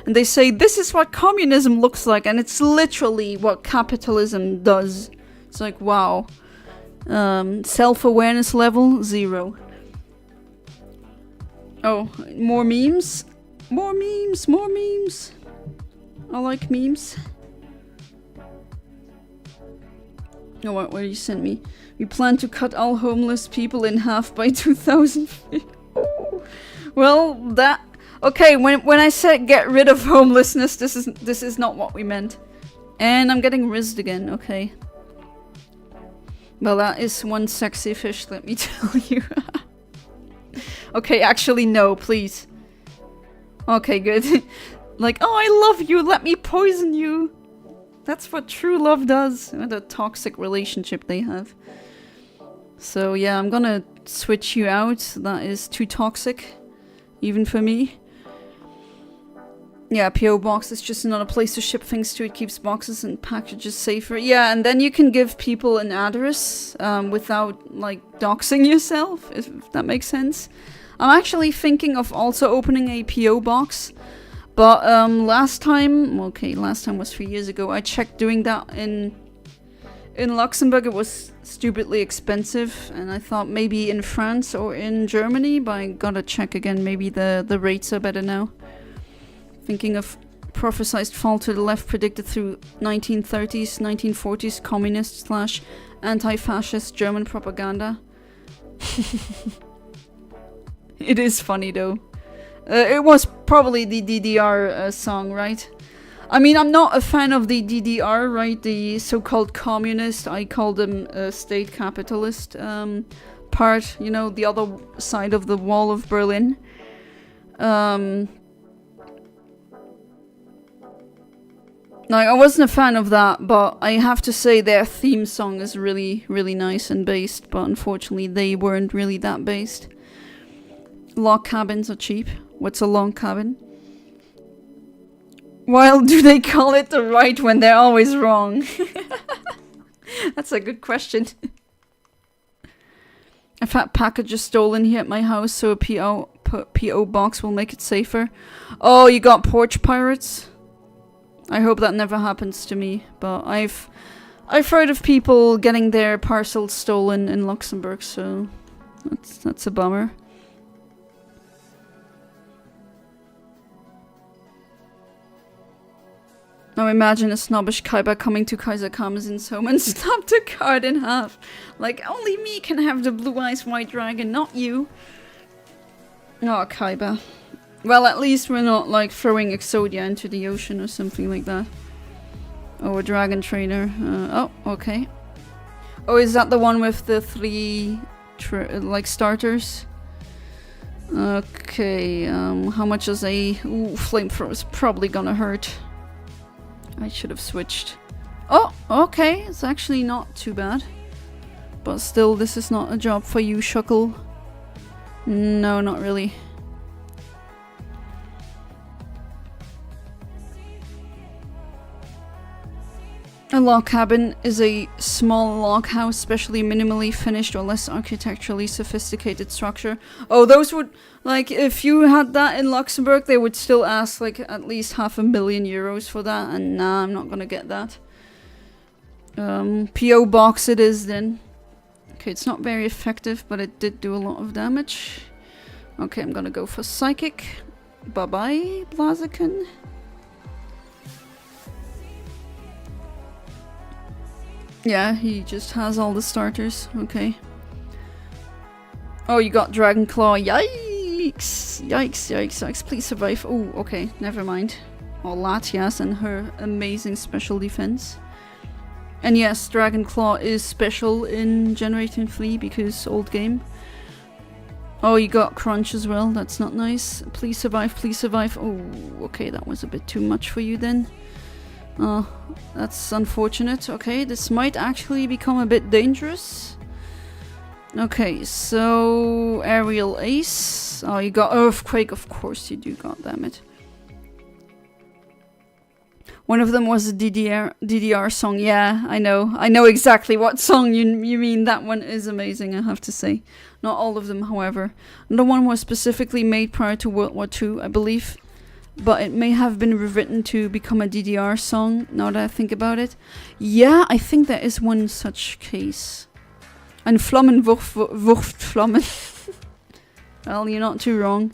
And they say, this is what communism looks like, and it's literally what capitalism does. It's like, wow. Self-awareness level, 0. Oh, more memes? More memes, more memes. I like memes. Oh, what you sent me? We plan to cut all homeless people in half by 2050. Well, that... Okay, when I said get rid of homelessness, this is not what we meant. And I'm getting rizzed again, okay. Well, that is one sexy fish, let me tell you. Okay, actually, no, please. Okay, good. Like, oh, I love you, let me poison you. That's what true love does. What a toxic relationship they have. So yeah, I'm gonna switch you out. That is too toxic. Even for me. Yeah, P.O. Box is just another place to ship things to. It keeps boxes and packages safer. Yeah, and then you can give people an address without, like, doxing yourself, if that makes sense. I'm actually thinking of also opening a P.O. Box. But last time was 3 years ago, I checked doing that in Luxembourg. It was stupidly expensive, and I thought maybe in France or in Germany, but I gotta check again. Maybe the rates are better now. Thinking of prophesized fall to the left predicted through 1930s, 1940s communist / anti-fascist German propaganda. It is funny though. It was probably the DDR song, right? I mean, I'm not a fan of the DDR, right? The so-called communist, I call them state capitalist part, you know, the other side of the wall of Berlin. Like, I wasn't a fan of that, but I have to say their theme song is really, really nice and based, but unfortunately they weren't really that based. Log cabins are cheap. What's a log cabin? Why do they call it the right when they're always wrong? That's a good question. I've had packages stolen here at my house, so a P.O. box will make it safer. Oh, you got porch pirates? I hope that never happens to me, but I've heard of people getting their parcels stolen in Luxembourg, so that's a bummer. Now imagine a snobbish Kaiba coming to Kaiser Kamazin's home and snapped the card in half. Like, only me can have the blue eyes white dragon, not you. Oh, Kaiba. Well, at least we're not, like, throwing Exodia into the ocean or something like that. Oh, a dragon trainer. Oh, okay. Oh, is that the one with the 3 like starters? Okay, how much is a... Ooh, flamethrower is probably gonna hurt. I should have switched. Oh, okay, it's actually not too bad. But still, this is not a job for you, Shuckle. No, not really. A log cabin is a small log house, specially minimally finished or less architecturally sophisticated structure. Oh, those would, like, if you had that in Luxembourg, they would still ask, like, at least €500,000 for that, and nah, I'm not gonna get that. P.O. box it is then. Okay, it's not very effective, but it did do a lot of damage. Okay, I'm gonna go for Psychic. Bye-bye, Blaziken. Yeah, he just has all the starters. Okay. Oh, you got Dragon Claw. Yikes! Yikes, yikes, yikes. Please survive. Oh, okay. Never mind. Oh, Latias and her amazing special defense. And yes, Dragon Claw is special in Generating Flea because old game. Oh, you got Crunch as well. That's not nice. Please survive, please survive. Oh, okay. That was a bit too much for you then. Oh, that's unfortunate. Okay, this might actually become a bit dangerous. Okay, so Aerial Ace. Oh, you got Earthquake. Of course you do, goddammit. One of them was a DDR song. Yeah, I know. I know exactly what song you mean. That one is amazing, I have to say. Not all of them, however. Another one was specifically made prior to World War II, I believe. But it may have been rewritten to become a DDR song, now that I think about it. Yeah, I think there is one such case. And Flammen Wurft Flammen. Well, you're not too wrong.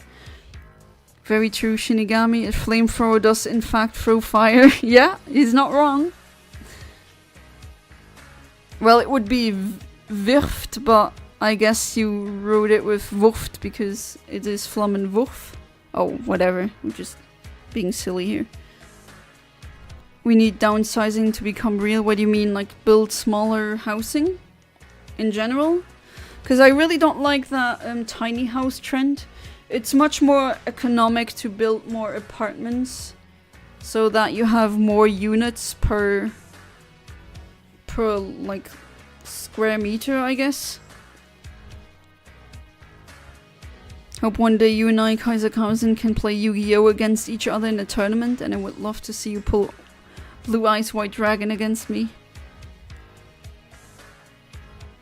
Very true, Shinigami. A flamethrower does in fact throw fire. Yeah, he's not wrong. Well, it would be Wirft, but I guess you wrote it with Wurft because it is Flammen Wurf. Oh, whatever. I'm just being silly here. We need downsizing to become real. What do you mean, like build smaller housing in general? Because I really don't like that tiny house trend. It's much more economic to build more apartments so that you have more units per like square meter, I guess. Hope one day you and I, Kaiserkausen, can play Yu-Gi-Oh! Against each other in a tournament, and I would love to see you pull Blue Eyes White Dragon against me.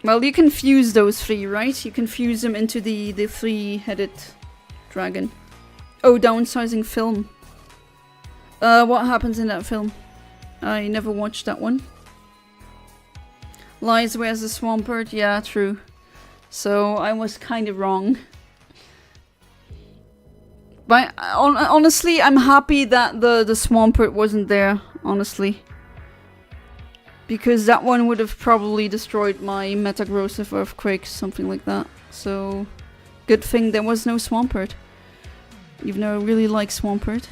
Well, you can fuse those 3, right? You can fuse them into the 3-headed dragon. Oh, downsizing film. What happens in that film? I never watched that one. Lies wears the Swampert. Yeah, true. So I was kind of wrong. But honestly, I'm happy that the Swampert wasn't there, honestly. Because that one would have probably destroyed my Metagrossive Earthquake, something like that. So, good thing there was no Swampert. Even though I really like Swampert.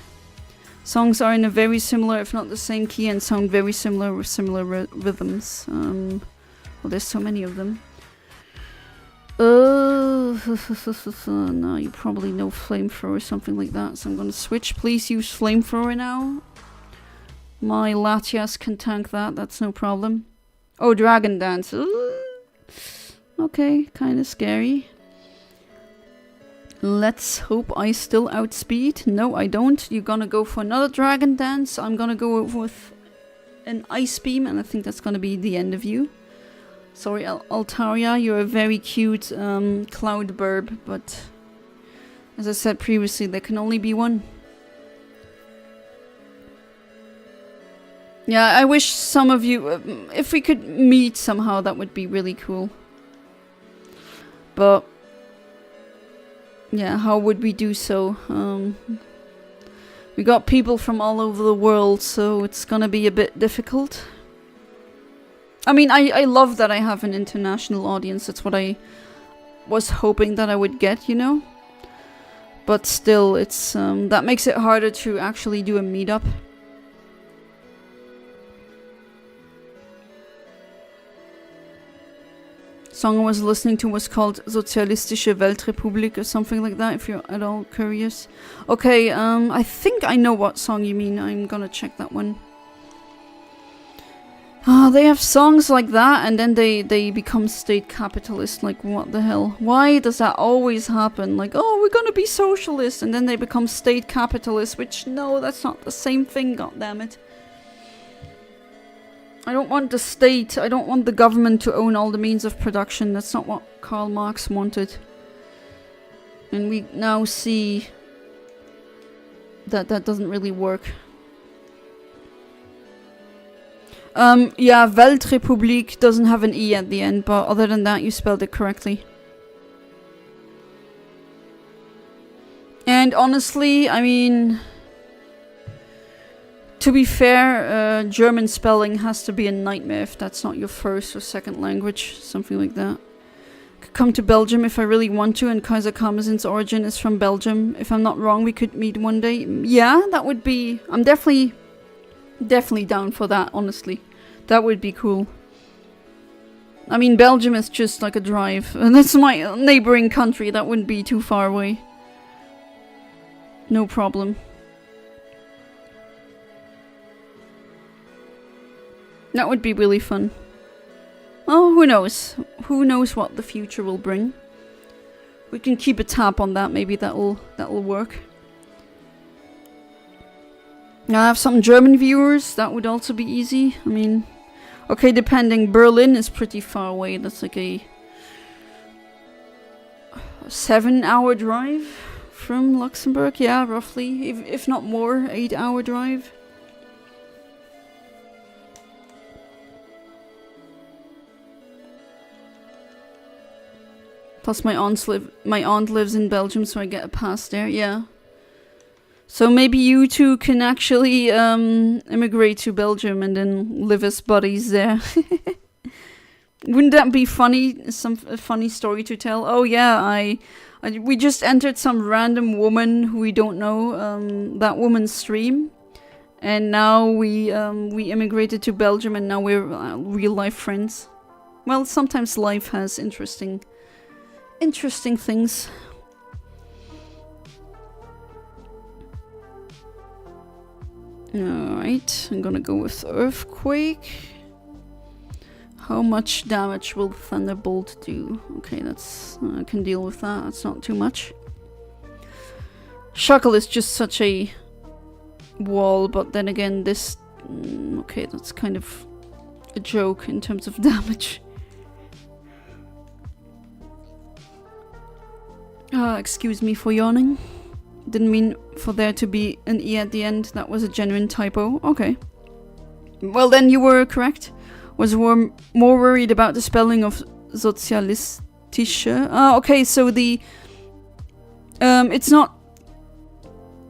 Songs are in a very similar, if not the same key, and sound very similar with similar rhythms. Well, there's so many of them. No, you probably know Flamethrower or something like that, so I'm gonna switch. Please use Flamethrower now. My Latias can tank that, that's no problem. Oh, Dragon Dance. Okay, kinda scary. Let's hope I still outspeed. No, I don't. You're gonna go for another Dragon Dance. I'm gonna go with an Ice Beam, and I think that's gonna be the end of you. Sorry, Altaria, you're a very cute cloud burb, but as I said previously, there can only be one. Yeah, I wish some of you, if we could meet somehow, that would be really cool. But yeah, how would we do so? We got people from all over the world, so it's gonna be a bit difficult. I mean, I love that I have an international audience. That's what I was hoping that I would get, you know? But still, it's that makes it harder to actually do a meetup. Song I was listening to was called Sozialistische Weltrepublik or something like that, if you're at all curious. Okay, I think I know what song you mean. I'm gonna check that one. They have songs like that and then they become state capitalist. Like, what the hell? Why does that always happen? Like, oh, we're gonna be socialist, and then they become state capitalist, which, no, that's not the same thing, goddammit. I don't want the state, I don't want the government to own all the means of production. That's not what Karl Marx wanted. And we now see that that doesn't really work. Yeah, Weltrepublik doesn't have an E at the end, but other than that, you spelled it correctly. And honestly, I mean, to be fair, German spelling has to be a nightmare if that's not your first or second language, something like that. Could come to Belgium if I really want to, and Kaiser Karmazin's origin is from Belgium. If I'm not wrong, we could meet one day. Yeah, that would be... I'm definitely down for that, honestly. That would be cool. I mean, Belgium is just like a drive. And that's my neighboring country. That wouldn't be too far away. No problem. That would be really fun. Oh, who knows? Who knows what the future will bring? We can keep a tab on that. Maybe that'll work. I have some German viewers. That would also be easy. I mean, okay, depending. Berlin is pretty far away. That's like a 7-hour drive from Luxembourg. Yeah, roughly. If not more, 8-hour drive. Plus my aunt lives in Belgium, so I get a pass there. Yeah. So maybe you two can actually immigrate to Belgium and then live as buddies there. Wouldn't that be funny? A funny story to tell. Oh yeah, we just entered some random woman who we don't know, that woman's stream, and now we immigrated to Belgium, and now we're real life friends. Well, sometimes life has interesting things. Alright, I'm gonna go with Earthquake. How much damage will Thunderbolt do? Okay, that's... I can deal with that, that's not too much. Shuckle is just such a wall, but then again this... okay, that's kind of a joke in terms of damage. Excuse me for yawning. Didn't mean for there to be an E at the end. That was a genuine typo. Okay. Well, then you were correct. Was more worried about the spelling of Sozialistische. Okay, so the... it's not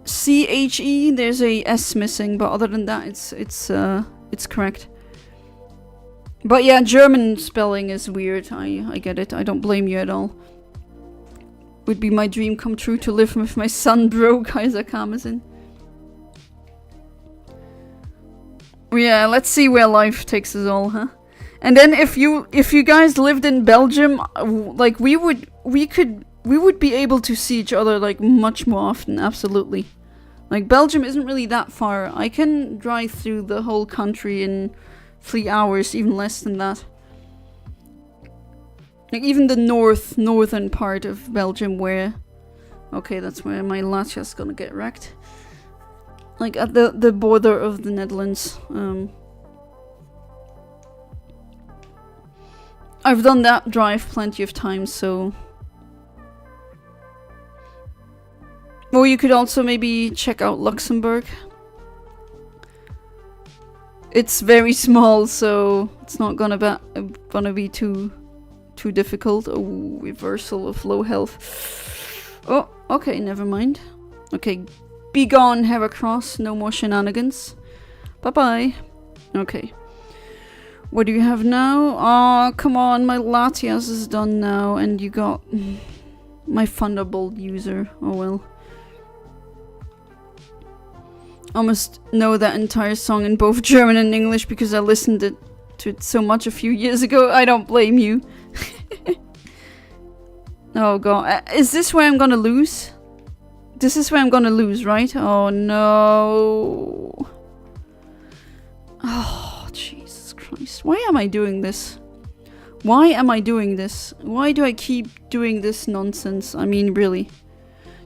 C-H-E. There's a S missing, but other than that, it's correct. But yeah, German spelling is weird. I get it. I don't blame you at all. Would be my dream come true to live with my son, bro, Kaiser Karmazin. Yeah, let's see where life takes us all, huh? And then if you guys lived in Belgium, like we would be able to see each other like much more often, absolutely. Like Belgium isn't really that far. I can drive through the whole country in 3 hours, even less than that. Like even the northern part of Belgium where... Okay, that's where my Latia's gonna get wrecked. Like at the border of the Netherlands. I've done that drive plenty of times, so... Or you could also maybe check out Luxembourg. It's very small, so it's not gonna be too difficult. Oh, reversal of low health. Oh, okay, never mind. Okay, be gone, Heracross. No more shenanigans. Bye-bye. Okay. What do you have now? Oh, come on, my Latias is done now, and you got my Thunderbolt user. Oh well. I almost know that entire song in both German and English because I listened to it so much a few years ago. I don't blame you. Oh god. Is this where I'm gonna lose? This is where I'm gonna lose, right? Oh no. Oh, Jesus Christ. Why am I doing this? Why am I doing this? Why do I keep doing this nonsense? I mean, really.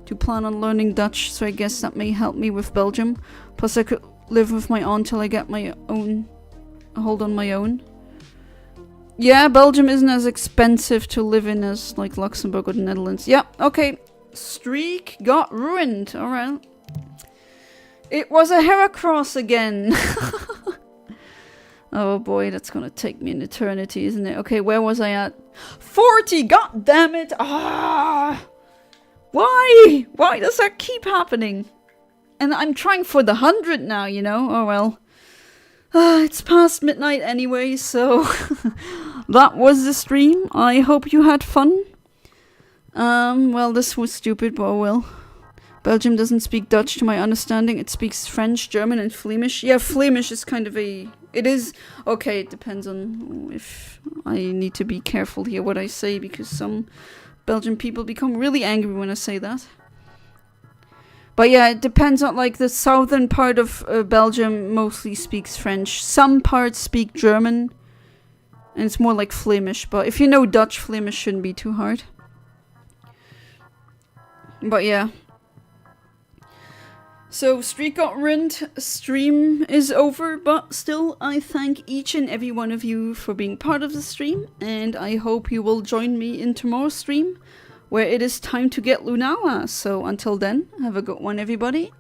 Do plan on learning Dutch, so I guess that may help me with Belgium. Plus I could live with my aunt till I get my own... hold on my own. Yeah, Belgium isn't as expensive to live in as like Luxembourg or the Netherlands. Yeah, okay. Streak got ruined. Alright. It was a Heracross again. Oh boy, that's gonna take me an eternity, isn't it? Okay, where was I at? 40! God damn it! Ah! Why? Why does that keep happening? And I'm trying for the 100 now, you know? Oh well. It's past midnight anyway, so that was the stream. I hope you had fun. Well, this was stupid, but oh well. Belgium doesn't speak Dutch to my understanding. It speaks French, German, and Flemish. Yeah, Flemish is kind of a... It is... Okay, it depends on if I need to be careful here what I say, because some Belgian people become really angry when I say that. But yeah, it depends on, like, the southern part of Belgium mostly speaks French. Some parts speak German, and it's more like Flemish. But if you know Dutch, Flemish shouldn't be too hard. But yeah. So, streak got ruined, stream is over, but still I thank each and every one of you for being part of the stream, and I hope you will join me in tomorrow's stream, where it is time to get Lunala. So until then, have a good one everybody,